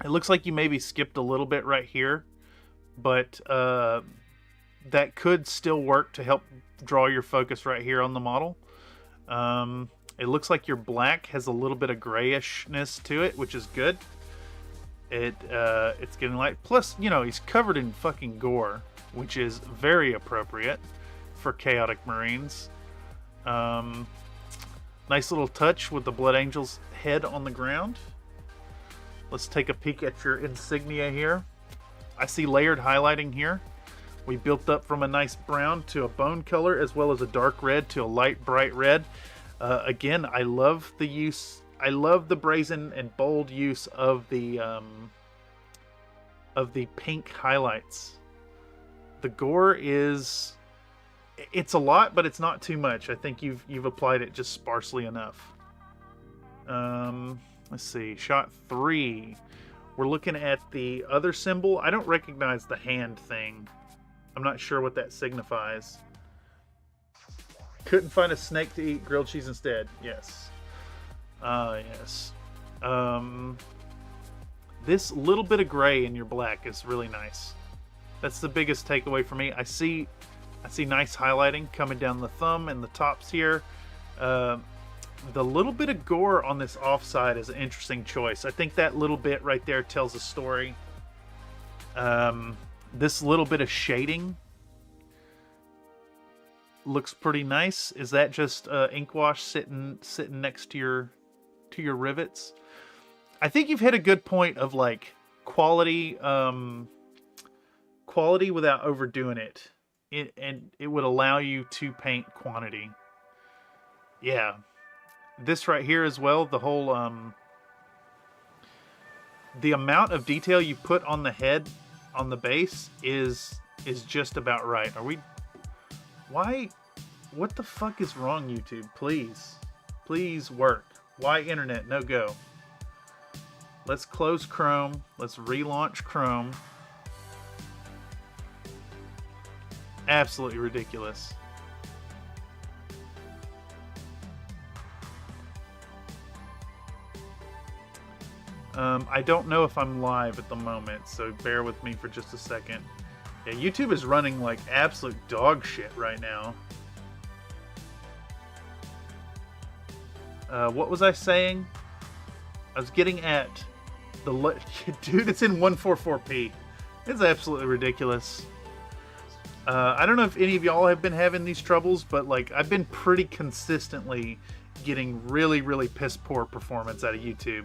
it looks like you maybe skipped a little bit right here, but that could still work to help draw your focus right here on the model. It looks like your black has a little bit of grayishness to it, which is good. It's getting light. Plus, you know, he's covered in fucking gore, which is very appropriate for Chaotic Marines. Nice little touch with the Blood Angel's head on the ground. Let's take a peek at your insignia here. I see layered highlighting here. We built up from a nice brown to a bone color, as well as a dark red to a light bright red. Again, I love the use. I love the brazen and bold use of the pink highlights. The gore is, it's a lot, but it's not too much. I think you've applied it just sparsely enough. Let's see, shot 3. We're looking at the other symbol. I don't recognize the hand thing. I'm not sure what that signifies. Couldn't find a snake to eat, grilled cheese instead. Yes. Yes. This little bit of gray in your black is really nice. That's the biggest takeaway for me. I see nice highlighting coming down the thumb and the tops here. The little bit of gore on this offside is an interesting choice. I think that little bit right there tells a story. This little bit of shading looks pretty nice. Is that just ink wash sitting next to your rivets? I think you've hit a good point of like quality without overdoing it. And it would allow you to paint quantity. Yeah. This right here as well, the whole the amount of detail you put on the head on the base is just about right. Why? What the fuck is wrong, YouTube? Please work. Why internet? No go. Let's close Chrome. Let's relaunch Chrome. Absolutely ridiculous. I don't know if I'm live at the moment, so bear with me for just a second. Yeah, YouTube is running like absolute dog shit right now. What was I saying? I was getting at the... Dude, it's in 144p. It's absolutely ridiculous. I don't know if any of y'all have been having these troubles, but like I've been pretty consistently getting really, really piss poor performance out of YouTube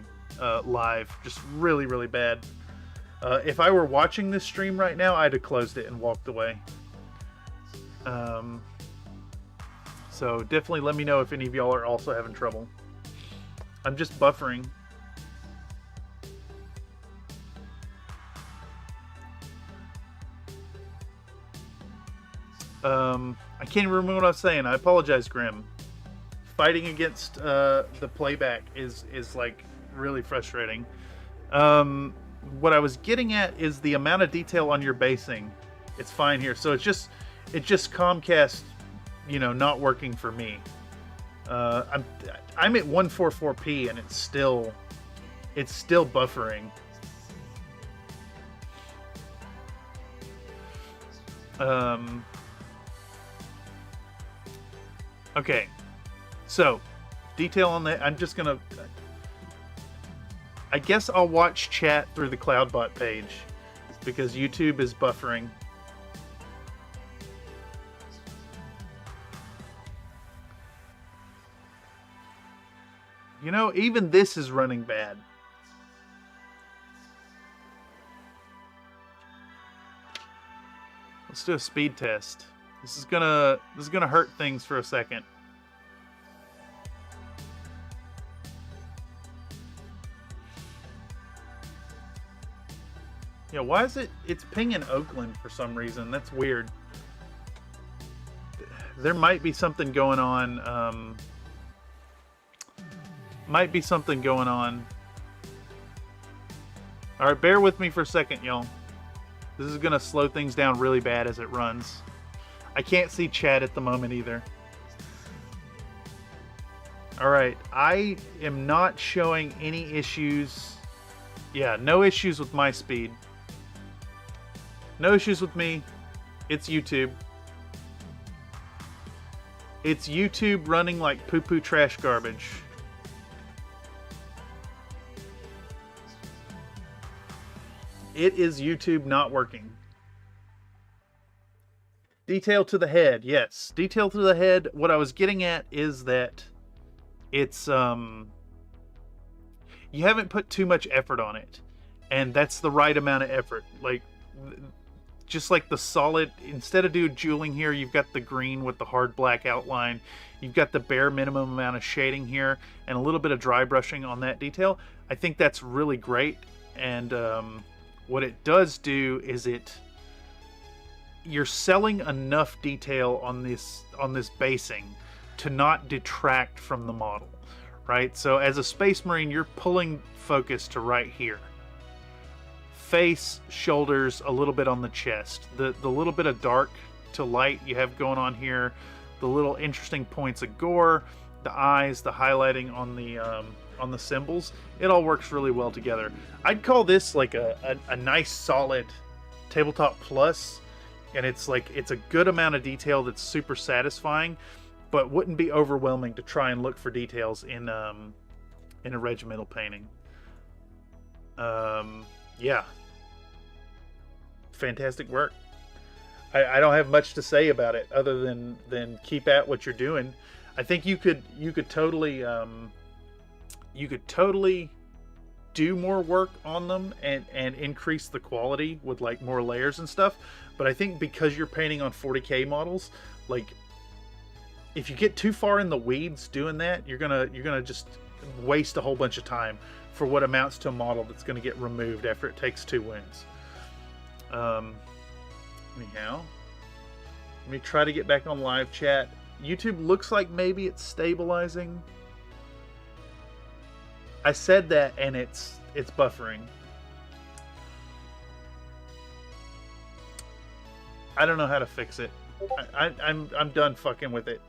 live. Just really, really bad. If I were watching this stream right now, I'd have closed it and walked away. So definitely let me know if any of y'all are also having trouble. I'm just buffering. I can't remember what I was saying. I apologize, Grim. Fighting against the playback is like really frustrating. What I was getting at is the amount of detail on your basing. It's fine here. So it's just Comcast, you know, not working for me. I'm at 144p and it's still buffering. Okay, so detail on that. I'm just gonna. I guess I'll watch chat through the CloudBot page because YouTube is buffering. You know, even this is running bad. Let's do a speed test. This is gonna hurt things for a second. Yeah, why is it's pinging Oakland for some reason? That's weird. There might be something going on. Might be something going on. All right, bear with me for a second, y'all. This is gonna slow things down really bad as it runs. I can't see chat at the moment either. All right, I am not showing any issues. Yeah, no issues with my speed. No issues with me. It's YouTube. It's YouTube running like poo-poo trash garbage. It is YouTube not working. Detail to the head, yes. Detail to the head. What I was getting at is that it's you haven't put too much effort on it, and that's the right amount of effort. Like, just like the solid, instead of doing jeweling here, you've got the green with the hard black outline. You've got the bare minimum amount of shading here and a little bit of dry brushing on that detail. I think that's really great. And what it does do is you're selling enough detail on this basing to not detract from the model, right? So as a Space Marine, you're pulling focus to right here. Face, shoulders, a little bit on the chest. The little bit of dark to light you have going on here, the little interesting points of gore, the eyes, the highlighting on the symbols, it all works really well together. I'd call this like a nice solid tabletop plus, and it's a good amount of detail that's super satisfying, but wouldn't be overwhelming to try and look for details in a regimental painting. Yeah, fantastic work. I don't have much to say about it other than keep at what you're doing. I think you could totally do more work on them and increase the quality with like more layers and stuff. But I think because you're painting on 40K models, like if you get too far in the weeds doing that, you're gonna just waste a whole bunch of time for what amounts to a model that's going to get removed after it takes 2 wins. Anyhow, let me try to get back on live chat. YouTube looks like maybe it's stabilizing. I said that and it's buffering. I don't know how to fix it. I'm done fucking with it.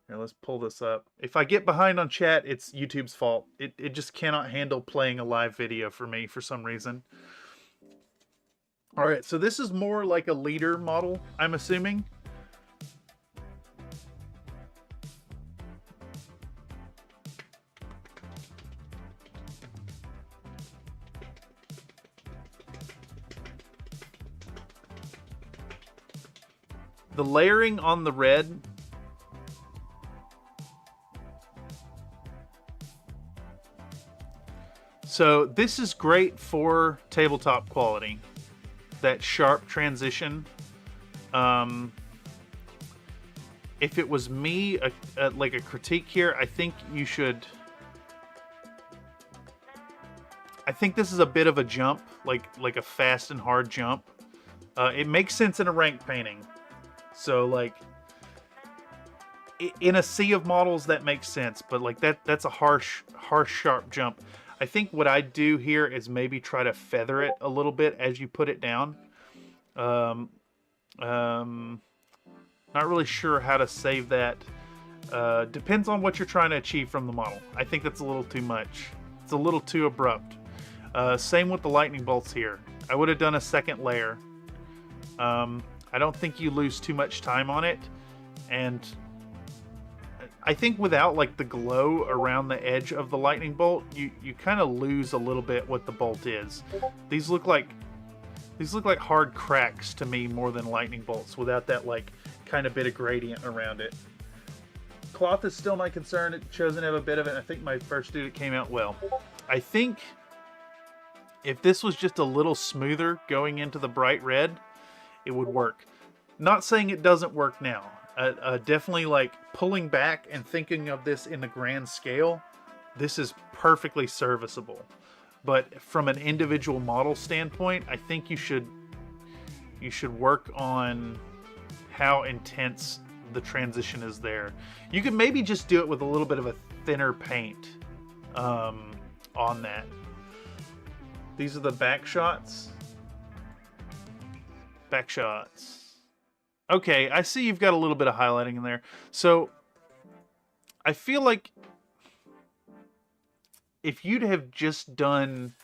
Here, let's pull this up. If I get behind on chat, it's YouTube's fault. It just cannot handle playing a live video for me for some reason. All right, so this is more like a leader model, I'm assuming. The layering on the red . So this is great for tabletop quality. that sharp transition. If it was me, like a critique here, I think you should... I think this is a bit of a jump, like a fast and hard jump. It makes sense in a rank painting. So, like, in a sea of models, that makes sense. But, like, that's a harsh, sharp jump. I think what I'd do here is maybe try to feather it a little bit as you put it down. Not really sure how to save that. Depends on what you're trying to achieve from the model. I think that's a little too much. It's a little too abrupt. Same with the lightning bolts here. I would have done a second layer. I don't think you lose too much time on it. And I think without like the glow around the edge of the lightning bolt, you kind of lose a little bit what the bolt is. These look like hard cracks to me more than lightning bolts without that like kind of bit of gradient around it. Cloth is still my concern. It doesn't have a bit of it. I think my first dude, it came out well. I think if this was just a little smoother going into the bright red, it would work. Not saying it doesn't work now. Definitely like pulling back and thinking of this in the grand scale, this is perfectly serviceable. But from an individual model standpoint, I think you should work on how intense the transition is there. You could maybe just do it with a little bit of a thinner paint on that. These are the back shots. Back shots. Okay, I see you've got a little bit of highlighting in there. So I feel like if you'd have just done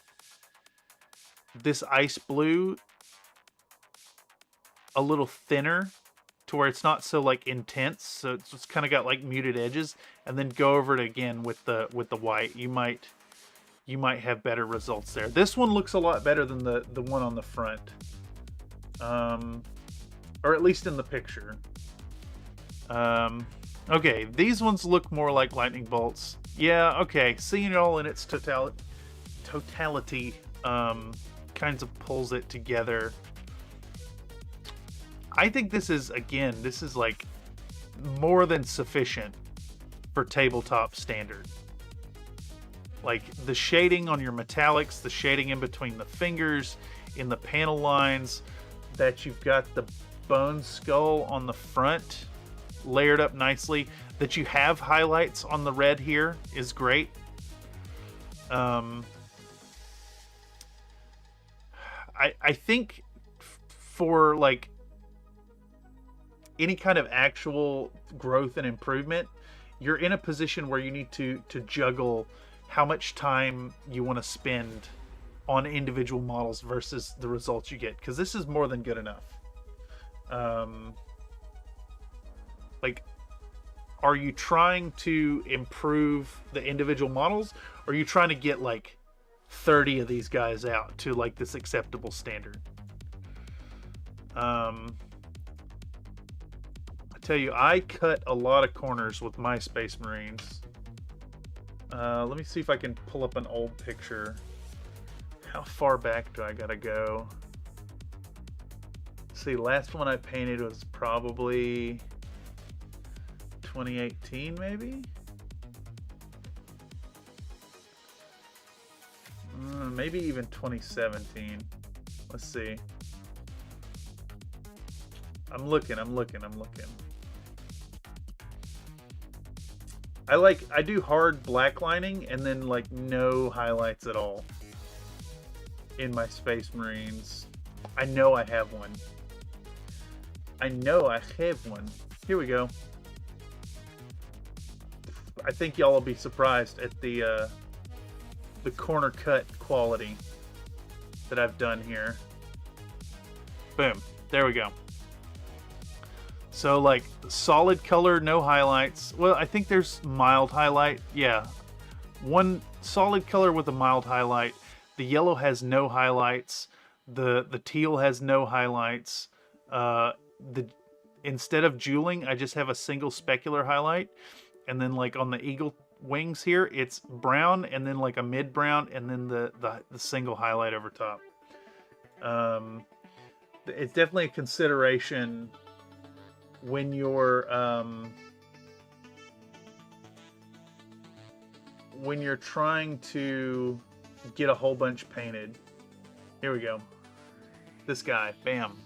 this ice blue a little thinner to where it's not so like intense, so it's just kind of got like muted edges, and then go over it again with the white, you might have better results there. This one looks a lot better than the one on the front, or at least in the picture. Okay, these ones look more like lightning bolts. Yeah, okay, seeing it all in its totality kinds of pulls it together. I think this is like more than sufficient for tabletop standard. Like the shading on your metallics, the shading in between the fingers, in the panel lines, that you've got the bone skull on the front layered up nicely, that you have highlights on the red here is great. I think for like any kind of actual growth and improvement, you're in a position where you need to juggle how much time you want to spend on individual models versus the results you get, because this is more than good enough. Like, are you trying to improve the individual models, or are you trying to get like 30 of these guys out to like this acceptable standard? I tell you, I cut a lot of corners with my Space Marines. Let me see if I can pull up an old picture. How far back do I gotta go? See, last one I painted was probably 2018, maybe? Maybe even 2017. Let's see. I'm looking. I do hard black lining and then like no highlights at all in my Space Marines. I know I have one. Here we go. I think y'all will be surprised at the corner cut quality that I've done here. Boom. There we go. So like solid color, no highlights. Well, I think there's mild highlight. Yeah. One solid color with a mild highlight. The yellow has no highlights. The teal has no highlights. Instead of jeweling, I just have a single specular highlight. And then like on the eagle wings here, it's brown and then like a mid brown and then the single highlight over top. it's definitely a consideration when you're trying to get a whole bunch painted. Here we go. This guy, bam.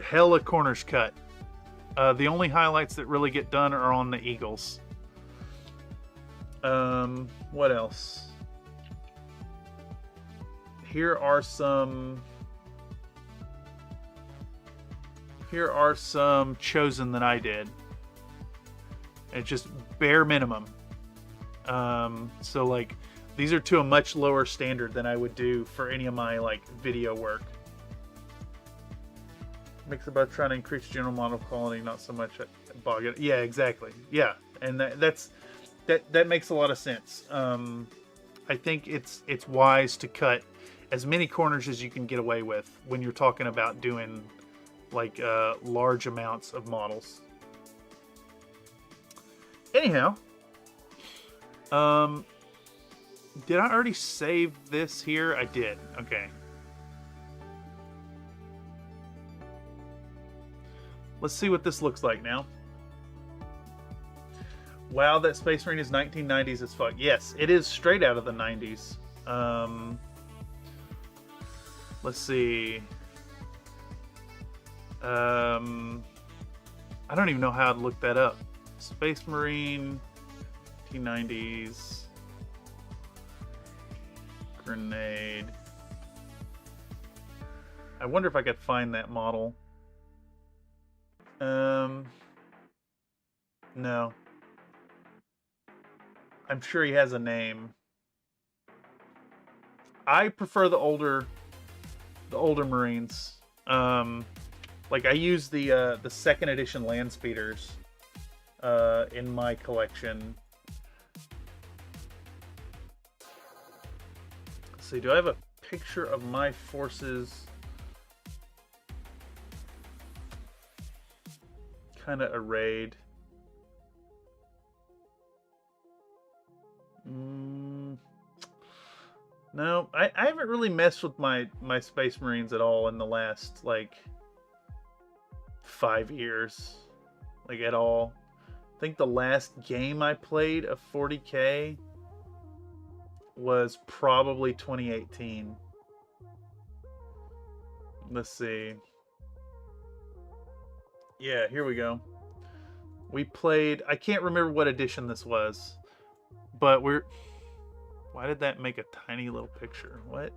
Hella corners cut. The only highlights that really get done are on the eagles. What else? Here are some chosen that I did. It's just bare minimum. So like these are to a much lower standard than I would do for any of my like video work. Mix about trying to increase general model quality, not so much bog it. Yeah, exactly. Yeah, and that makes a lot of sense. I think it's wise to cut as many corners as you can get away with when you're talking about doing like large amounts of models. Anyhow, did I already save this here? I did. Okay. Let's see what this looks like now. Wow, that Space Marine is 1990s as fuck. Yes, it is straight out of the 90s. Let's see. I don't even know how to look that up. Space Marine, 1990s. Grenade. I wonder if I could find that model. No. I'm sure he has a name. I prefer the older Marines. Like I use the second edition land speeders in my collection. Let's see, do I have a picture of my forces kind of arrayed? No, I haven't really messed with my Space Marines at all in the last like 5 years, like at all. I think the last game I played of 40K was probably 2018. Let's see. Yeah, here we go. We played, I can't remember what edition this was, but why did that make a tiny little picture? What?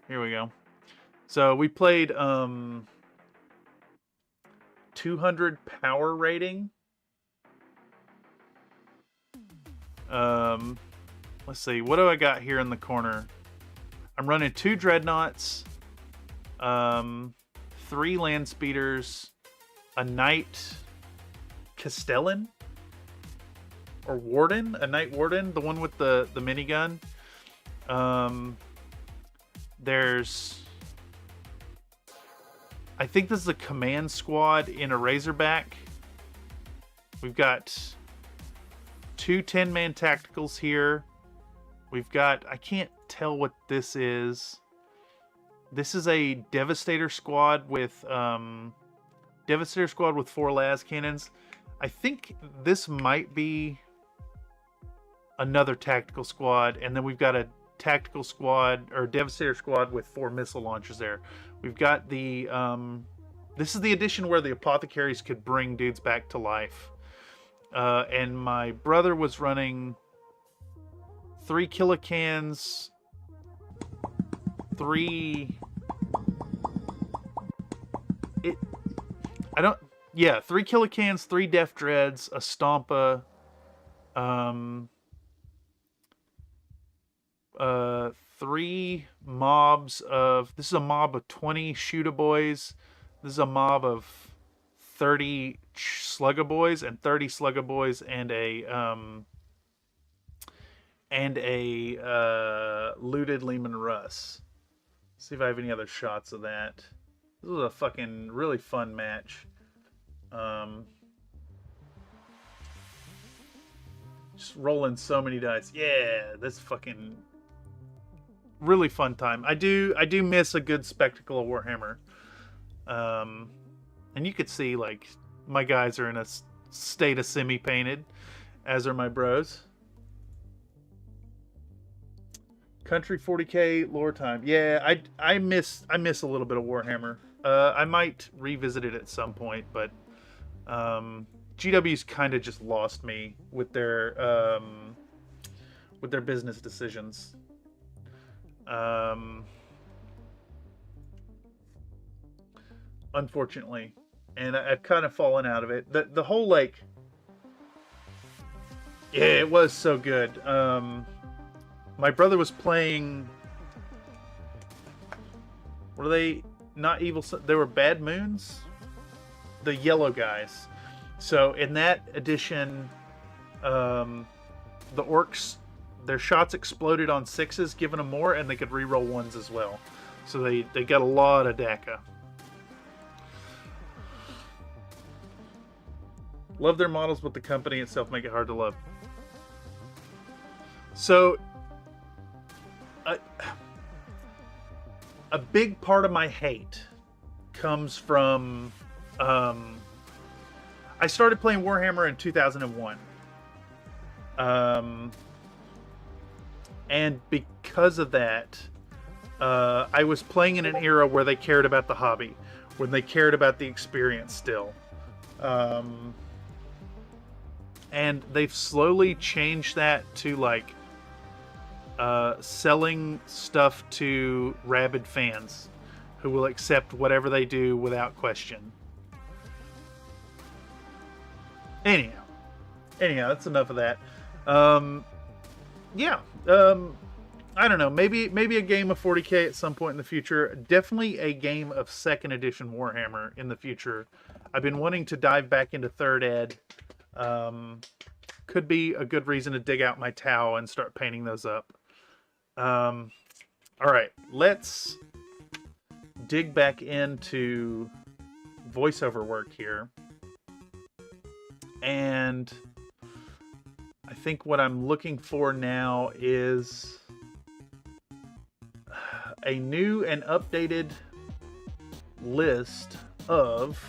Here we go. So we played 200 power rating. Let's see. What do I got here in the corner? I'm running 2 dreadnoughts, 3 land speeders, a knight Castellan. Or Warden, a Night Warden, the one with the minigun. There's, I think this is a command squad in a Razorback. We've got 2 10-man tacticals here. We've got, I can't tell what this is. This is a Devastator squad with 4 las cannons. I think this might be another tactical squad, and then we've got a tactical squad or Devastator squad with 4 missile launchers there. We've got the this is the edition where the apothecaries could bring dudes back to life, and my brother was running 3 kilocans, 3 kilocans, 3 Def Dreads, a Stompa, 3 mobs of, this is a mob of 20 Shooter Boys. This is a mob of 30 Slugger Boys and 30 Slugger Boys and a looted Lehman Russ. Let's see if I have any other shots of that. This was a fucking really fun match. Just rolling so many dice. Yeah, this fucking really fun time. I do miss a good spectacle of Warhammer. And you could see, like, my guys are in a state of semi-painted, as are my bros. Country 40K lore time. Yeah, I miss a little bit of Warhammer. I might revisit it at some point, but GW's kind of just lost me with their business decisions. Unfortunately, and I've kind of fallen out of it. The whole, like, yeah, it was so good. My brother was playing. Were they not evil? They were Bad Moons, the yellow guys. So in that edition, the orcs, their shots exploded on 6s, giving them more, and they could reroll 1s as well. So they got a lot of DACA. Love their models, but the company itself make it hard to love. So a big part of my hate comes from I started playing Warhammer in 2001. And because of that, I was playing in an era where they cared about the hobby, when they cared about the experience still. And they've slowly changed that to, like, selling stuff to rabid fans who will accept whatever they do without question. Anyhow, that's enough of that. Yeah. I don't know. Maybe a game of 40K at some point in the future. Definitely a game of 2nd edition Warhammer in the future. I've been wanting to dive back into 3rd ed. Could be a good reason to dig out my Tau and start painting those up. All right, let's dig back into voiceover work here. And I think what I'm looking for now is a new and updated list of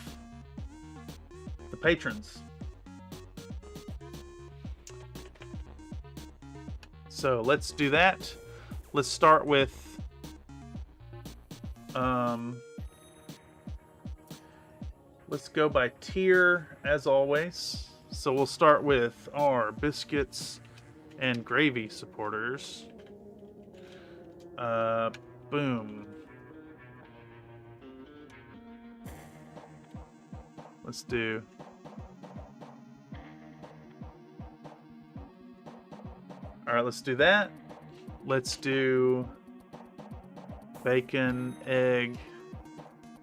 the patrons. So let's do that. Let's start with let's go by tier as always. So we'll start with our biscuits and gravy supporters. Boom. Let's do all right, let's do that. Let's do bacon, egg,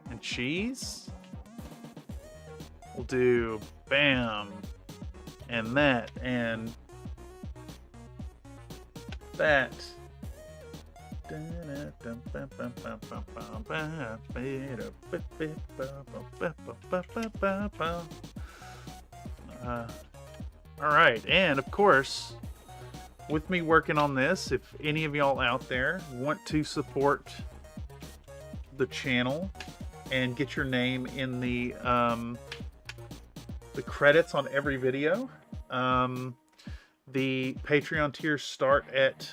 and cheese. We'll do bam, and that, and that. All right, and of course, with me working on this, if any of y'all out there want to support the channel and get your name in the credits on every video, the Patreon tiers start at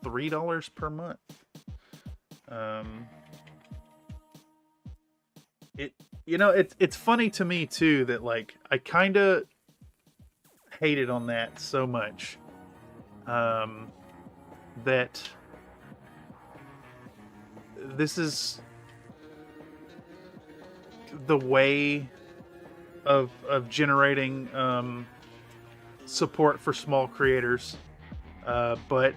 $3 per month. It's funny to me too that, like, I kind of hated on that so much. That this is the way of generating support for small creators, but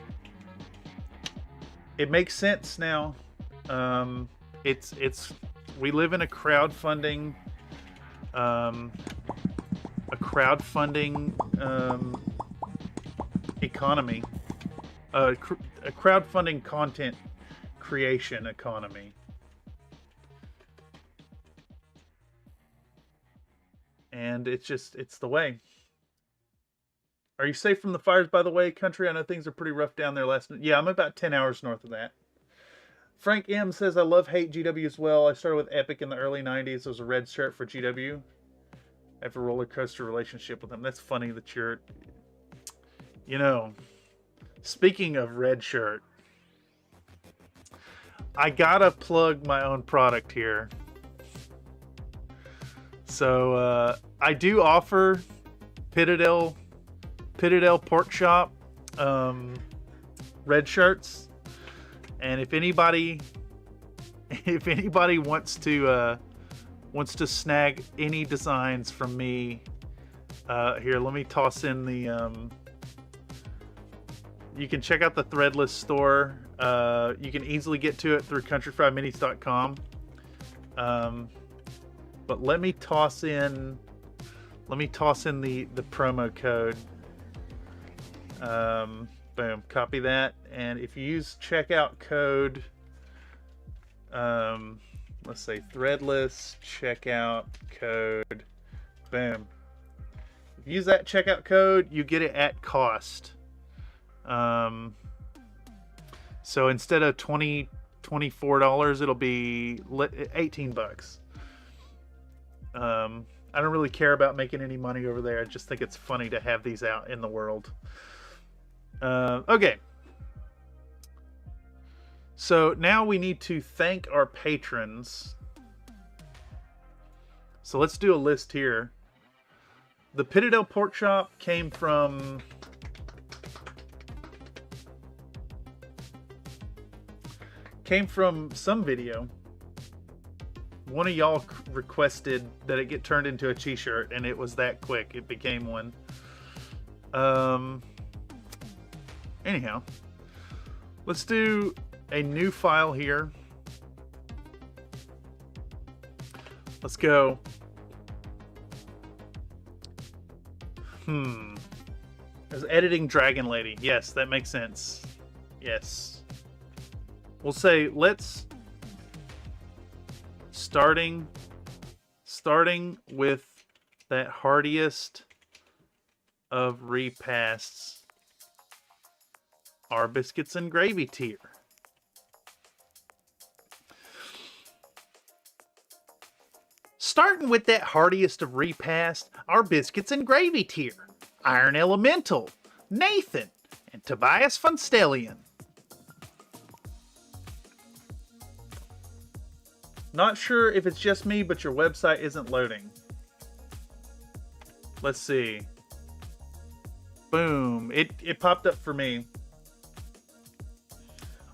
it makes sense now. We live in a crowdfunding economy, a crowdfunding content creation economy. And it's the way. Are you safe from the fires, by the way, country? I know things are pretty rough down there last night. Yeah, I'm about 10 hours north of that. Frank M says, I love hate GW as well. I started with Epic in the early 90s. It was a red shirt for GW. I have a roller coaster relationship with him. That's funny that you're... You know, speaking of red shirt, I gotta plug my own product here. So, I do offer Pittadell Pork Chop red shirts. And if anybody wants to snag any designs from me, here, let me toss in the you can check out the Threadless store. You can easily get to it through countryfriedminis.com. But let me toss in the promo code. Boom, copy that. And if you use checkout code, let's say Threadless checkout code, boom. If you use that checkout code, you get it at cost. So instead of $24, it'll be $18. I don't really care about making any money over there. I just think it's funny to have these out in the world. Okay. So now we need to thank our patrons. So let's do a list here. The Pittadell Pork Chop came from... some video. One of y'all requested that it get turned into a t-shirt, and it was that quick. It became one. Anyhow, let's do a new file here. Let's go. I was editing Dragon Lady. Yes, that makes sense. Yes. We'll say let's starting with that hardiest of repasts, our biscuits and gravy tier. Starting with that hardiest of repast, our biscuits and gravy tier, Iron Elemental, Nathan, and Tobias Funstellian. Not sure if it's just me, but your website isn't loading. Let's see. Boom. It popped up for me.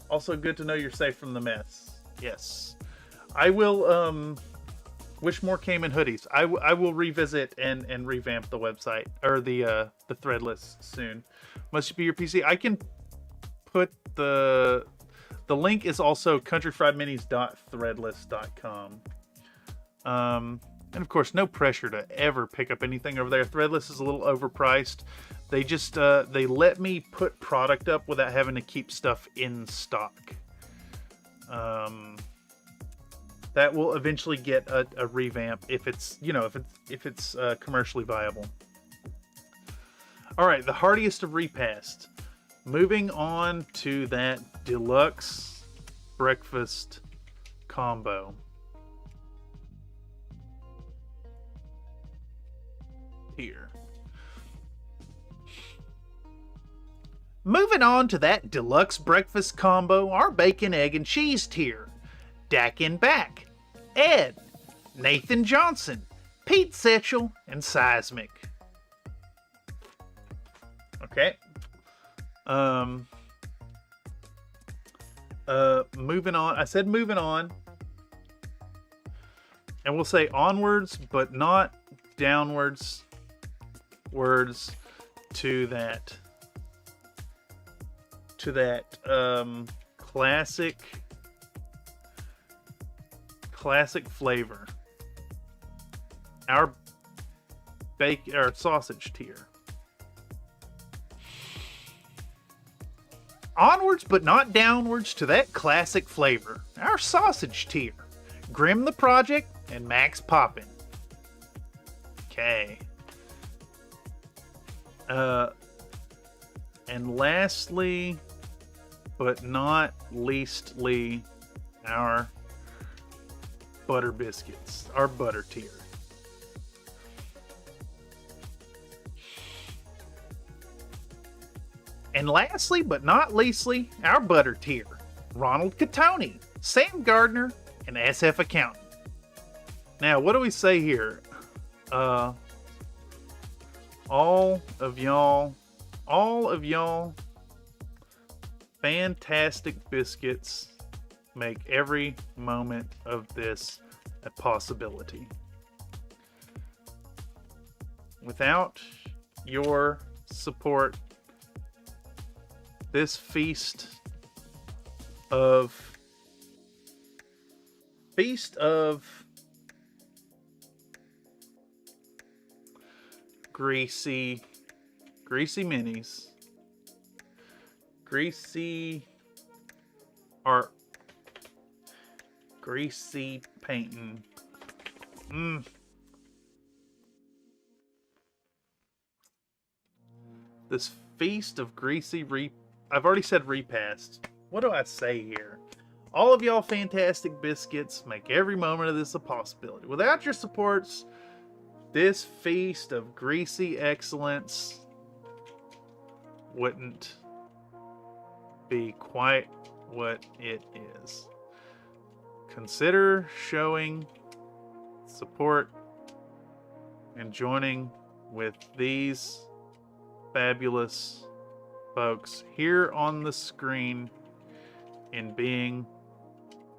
Also good to know you're safe from the mess. Yes. I will, wish more came in hoodies. I will revisit and revamp the website, or the Threadless soon. Must be your PC. I can put the link is also countryfriedminis.threadless.com. And of course, no pressure to ever pick up anything over there. Threadless is a little overpriced. They just, they let me put product up without having to keep stuff in stock. That will eventually get a revamp if it's, you know, if it's commercially viable. All right, the hardiest of repast. Moving on to that deluxe breakfast combo. Here. Moving on to that deluxe breakfast combo, our bacon, egg, and cheese tier. Dak and Back, Ed, Nathan Johnson, Pete Setchell, and Seismic. Okay. Moving on. I said moving on. And we'll say onwards, but not downwards. Words to that classic flavor. Our sausage tier. Onwards but not downwards to that classic flavor. Our sausage tier. Grim the Project and Max Poppin'. Okay. And lastly, but not leastly, our butter biscuits, our butter tier. And lastly, but not leastly, our butter tier. Ronald Catoni, Sam Gardner, and SF Accountant. Now, what do we say here? All of y'all, fantastic biscuits make every moment of this a possibility. Without your support, this feast of greasy minis, greasy painting. This feast of I've already said repast. What do I say here? All of y'all fantastic biscuits make every moment of this a possibility. Without your supports, this feast of greasy excellence wouldn't be quite what it is. Consider showing support and joining with these fabulous folks here on the screen in being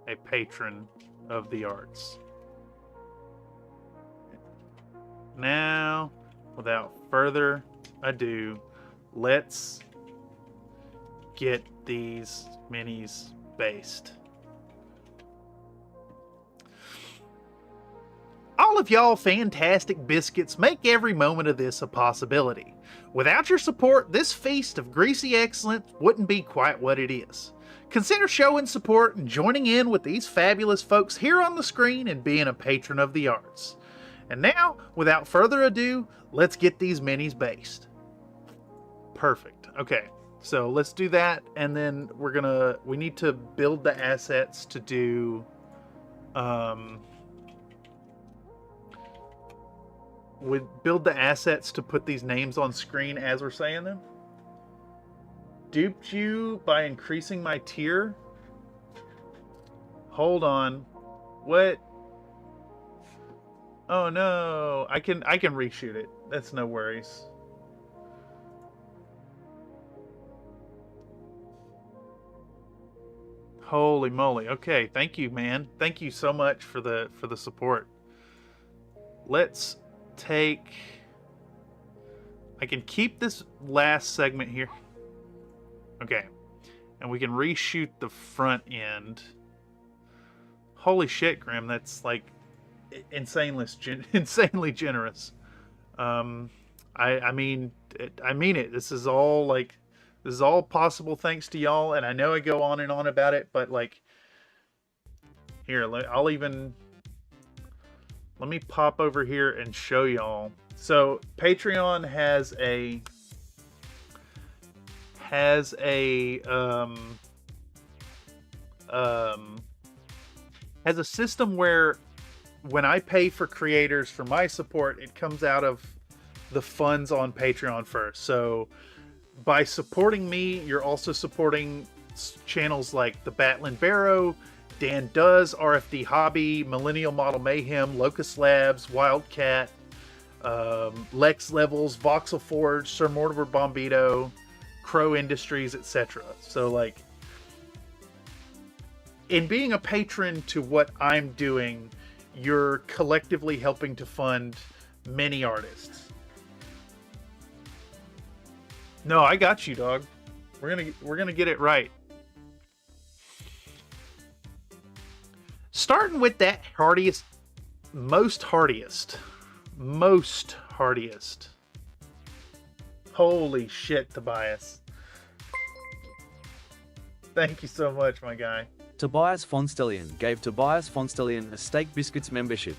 a patron of the arts. Now, without further ado, let's get these minis based. All of y'all fantastic biscuits make every moment of this a possibility. Without your support, this feast of greasy excellence wouldn't be quite what it is. Consider showing support and joining in with these fabulous folks here on the screen and being a patron of the arts. And now, without further ado, let's get these minis based. Perfect. Okay, so let's do that, and then we need to build the assets to do, build the assets to put these names on screen as we're saying them. Duped you by increasing my tier? Hold on. What? Oh no, I can reshoot it. That's no worries. Holy moly. Okay, thank you, man. Thank you so much for the support. Let's take, I can keep this last segment here. Okay. And we can reshoot the front end. Holy shit, Grim, that's like insanely generous. I mean it. This is all possible thanks to y'all, and I know I go on and on about it, but like, here, let me pop over here and show y'all. So Patreon has a system where when I pay for creators for my support, it comes out of the funds on Patreon first. So by supporting me, you're also supporting channels like the Batlin Barrow, Dan Does, RFD Hobby, Millennial Model Mayhem, Locust Labs, Wildcat, Lex Levels, Voxel Forge, Sir Mortimer Bombito, Crow Industries, etc. So like, in being a patron to what I'm doing, you're collectively helping to fund many artists. No, I got you, dog. We're gonna get it right. Starting with that most hardiest. Holy shit, Tobias. Thank you so much, my guy. Tobias Fonstellian gave Tobias Fonstellian a Steak Biscuits membership.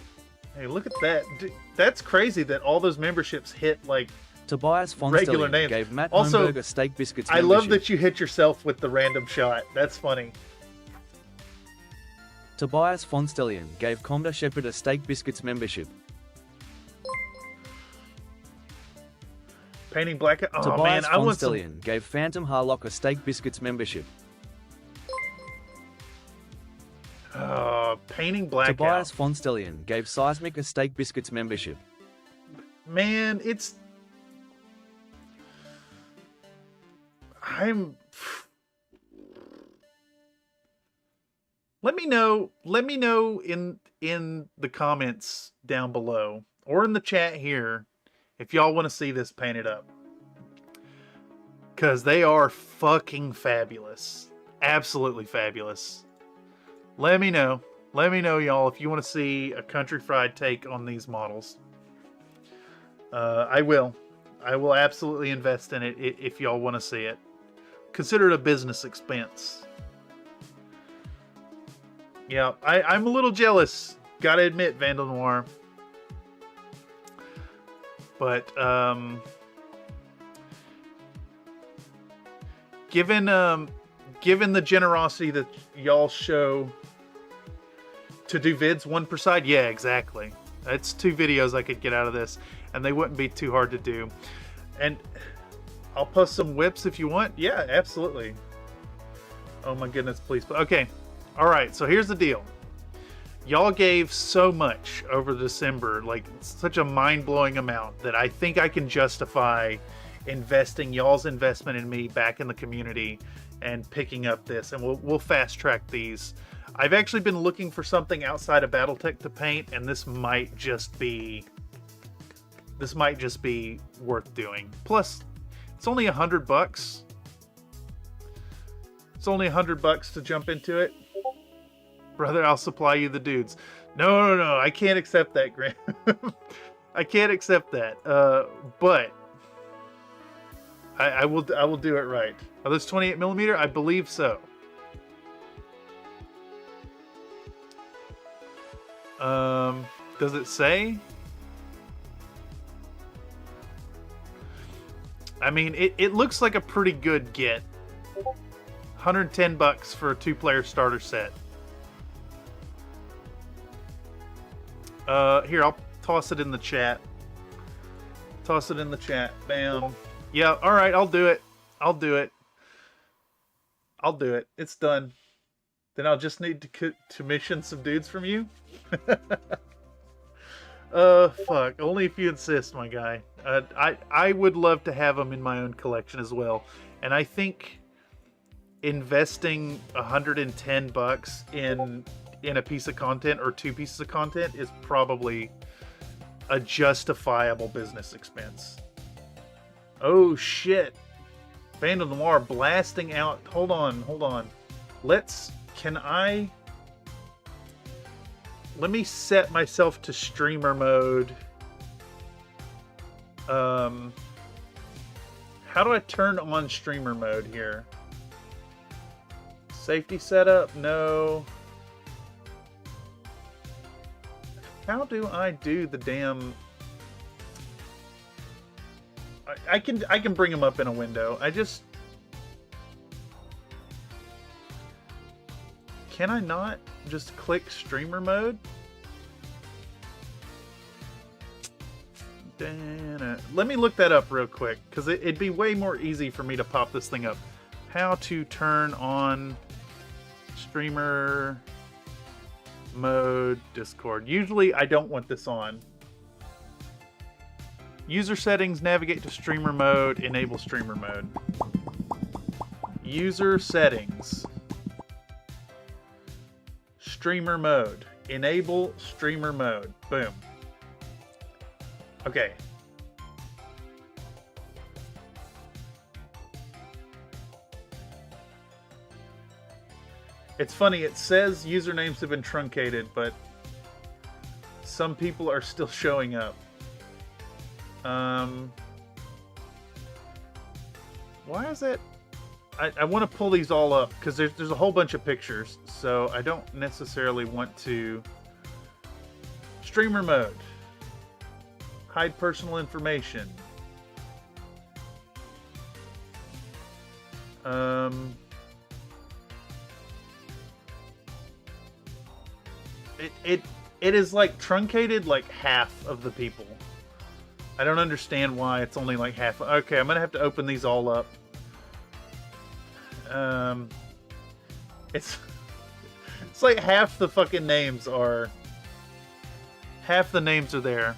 Hey, look at that. Dude, that's crazy that all those memberships hit like Tobias regular Fonstellian names. gave Matt Also, Holmberg a Steak Biscuits I membership. love that you hit yourself with the random shot. That's funny. Tobias Fonstellion gave Comda Shepherd a Steak Biscuits membership. Painting blackout. Oh Tobias man, I want some. Fonstellion gave Phantom Harlock a Steak Biscuits membership. Painting blackout. Tobias Fonstellion gave Seismic a Steak Biscuits membership. Man, it's. I'm. Let me know in the comments down below or in the chat here if y'all want to see this painted up. Cause they are fucking fabulous. Absolutely fabulous. Let me know. Let me know, y'all, if you want to see a country fried take on these models. I will. I will absolutely invest in it if y'all want to see it. Consider it a business expense. Yeah, I'm a little jealous. Gotta admit, Vandal Noir. But, given the generosity that y'all show to do vids one per side, yeah, exactly. That's 2 videos I could get out of this, and they wouldn't be too hard to do. And I'll post some whips if you want. Yeah, absolutely. Oh my goodness, please. Okay. All right, so here's the deal. Y'all gave so much over December, like such a mind-blowing amount that I think I can justify investing y'all's investment in me back in the community and picking up this, and we'll fast track these. I've actually been looking for something outside of BattleTech to paint, and this might just be worth doing. Plus, it's only $100. It's only $100 to jump into it. Brother, I'll supply you the dudes. No, I can't accept that, Grant. I can't accept that. But I will do it right. Are those 28mm? I believe so. Does it say? I mean, it looks like a pretty good get. $110 for a 2-player starter set. Here, I'll toss it in the chat. Toss it in the chat. Bam. Yeah, alright, I'll do it. I'll do it. It's done. Then I'll just need to commission some dudes from you. Fuck. Only if you insist, my guy. I would love to have them in my own collection as well. And I think investing $110 in a piece of content or 2 pieces of content is probably a justifiable business expense. Oh shit. Vandal Noir blasting out. Hold on. Let me set myself to streamer mode. How do I turn on streamer mode here? Safety setup? No. How do I do the damn... I can bring them up in a window. Can I not just click streamer mode? Let me look that up real quick, because it'd be way more easy for me to pop this thing up. How to turn on streamer mode Discord. Usually I don't want this on. User settings, navigate to streamer mode, enable streamer mode. User settings. Streamer mode. Enable streamer mode. Boom. Okay. It's funny, it says usernames have been truncated, but some people are still showing up. Why is it? I want to pull these all up because there's a whole bunch of pictures, so I don't necessarily want to. Streamer mode. Hide personal information. It is like truncated like half of the people. I don't understand why it's only like half. Okay, I'm gonna have to open these all up. It's like half the fucking names are. Half the names are there.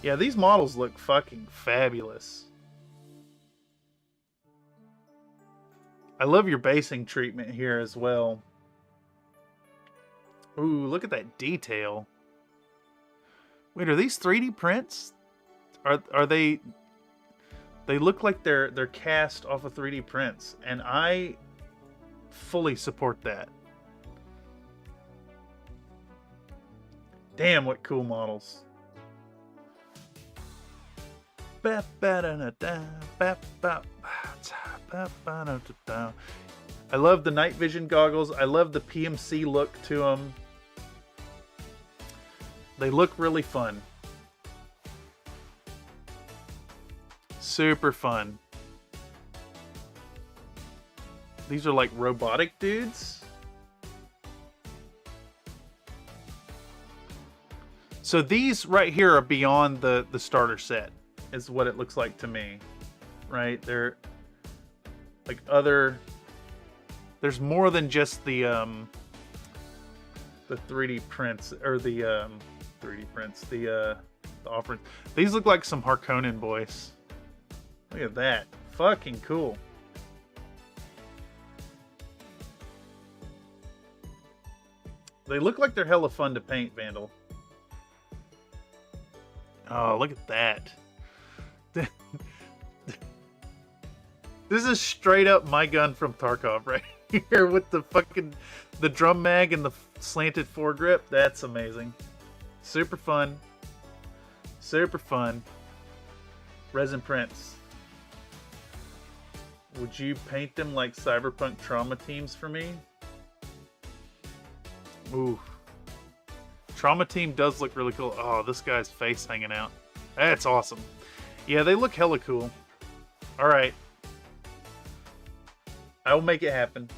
Yeah, these models look fucking fabulous. I love your basing treatment here as well. Ooh, look at that detail. Wait, are these 3D prints? Are they? They look like they're cast off of 3D prints, and I fully support that. Damn, what cool models. I love the night vision goggles. I love the PMC look to them. They look really fun. Super fun. These are like robotic dudes. So these right here are beyond the starter set, is what it looks like to me. Right? They're like other... There's more than just the 3D prints, or the 3D prints, the offerings. These look like some Harkonnen boys. Look at that. Fucking cool. They look like they're hella fun to paint, Vandal. Oh, look at that. This is straight up my gun from Tarkov right here with the fucking the drum mag and the slanted foregrip. That's amazing. Super fun. Super fun. Resin prints. Would you paint them like Cyberpunk Trauma teams for me? Ooh. Trauma team does look really cool. Oh, this guy's face hanging out. That's awesome. Yeah, they look hella cool. Alright. I will make it happen.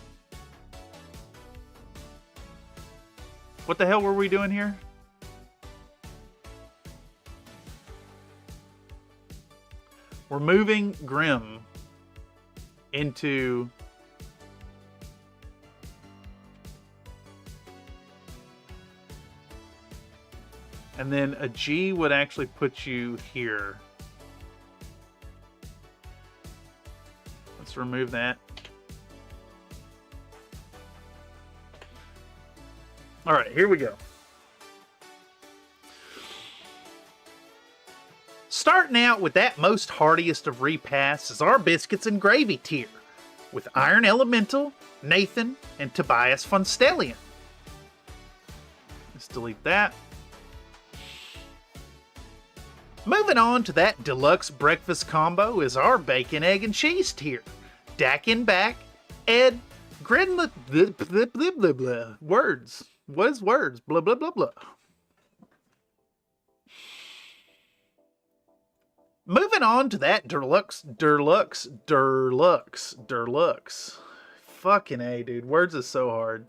What the hell were we doing here? We're moving Grim into... And then a G would actually put you here. Let's remove that. All right, here we go. Starting out with that most heartiest of repasts is our biscuits and gravy tier, with Iron Elemental, Nathan, and Tobias von Stellian. Let's delete that. Moving on to that deluxe breakfast combo is our bacon, egg, and cheese tier. Dakin back, Ed, Grin, blah, blah, blah, blah, blah, blah. Words. What is words? Blah, blah, blah, blah. Moving on to that deluxe. Fucking A, dude. Words is so hard.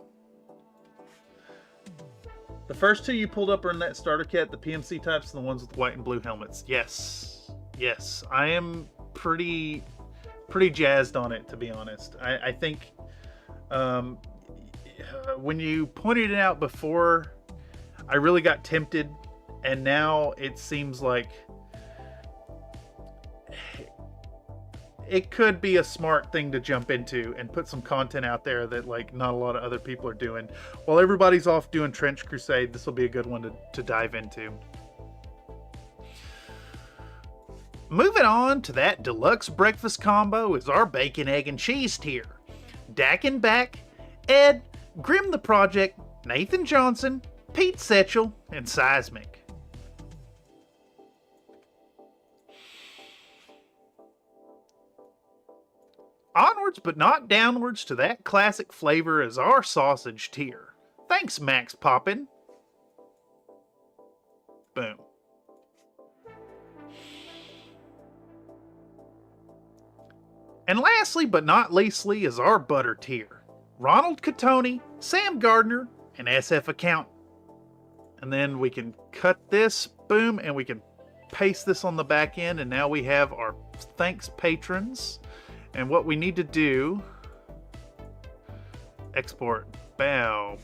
The first two you pulled up are in that starter kit, the PMC types and the ones with white and blue helmets. Yes. Yes. I am pretty jazzed on it, to be honest. I think when you pointed it out before, I really got tempted, and now it seems like it could be a smart thing to jump into and put some content out there that like not a lot of other people are doing. While everybody's off doing Trench Crusade, this will be a good one to dive into. Moving on to that deluxe breakfast combo is our bacon, egg, and cheese tier. Dakin back, Ed, Grim the Project, Nathan Johnson, Pete Setchell, and Seismic. Onwards but not downwards to that classic flavor is our sausage tier. Thanks, Max Poppin. Boom. And lastly but not leastly is our butter tier. Ronald Catoni, Sam Gardner, and SF Accountant. And then we can cut this, boom, and we can paste this on the back end. And now we have our thanks patrons. And what we need to do, export, bow.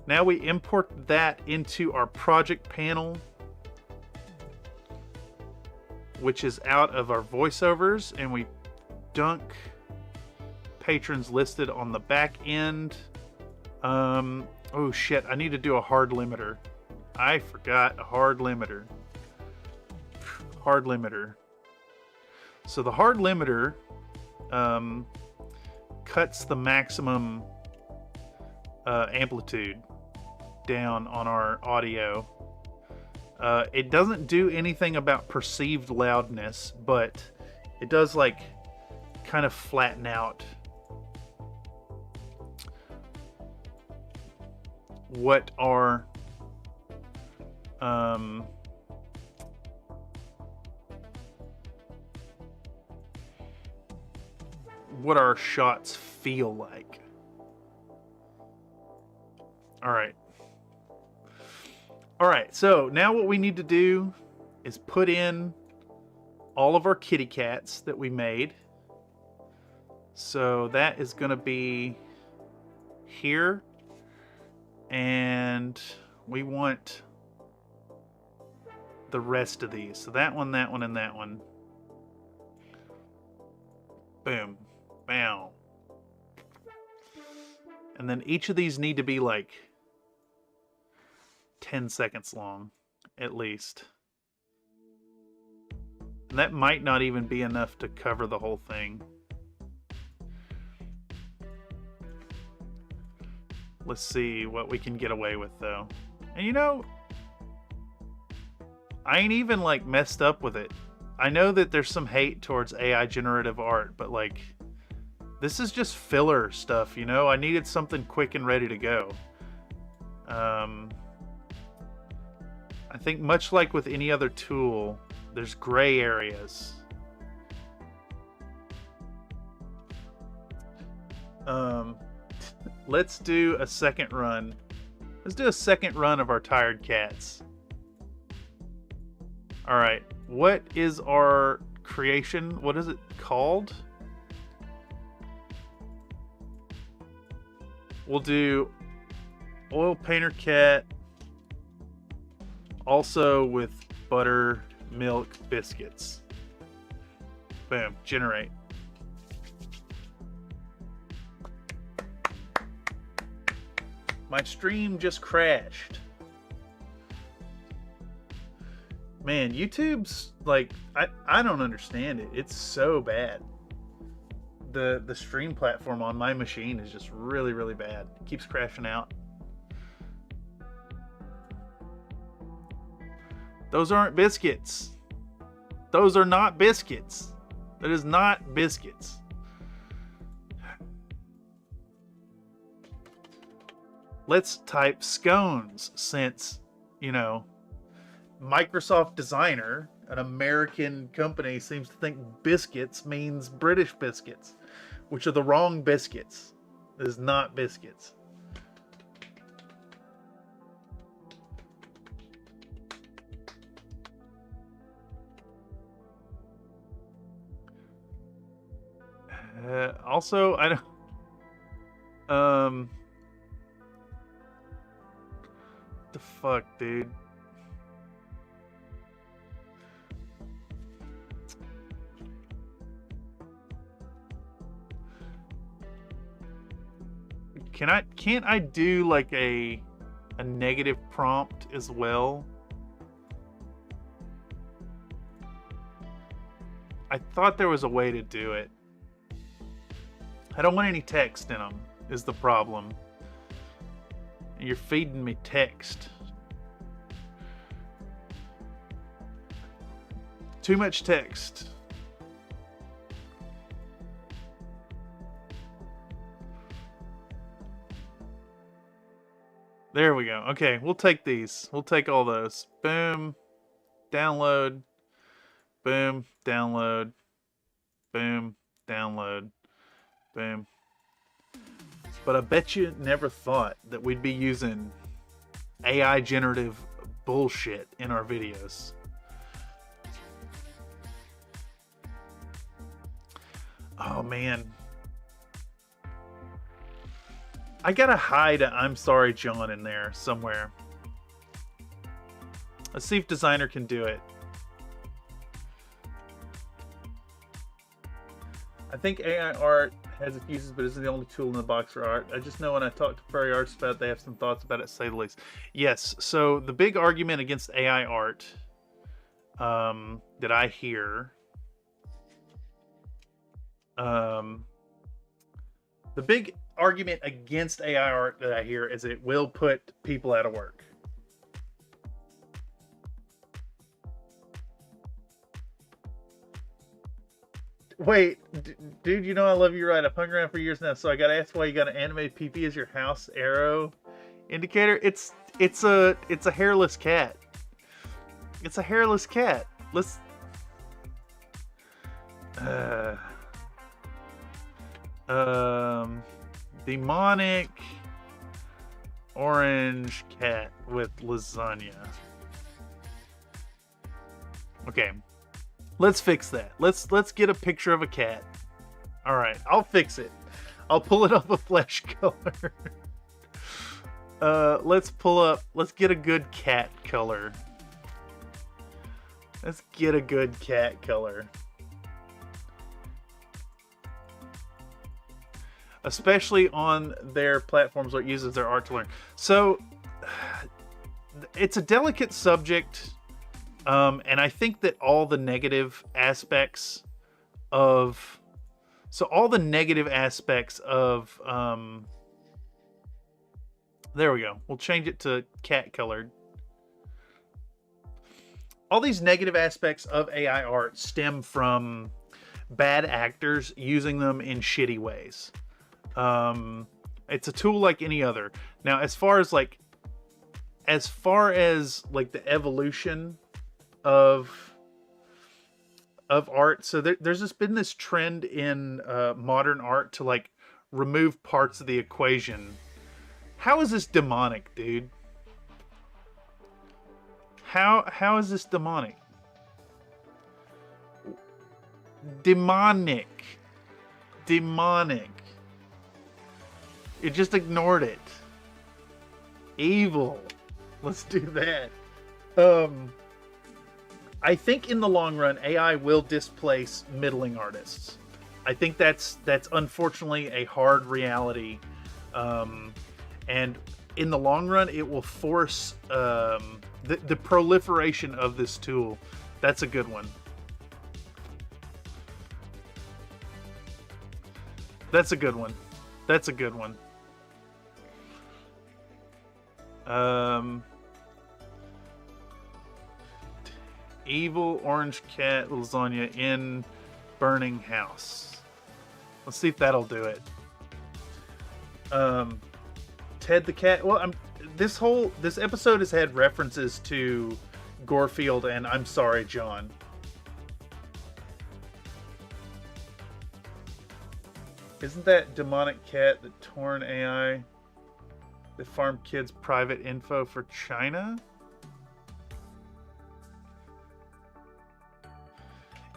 Now we import that into our project panel, which is out of our voiceovers, and we dunk patrons listed on the back end. Oh shit, I need to do a hard limiter. I forgot a hard limiter. Hard limiter. So the hard limiter cuts the maximum amplitude down on our audio. It doesn't do anything about perceived loudness, but it does like kind of flatten out what our shots feel like. All right, so now what we need to do is put in all of our kitty cats that we made. So that is going to be here, and we want the rest of these. So that one, and that one. Boom. Bam. And then each of these need to be like 10 seconds long, at least. And that might not even be enough to cover the whole thing. Let's see what we can get away with, though. And you know, I ain't even like messed up with it. I know that there's some hate towards AI generative art, but like, this is just filler stuff, you know? I needed something quick and ready to go. I think much like with any other tool, there's gray areas. Let's do a second run. Let's do a second run of our tired cats. All right, what is our creation? What is it called? We'll do oil painter cat, also with buttermilk biscuits. Boom, generate. My stream just crashed. Man, YouTube's like, I don't understand it. It's so bad. The stream platform on my machine is just really, really bad. It keeps crashing out. Those aren't biscuits. Those are not biscuits. That is not biscuits. Let's type scones, since, you know, Microsoft Designer, an American company, seems to think biscuits means British biscuits, which are the wrong biscuits. It is not biscuits. Also, I don't... the fuck, dude? Can't I do like a negative prompt as well? I thought there was a way to do it. I don't want any text in them, is the problem. You're feeding me text. Too much text. There we go. Okay, we'll take these. We'll take all those. Boom. Download. Boom. Download. Boom. Download. Boom. But I bet you never thought that we'd be using AI generative bullshit in our videos. Oh man. I gotta hide a I'm sorry John in there somewhere. Let's see if designer can do it. I think AI art has its uses, but isn't the only tool in the box for art. I just know when I talk to furry artists about it, they have some thoughts about it, to say the least. Yes, so the big argument against AI art that I hear, the big argument against AI art that I hear is it will put people out of work. Wait, dude, you know I love you, right? I've hung around for years now, so I gotta ask why you got an animated PP as your house arrow indicator. It's a hairless cat. It's a hairless cat. Let's demonic orange cat with lasagna. Okay. Let's fix that. Let's get a picture of a cat. All right, I'll fix it. I'll pull it up a flesh color. Let's get a good cat color. Let's get a good cat color. Especially on their platforms where it uses their art to learn. So it's a delicate subject. And I think that all the negative aspects of, there we go. We'll change it to cat colored. All these negative aspects of AI art stem from bad actors using them in shitty ways. It's a tool like any other. Now, as far as the evolution of art, so there's just been this trend in modern art to like remove parts of the equation. How is this demonic, dude? How is this demonic? Demonic. It just ignored it. Evil. Let's do that. I think in the long run, AI will displace middling artists. I think that's unfortunately a hard reality. And in the long run, it will force the proliferation of this tool. That's a good one. That's a good one. That's a good one. Evil orange cat lasagna in burning house. Let's see if that'll do it. Ted the cat. Well, this episode has had references to Gorefield and I'm Sorry John. Isn't that demonic cat the torn AI that farmed kids private info for China?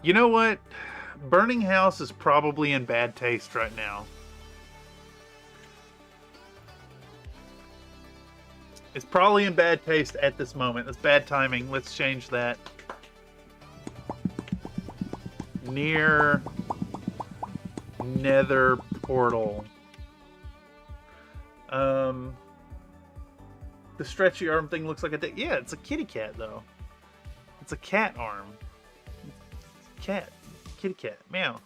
You know what? Burning House is probably in bad taste right now. It's probably in bad taste at this moment. That's bad timing. Let's change that. Near Nether portal. The stretchy arm thing looks like a dick. Yeah, it's a kitty cat though. It's a cat arm. Cat. Kitty cat. Meow.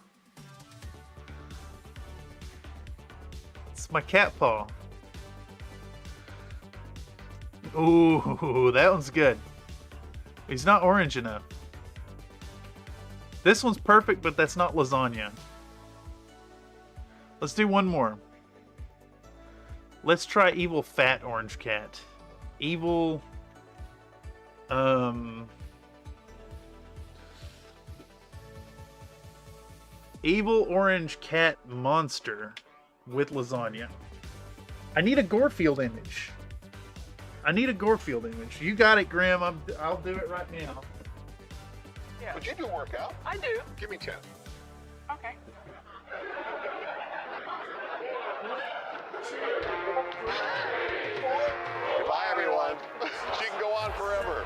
It's my cat paw. Ooh, that one's good. He's not orange enough. This one's perfect, but that's not lasagna. Let's do one more. Let's try evil fat orange cat. Evil... Evil orange cat monster with lasagna. I need a Gorefield image. I need a Gorefield image. You got it, Grim. I'll do it right now. Yeah. But you do work out. I do. Give me 10. Okay. Bye, everyone. She can go on forever.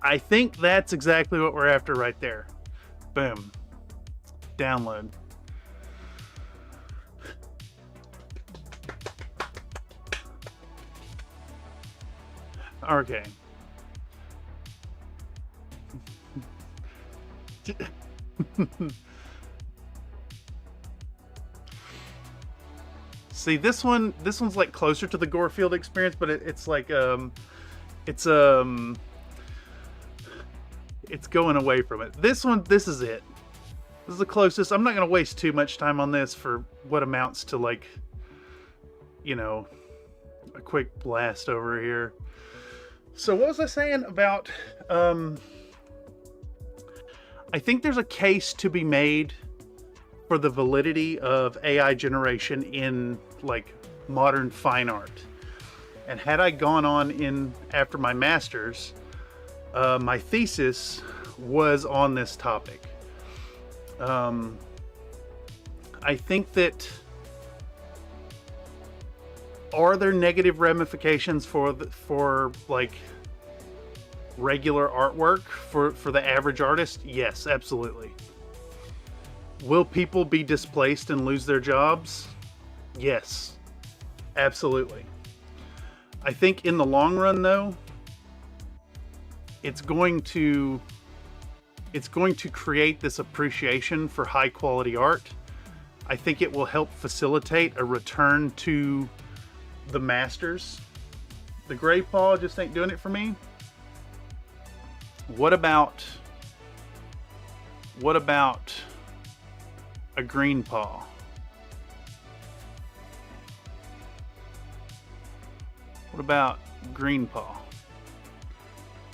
I think that's exactly what we're after right there. Boom. Download. Okay. See, this one's like closer to the Gorefield experience, but it's like it's going away from it. This is it. This is the closest. I'm not going to waste too much time on this for what amounts to, like, you know, a quick blast over here. So what was I saying about, I think there's a case to be made for the validity of AI generation in, like, modern fine art. And had I gone on in after my master's, my thesis was on this topic. I think that, are there negative ramifications for like regular artwork for the average artist? Yes, absolutely. Will people be displaced and lose their jobs? Yes, absolutely. I think in the long run, though, it's going to create this appreciation for high quality art. I think it will help facilitate a return to the masters. The gray paw just ain't doing it for me. What about a green paw? What about green paw?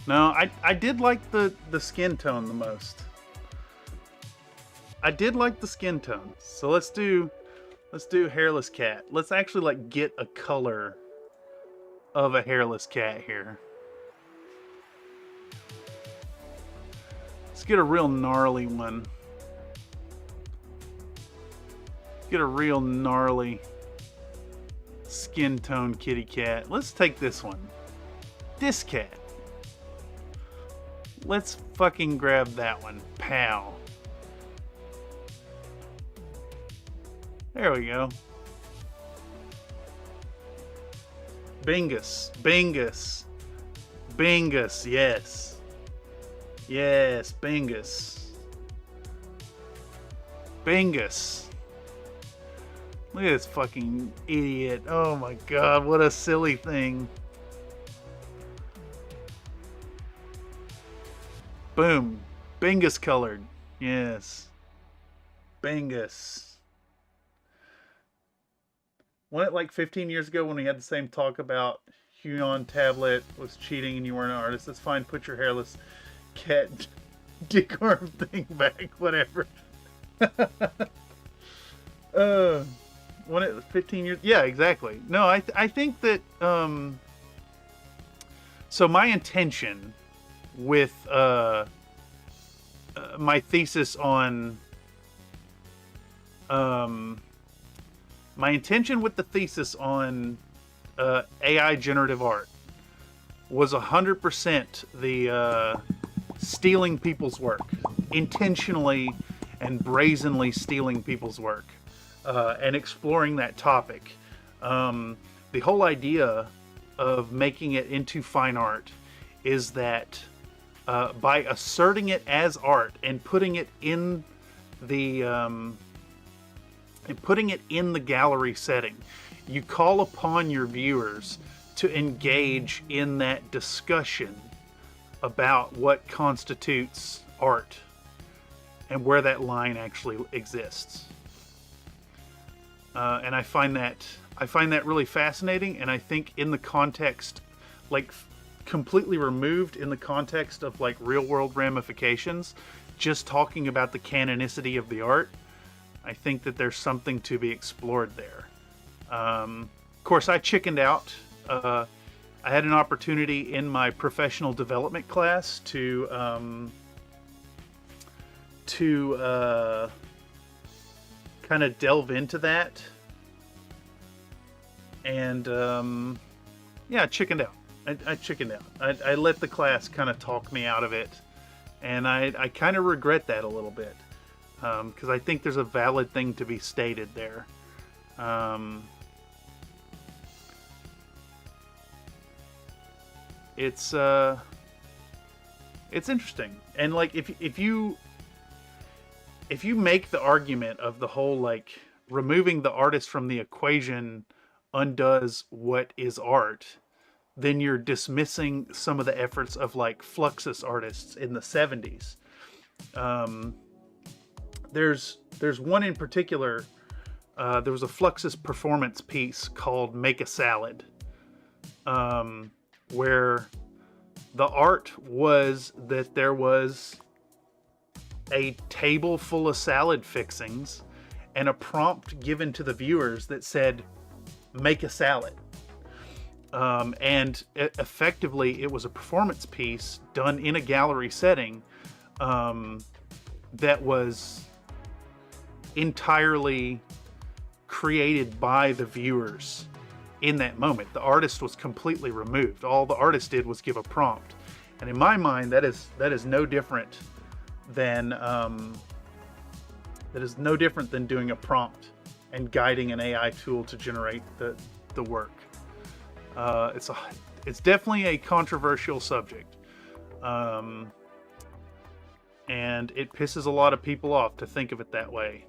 No, I did like the skin tone the most. I did like the skin tone. So let's do hairless cat. Let's actually like get a color of a hairless cat here. Let's get a real gnarly one. Get a real gnarly skin tone kitty cat. Let's take this one. This cat. Let's fucking grab that one. Pow. There we go. Bingus. Bingus. Bingus. Yes. Yes. Bingus. Bingus. Look at this fucking idiot. Oh my god. What a silly thing. Boom. Bingus colored. Yes. Bingus. Wasn't it like 15 years ago when we had the same talk about Huon tablet was cheating and you weren't an artist? That's fine. Put your hairless cat dick arm thing back. Whatever. When it was 15 years. Yeah, exactly. No, I think that, so my intention with my thesis on AI generative art was 100% the stealing people's work, intentionally and brazenly stealing people's work, and exploring that topic. The whole idea of making it into fine art is that by asserting it as art and putting it in the gallery setting, you call upon your viewers to engage in that discussion about what constitutes art and where that line actually exists. And I find that really fascinating, and I think in the context, like, completely removed in the context of like real world ramifications, just talking about the canonicity of the art, I think that there's something to be explored there. Of course, I chickened out. I had an opportunity in my professional development class to kind of delve into that. And yeah, I chickened out. I chickened out. I let the class kind of talk me out of it. And I kind of regret that a little bit. Because I think there's a valid thing to be stated there. It's interesting. And like if you make the argument of the whole like removing the artist from the equation undoes what is art, then you're dismissing some of the efforts of like Fluxus artists in the 70s. There's one in particular. There was a Fluxus performance piece called Make a Salad, where the art was that there was a table full of salad fixings and a prompt given to the viewers that said, make a salad. And effectively, it was a performance piece done in a gallery setting that was entirely created by the viewers in that moment. The artist was completely removed. All the artist did was give a prompt. And in my mind, that is no different than doing a prompt and guiding an AI tool to generate the work. It's definitely a controversial subject, and it pisses a lot of people off to think of it that way.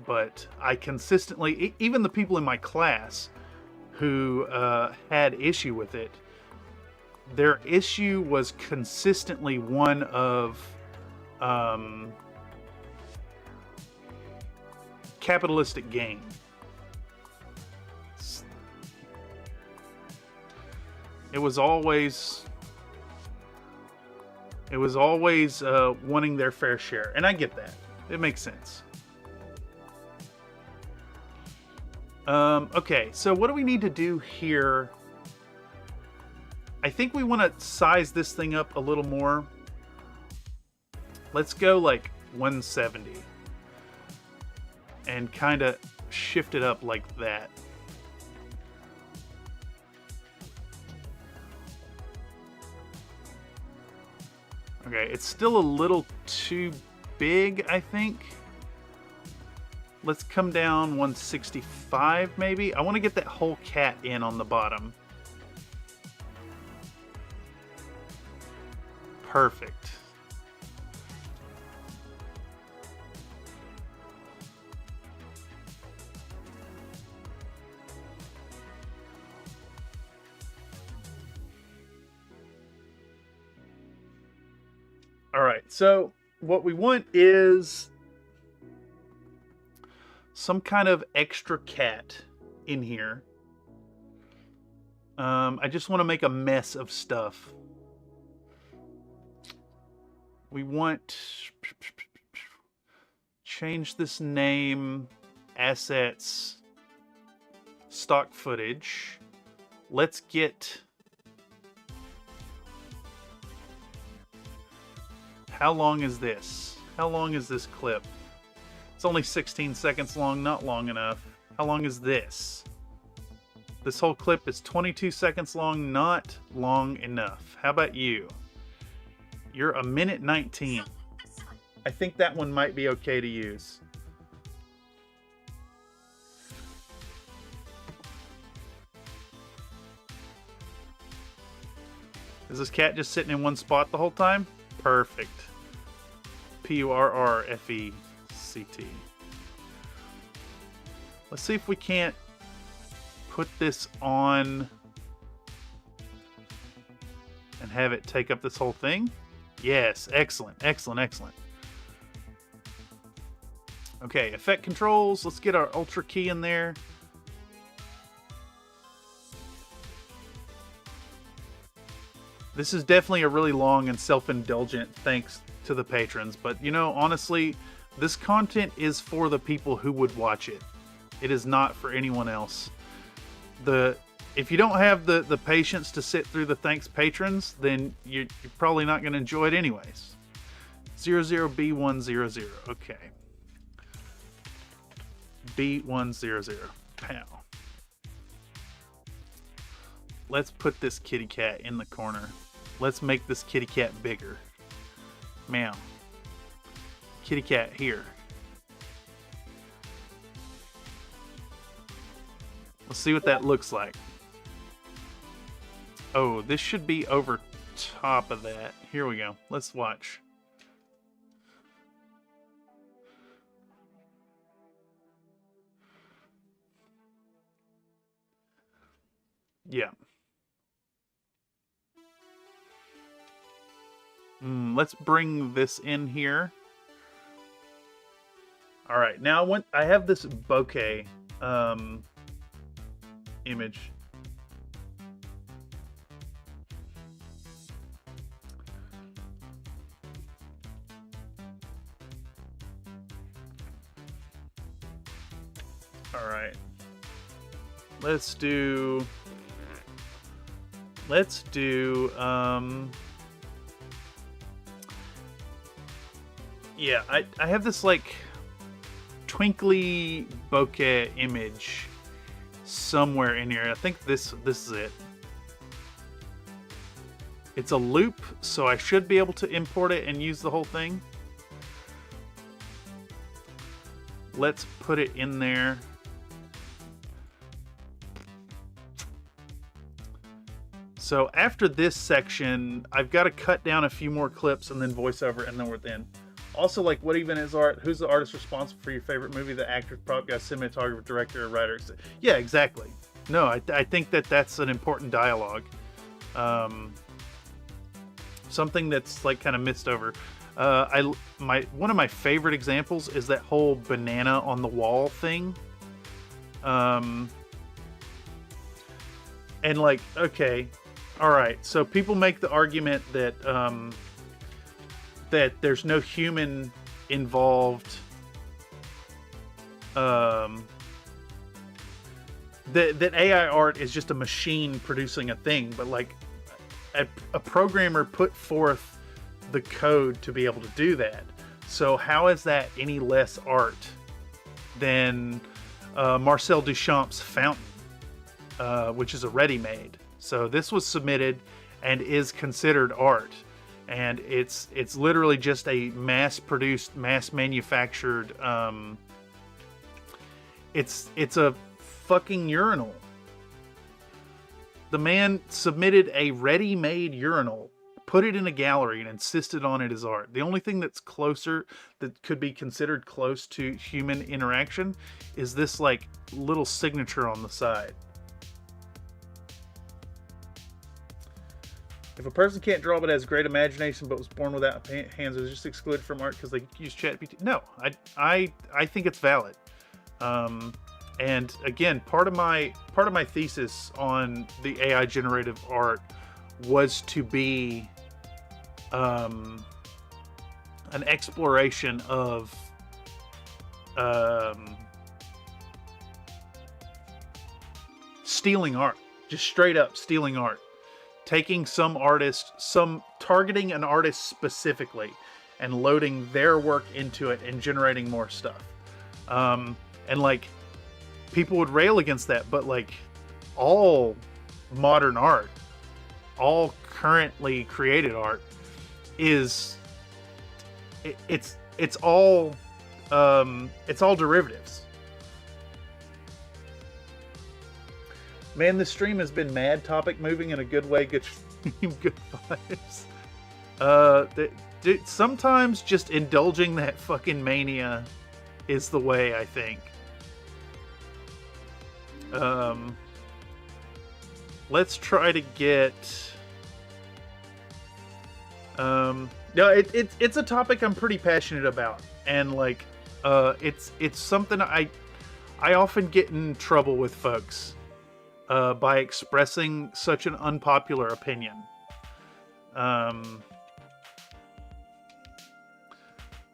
But I consistently, even the people in my class who had issue with it, their issue was consistently one of capitalistic gain. It was always wanting their fair share, and I get that. It makes sense. Okay, so what do we need to do here? I think we want to size this thing up a little more. Let's go like 170 and kind of shift it up like that. Okay, it's still a little too big, I think. Let's come down 165 maybe. I want to get that whole cat in on the bottom. Perfect. All right, so what we want is some kind of extra cat in here. I just want to make a mess of stuff. We want change this name, assets, stock footage. Let's get, how long is this? How long is this clip? It's only 16 seconds long, not long enough. How long is this? This whole clip is 22 seconds long, not long enough. How about you? You're 1:19. I think that one might be okay to use. Is this cat just sitting in one spot the whole time? Perfect. Purrfect. Let's see if we can't put this on and have it take up this whole thing. Yes, excellent, excellent, excellent. Okay, effect controls. Let's get our Ultra key in there. This is definitely a really long and self-indulgent thanks to the patrons, but you know, honestly, this content is for the people who would watch it. It is not for anyone else. If you don't have the patience to sit through the thanks patrons, then you're probably not going to enjoy it anyways. 00B100. Okay. B100. Pow. Let's put this kitty cat in the corner. Let's make this kitty cat bigger. Meow. Kitty cat here. Let's see what that looks like. Oh, this should be over top of that. Here we go. Let's watch. Yeah. Let's bring this in here. All right, now I have this bokeh image. All right. Let's do yeah, I have this like twinkly bokeh image somewhere in here. I think this is it. It's a loop, so I should be able to import it and use the whole thing. Let's put it in there. So after this section, I've got to cut down a few more clips and then voiceover, and then we're in. Also, like, what even is art? Who's the artist responsible for your favorite movie? The actor, prop guy, cinematographer, director, or writer? Yeah, exactly. No, I think that's an important dialogue. Something that's like kind of missed over. One of my favorite examples is that whole banana on the wall thing. And like, okay, all right. So people make the argument that that there's no human involved. That AI art is just a machine producing a thing, but like a programmer put forth the code to be able to do that. So how is that any less art than Marcel Duchamp's Fountain, which is a ready-made? So this was submitted and is considered art, and it's literally just a mass-produced, mass-manufactured. It's a fucking urinal. The man submitted a ready-made urinal, put it in a gallery, and insisted on it as art. The only thing that's closer, that could be considered close to human interaction, is this like little signature on the side. If a person can't draw but has great imagination but was born without hands, is just excluded from art because they use ChatGPT? No, I think it's valid. And again, part of my thesis on the AI generative art was to be an exploration of stealing art, just straight up stealing art, taking some artist, targeting an artist specifically, and loading their work into it and generating more stuff. And like, people would rail against that, but like all modern art, all currently created art is it's all derivatives. Man, this stream has been mad topic moving in a good way. Good good vibes. Sometimes just indulging that fucking mania is the way, I think. Let's try to get no, it's a topic I'm pretty passionate about, and like it's something I often get in trouble with folks by expressing such an unpopular opinion.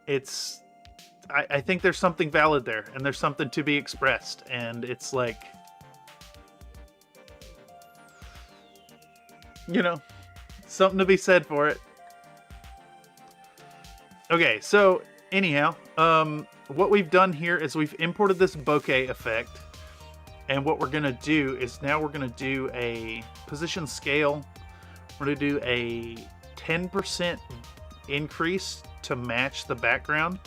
It's, I think there's something valid there, and there's something to be expressed, and it's like, you know, something to be said for it. Okay, so anyhow, what we've done here is we've imported this bokeh effect, and what we're gonna do is now we're gonna do a position scale. We're gonna do a 10% increase to match the background.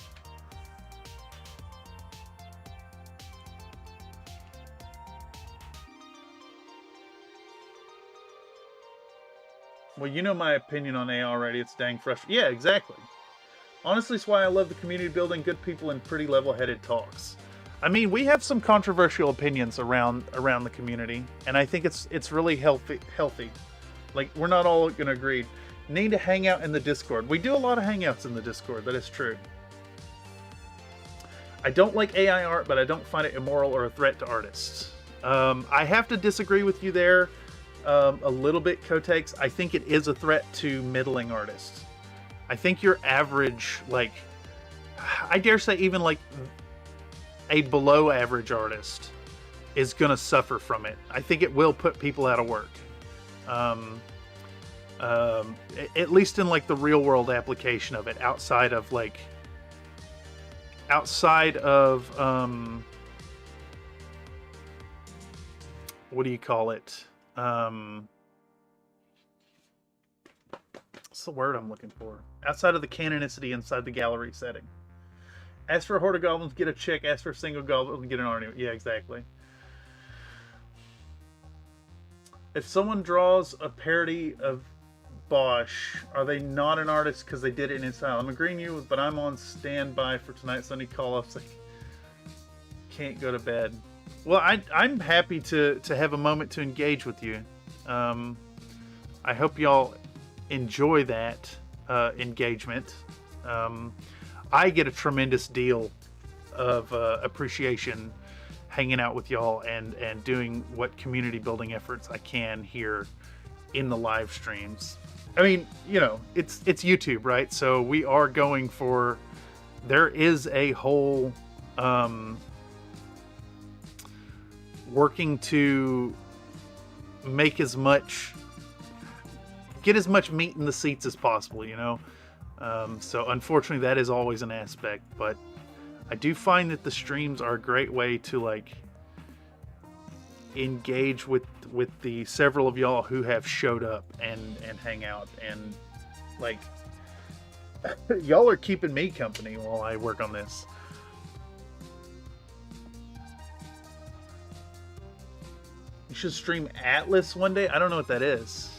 Well, you know my opinion on AI already. It's dang frustrating. Yeah, exactly. Honestly, it's why I love the community building, good people, and pretty level-headed talks. I mean, we have some controversial opinions around the community, and I think it's really healthy. Like, we're not all going to agree. Need to hang out in the Discord. We do a lot of hangouts in the Discord. That is true. I don't like AI art, but I don't find it immoral or a threat to artists. I have to disagree with you there a little bit, Kotex. I think it is a threat to middling artists. I think your average, like, I dare say even like a below average artist is going to suffer from it. I think it will put people out of work. At least in like the real world application of it, outside of what do you call it? What's the word I'm looking for? Outside of the canonicity inside the gallery setting. Ask for a horde of goblins, get a check. Ask for a single goblin, get an army. Yeah, exactly. If someone draws a parody of Bosch, are they not an artist because they did it in his style? I'm agreeing you, but I'm on standby for tonight, so I need call-offs. I can't go to bed. Well, I'm happy to have a moment to engage with you. I hope y'all enjoy that engagement. I get a tremendous deal of appreciation hanging out with y'all and doing what community building efforts I can here in the live streams. I mean, you know, it's YouTube, right? So we are going for, there is a whole working to make as much, get as much meat in the seats as possible, you know? So unfortunately that is always an aspect, but I do find that the streams are a great way to like engage with the several of y'all who have showed up and hang out, and like y'all are keeping me company while I work on this. You should stream Atlas one day. I don't know what that is.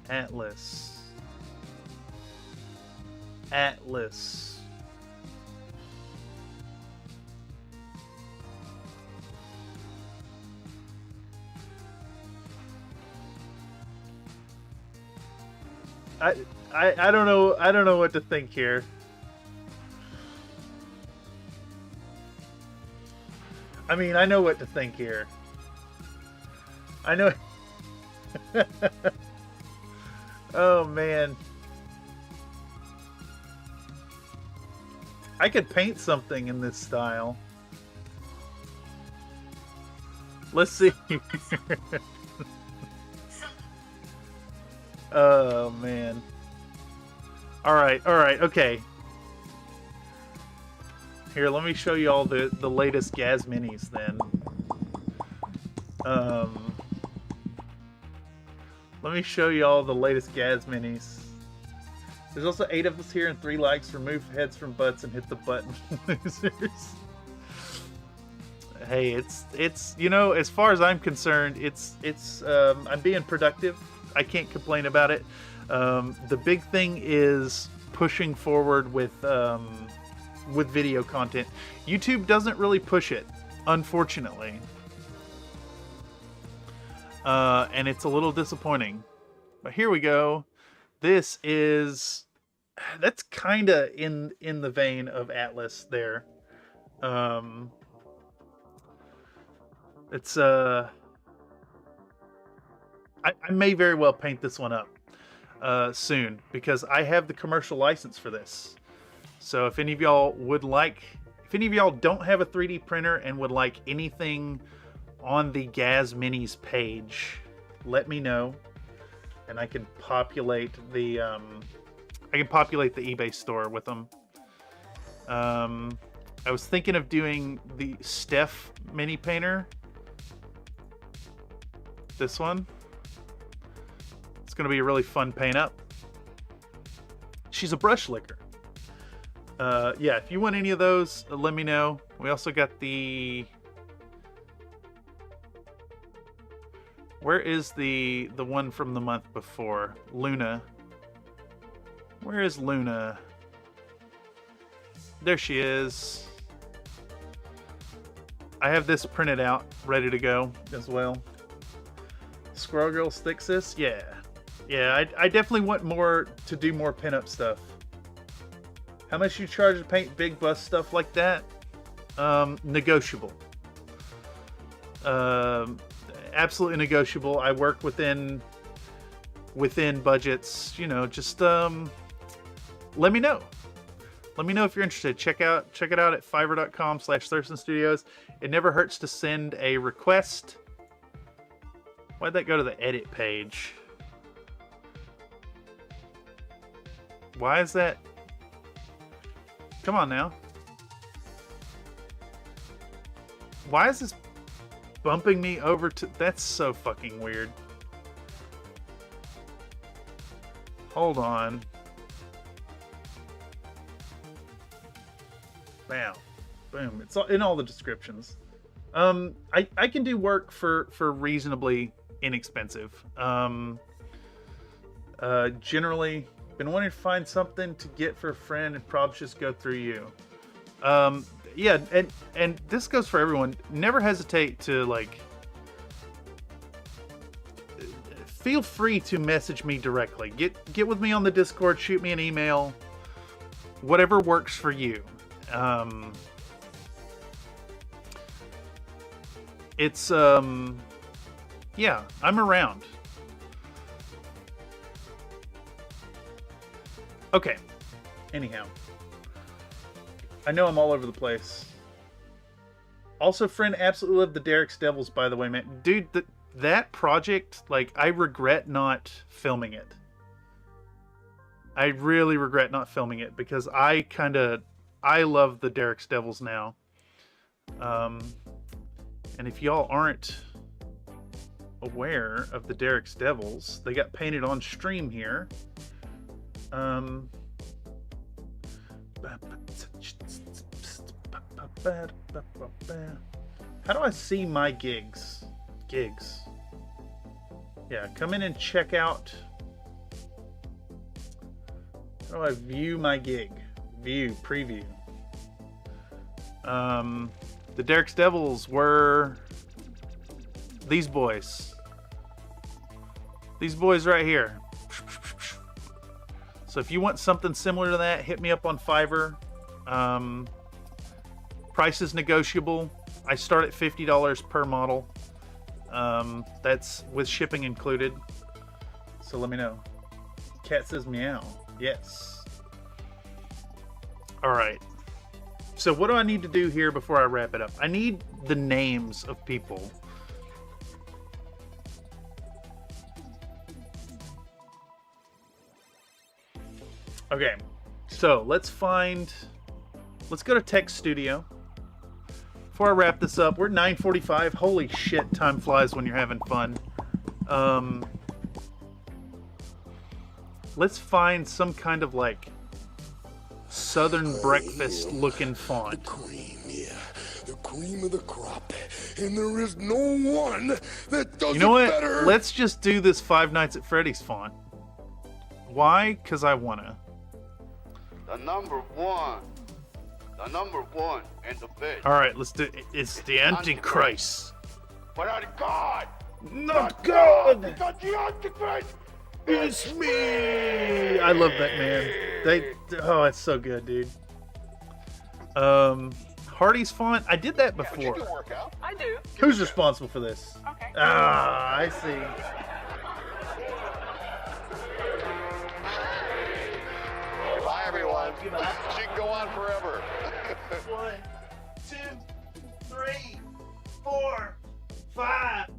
Atlas. I don't know what to think here. I mean, I know what to think here. I know. Oh man. I could paint something in this style. Let's see. Oh man. All right, okay. Here, let me show you all the latest Gaz minis then. Let me show you all the latest Gaz minis. There's also 8 of us here and 3 likes. Remove heads from butts and hit the button, losers. Hey, it's you know, as far as I'm concerned, it's I'm being productive. I can't complain about it. The big thing is pushing forward with video content. YouTube doesn't really push it, unfortunately. And it's a little disappointing. But here we go. This is, that's kind of in the vein of Atlas there. It's I may very well paint this one up soon because I have the commercial license for this. So if any of y'all would like, if any of y'all don't have a 3D printer and would like anything on the Gaz Minis page, let me know, and I can populate the eBay store with them. I was thinking of doing the Steph mini painter. This one. It's going to be a really fun paint up. She's a brush licker. Yeah, if you want any of those, let me know. We also got the... Where is the one from the month before? Luna. Where is Luna? There she is. I have this printed out, ready to go as well. Squirrel Girl Stixis? Yeah. Yeah, I definitely want more to do more pinup stuff. How much you charge to paint big bust stuff like that? Negotiable. Absolutely negotiable. I work within budgets, you know, just let me know. Let me know if you're interested. Check it out at fiverr.com/ThurstonStudios. It never hurts to send a request. Why'd that go to the edit page? Why is that? Come on now. Why is this bumping me over to... That's so fucking weird. Hold on. Bam. Boom. It's in all the descriptions. I can do work for reasonably inexpensive. Generally, been wanting to find something to get for a friend and probably just go through you. Yeah, and this goes for everyone. Never hesitate to, like, feel free to message me directly. Get with me on the Discord, shoot me an email. Whatever works for you. It's yeah, I'm around. Okay. Anyhow, I know I'm all over the place. Also, friend, absolutely love the Derek's Devils, by the way, man. Dude, that project, like, I regret not filming it. I really regret not filming it because I love the Derek's Devils now. And if y'all aren't aware of the Derek's Devils, they got painted on stream here. How do I see my gigs? Yeah, come in and check out. How do I view my gig? Preview. The Derek's Devils were these boys. These boys right here. So if you want something similar to that, hit me up on Fiverr. Price is negotiable. I start at $50 per model. That's with shipping included. So let me know. Cat says meow. Yes. All right. So what do I need to do here before I wrap it up? I need the names of people. Okay, so let's go to Tech Studio. Before I wrap this up, we're 9:45. Holy shit, time flies when you're having fun. Let's find some kind of, like, Southern breakfast looking font. The cream, yeah. The cream of the crop. And there is no one that does You know it what? better. Let's just do this Five Nights at Freddy's font. Why? Because I wanna. The number one and the best. Alright, let's do it. It's the Antichrist. But not God. Not God! Because the Antichrist It's me! I love that, man. Oh, it's so good, dude. Hardy's font. I did that Yeah, but you before. can work out. I do. Who's responsible for this? Okay. Ah, I see. you, man. She can go on forever. 1, 2, 3, 4, 5,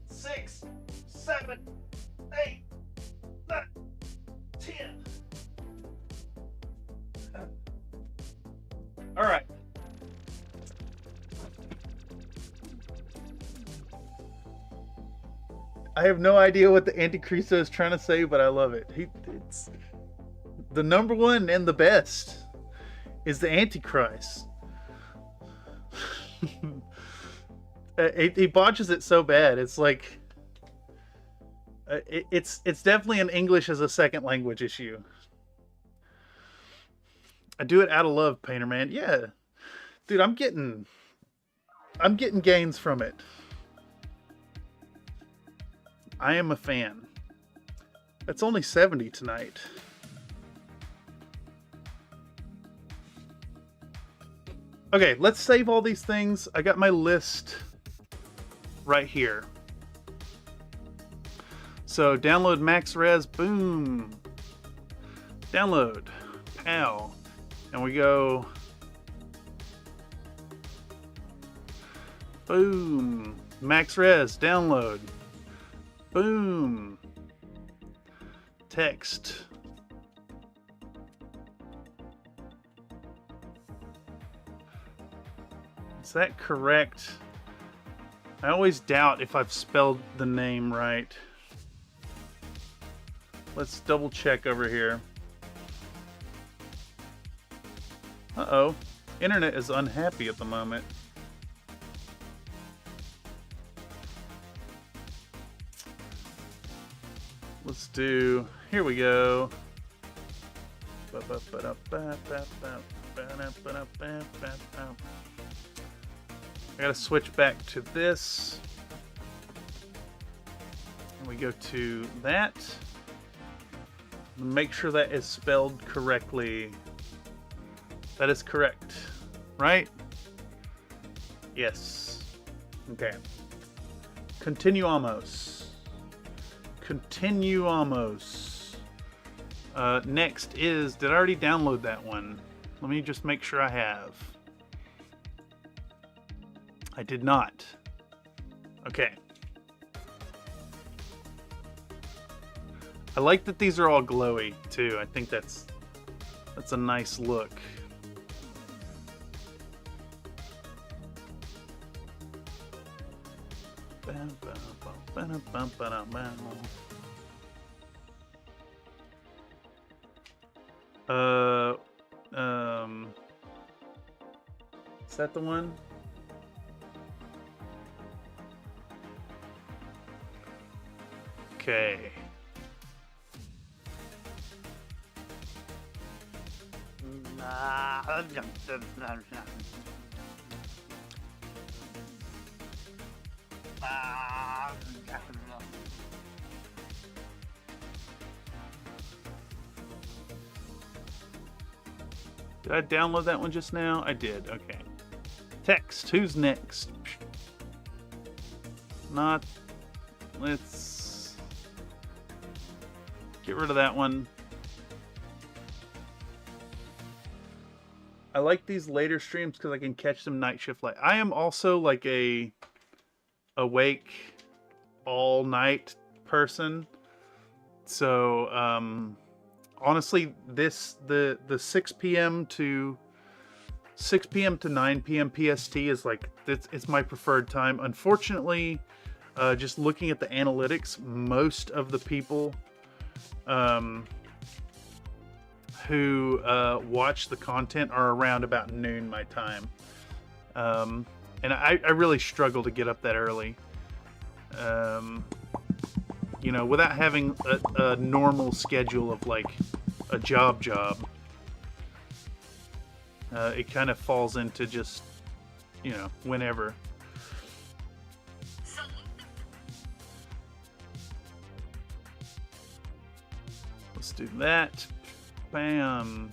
6, 7, 8, 9, 10. All right. I have no idea what the Anticristo is trying to say, but I love it. It's the number one and the best is the Antichrist. He botches it so bad. It's like it's definitely an English as a second language issue. I do it out of love, Painter Man. Yeah, dude, I'm getting gains from it. I am a fan. That's only 70 tonight. Okay, let's save all these things. I got my list right here. So download max res, boom. Download, pow. And we go, boom. Max res, download. Boom. Text. Is that correct? I always doubt if I've spelled the name right. Let's double check over here. Uh-oh. Internet is unhappy at the moment. Let's do, here we go. I gotta switch back to this. And we go to that. Make sure that is spelled correctly. That is correct, right? Yes. Okay. Continuamos. Continuamos. Next is, did I already download that one? Let me just make sure I have. I did not. Okay. I like that these are all glowy too. I think that's a nice look. Is that the one? Okay. Did I download that one just now? I did. Okay. Text. Who's next? Not. Let's get rid of that one. I like these later streams because I can catch them night shift light. I am also like a awake all night person. So honestly, the 6 p.m. to 9 p.m. PST is like it's my preferred time. Unfortunately, just looking at the analytics, most of the people who watch the content are around about noon my time. And I really struggle to get up that early. You know, without having a normal schedule of like a job. It kind of falls into just, you know, whenever. Let's do that. Bam.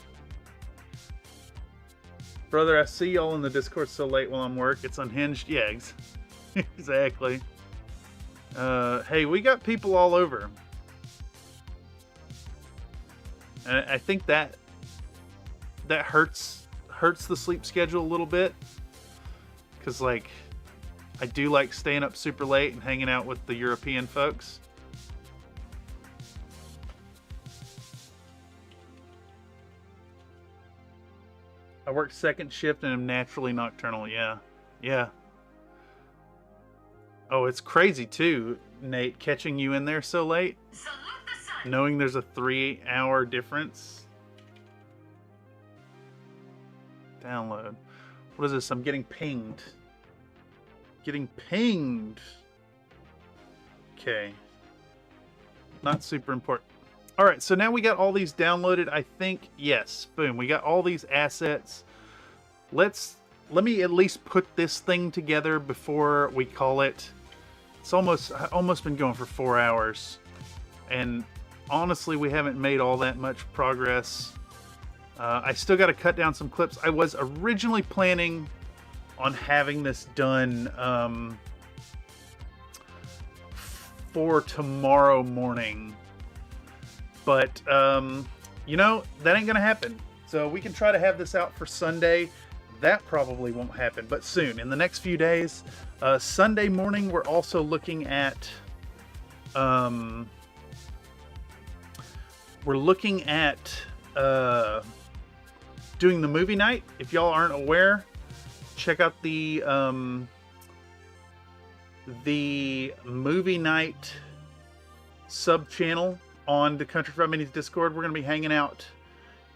Brother, I see y'all in the Discord so late while I'm work. It's unhinged. Yeah, exactly. Hey, we got people all over. And I think that that hurts the sleep schedule a little bit, because like I do like staying up super late and hanging out with the European folks. I work second shift and am naturally nocturnal. Yeah. Yeah. Oh, it's crazy too, Nate, catching you in there so late. Knowing there's a 3-hour difference. Download. What is this? I'm getting pinged. Getting pinged. Okay. Not super important. All right, so now we got all these downloaded. I think, yes, boom, we got all these assets. Let me at least put this thing together before we call it. It's almost been going for 4 hours, and honestly, we haven't made all that much progress. I still got to cut down some clips. I was originally planning on having this done for tomorrow morning. But, you know, that ain't going to happen. So we can try to have this out for Sunday. That probably won't happen, but soon, in the next few days. Sunday morning, we're also looking at... doing the movie night. If y'all aren't aware, check out the movie night sub channel on the Country Fried Minis Discord. We're going to be hanging out.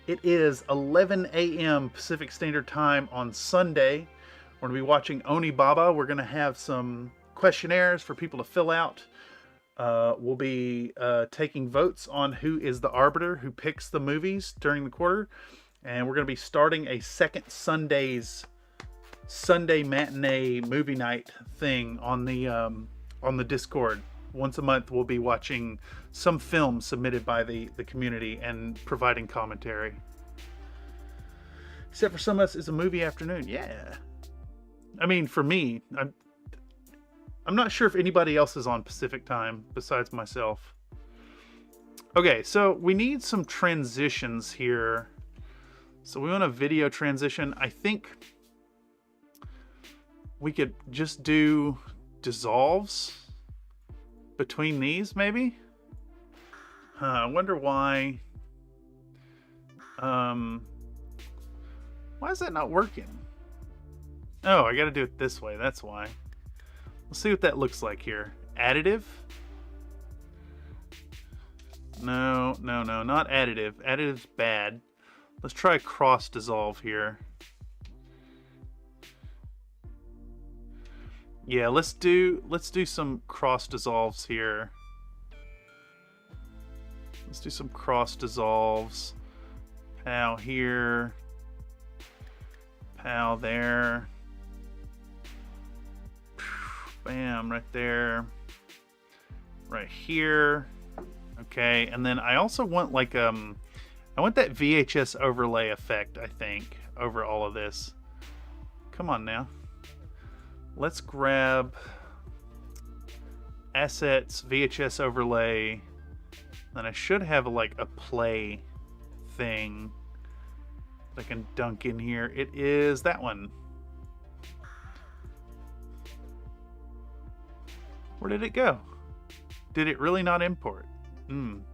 It is 11 a.m. Pacific Standard Time on Sunday. We're going to be watching Oni Baba. We're going to have some questionnaires for people to fill out. We'll be taking votes on who is the arbiter who picks the movies during the quarter. And we're going to be starting a second Sunday matinee movie night thing on the Discord. Once a month, we'll be watching some film submitted by the community and providing commentary. Except for some of us, it's a movie afternoon. Yeah. I mean, for me, I'm not sure if anybody else is on Pacific time besides myself. Okay, so we need some transitions here. So we want a video transition. I think we could just do dissolves between these, maybe? I wonder why. Why is that not working? Oh, I gotta do it this way. That's why. Let's see what that looks like here. Additive? No, not additive. Additive's bad. Let's try cross dissolve here. Yeah, let's do some cross dissolves here. Let's do some cross dissolves. Pow here. Pow there. Bam, right there. Right here. Okay, and then I also want like I want that VHS overlay effect, I think, over all of this. Come on now. Let's grab assets, VHS overlay. Then I should have like a play thing that I can dunk in here. It is that one. Where did it go? Did it really not import? Boom,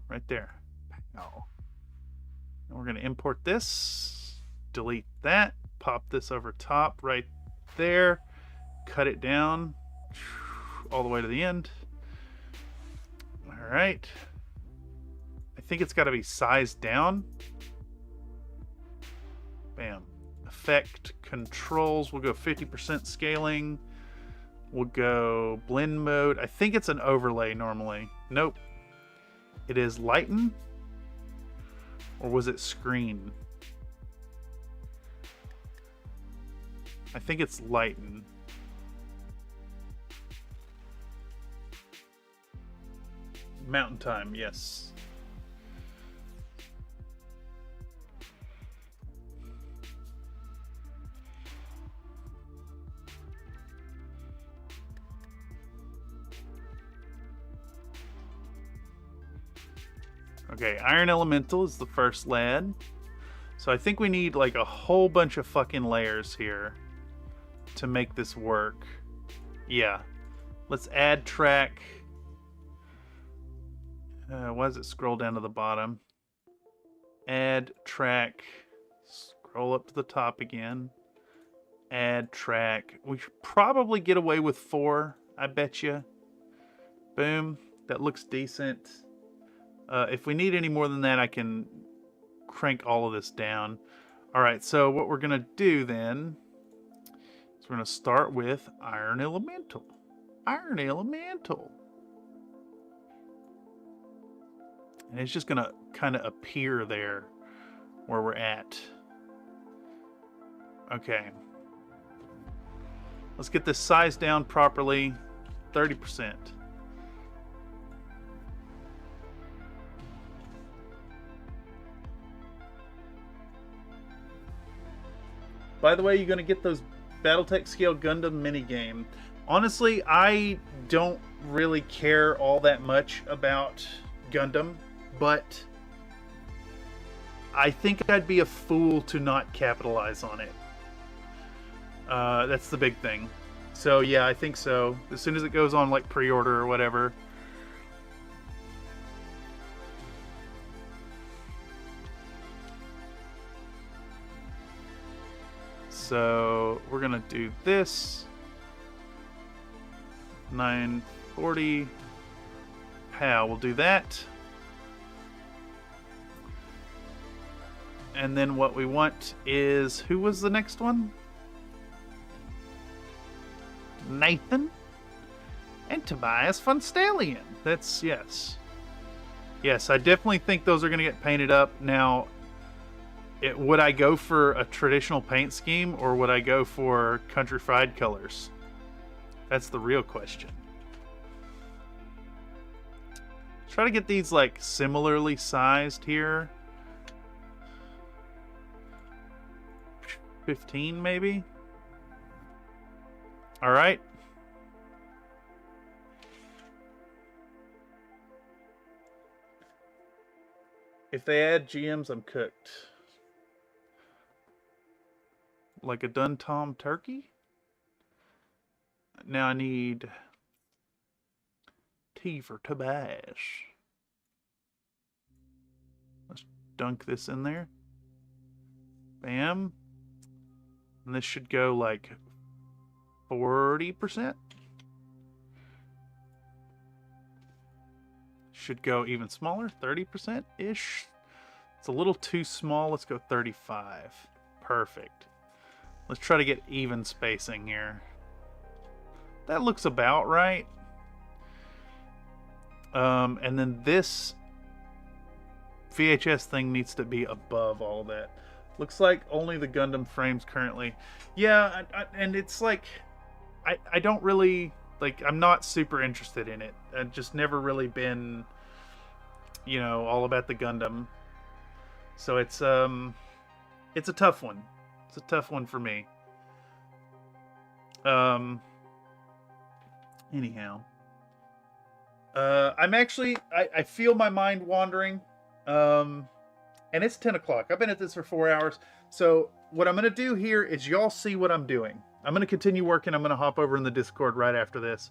right there. Oh. And we're going to import this, delete that, pop this over top right there, cut it down all the way to the end. All right. I think it's got to be sized down. Bam. Effect controls. We'll go 50% scaling. We'll go blend mode. I think it's an overlay normally. Nope. It is lighten. Or was it screen? I think it's lighten. Mountain time, yes. Okay, Iron Elemental is the first lad. So I think we need like a whole bunch of fucking layers here to make this work. Yeah. Let's add track. Why does it scroll down to the bottom? Add track. Scroll up to the top again. Add track. We should probably get away with 4, I bet you. Boom. That looks decent. If we need any more than that, I can crank all of this down. All right, so what we're going to do then is we're going to start with Iron Elemental. Iron Elemental. And it's just going to kind of appear there where we're at. Okay. Let's get this size down properly. 30%. By the way, you're going to get those Battletech Scale Gundam minigame. Honestly, I don't really care all that much about Gundam, but I think I'd be a fool to not capitalize on it. That's the big thing. So yeah, I think so. As soon as it goes on like pre-order or whatever. So we're gonna do this. 940. Pow, we'll do that. And then what we want is, who was the next one? Nathan and Tobias von Stallion. That's, yes. Yes, I definitely think those are going to get painted up. Now, would I go for a traditional paint scheme or would I go for country fried colors? That's the real question. Try to get these like similarly sized here. 15 maybe. All right. If they add GMs, I'm cooked. Like a done Tom turkey. Now I need T for Tobias. Let's dunk this in there. Bam. And this should go like 40%. Should go even smaller, 30%-ish. It's a little too small. Let's go 35. Perfect. Let's try to get even spacing here. That looks about right. And then this VHS thing needs to be above all that. Looks like only the Gundam frames currently. Yeah, and it's like, I don't really, like, I'm not super interested in it. I've just never really been, you know, all about the Gundam. So it's a tough one. It's a tough one for me. Anyhow. I'm actually, I feel my mind wandering. And it's 10 o'clock. I've been at this for 4 hours. So what I'm going to do here is y'all see what I'm doing. I'm going to continue working. I'm going to hop over in the Discord right after this.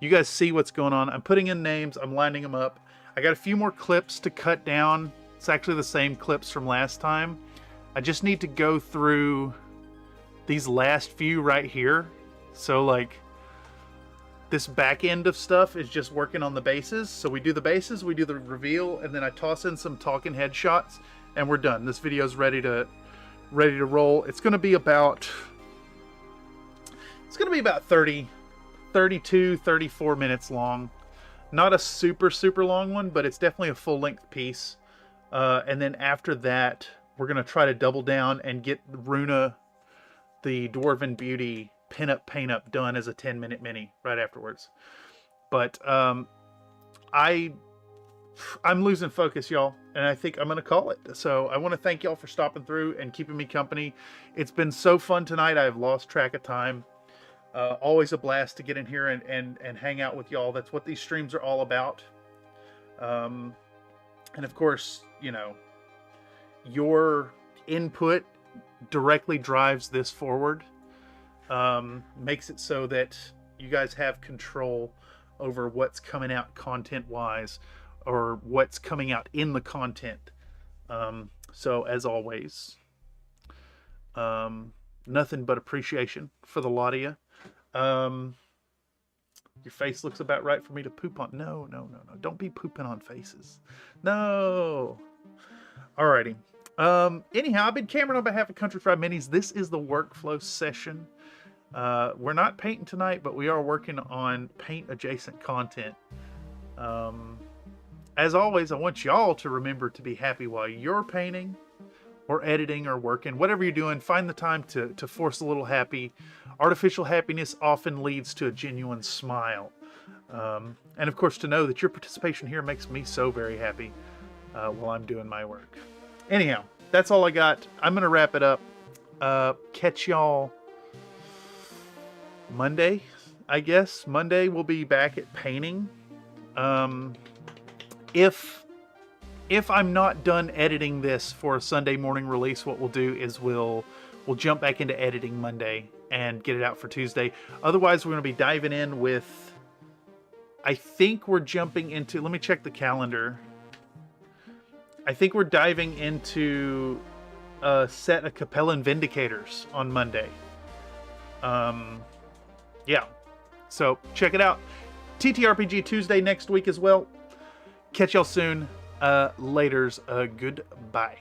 You guys see what's going on. I'm putting in names. I'm lining them up. I got a few more clips to cut down. It's actually the same clips from last time. I just need to go through these last few right here. So like this back end of stuff is just working on the bases. So we do the bases, we do the reveal, and then I toss in some talking head shots, and we're done. This video's ready to roll. It's gonna be about 32, 34 minutes long. Not a super long one, but it's definitely a full-length piece. And then after that, we're gonna try to double down and get Runa, the Dwarven Beauty pinup paint up done as a 10-minute mini right afterwards. But I'm losing focus, y'all, and I think I'm gonna call it. So I want to thank y'all for stopping through and keeping me company. It's been so fun tonight. I've lost track of time. Always a blast to get in here and hang out with y'all. That's what these streams are all about. And of course, you know, your input directly drives this forward. Makes it so that you guys have control over what's coming out content-wise, or what's coming out in the content. So as always, nothing but appreciation for the lot of you. Your face looks about right for me to poop on. No. Don't be pooping on faces. No. Alrighty. Anyhow, I've been Cameron on behalf of Country Fried Minis. This is the workflow session. We're not painting tonight, but we are working on paint adjacent content. As always, I want y'all to remember to be happy while you're painting or editing or working. Whatever you're doing, find the time to force a little happy. Artificial happiness often leads to a genuine smile. And of course, to know that your participation here makes me so very happy while I'm doing my work. Anyhow, that's all I got. I'm going to wrap it up. Catch y'all Monday, I guess. Monday we'll be back at painting. If I'm not done editing this for a Sunday morning release, what we'll do is we'll jump back into editing Monday and get it out for Tuesday. Otherwise, we're going to be diving in with, I think we're jumping into, let me check the calendar. I think we're diving into a set of Capellan Vindicators on Monday. Yeah. So check it out. TTRPG Tuesday next week as well. Catch y'all soon. Laters. Goodbye.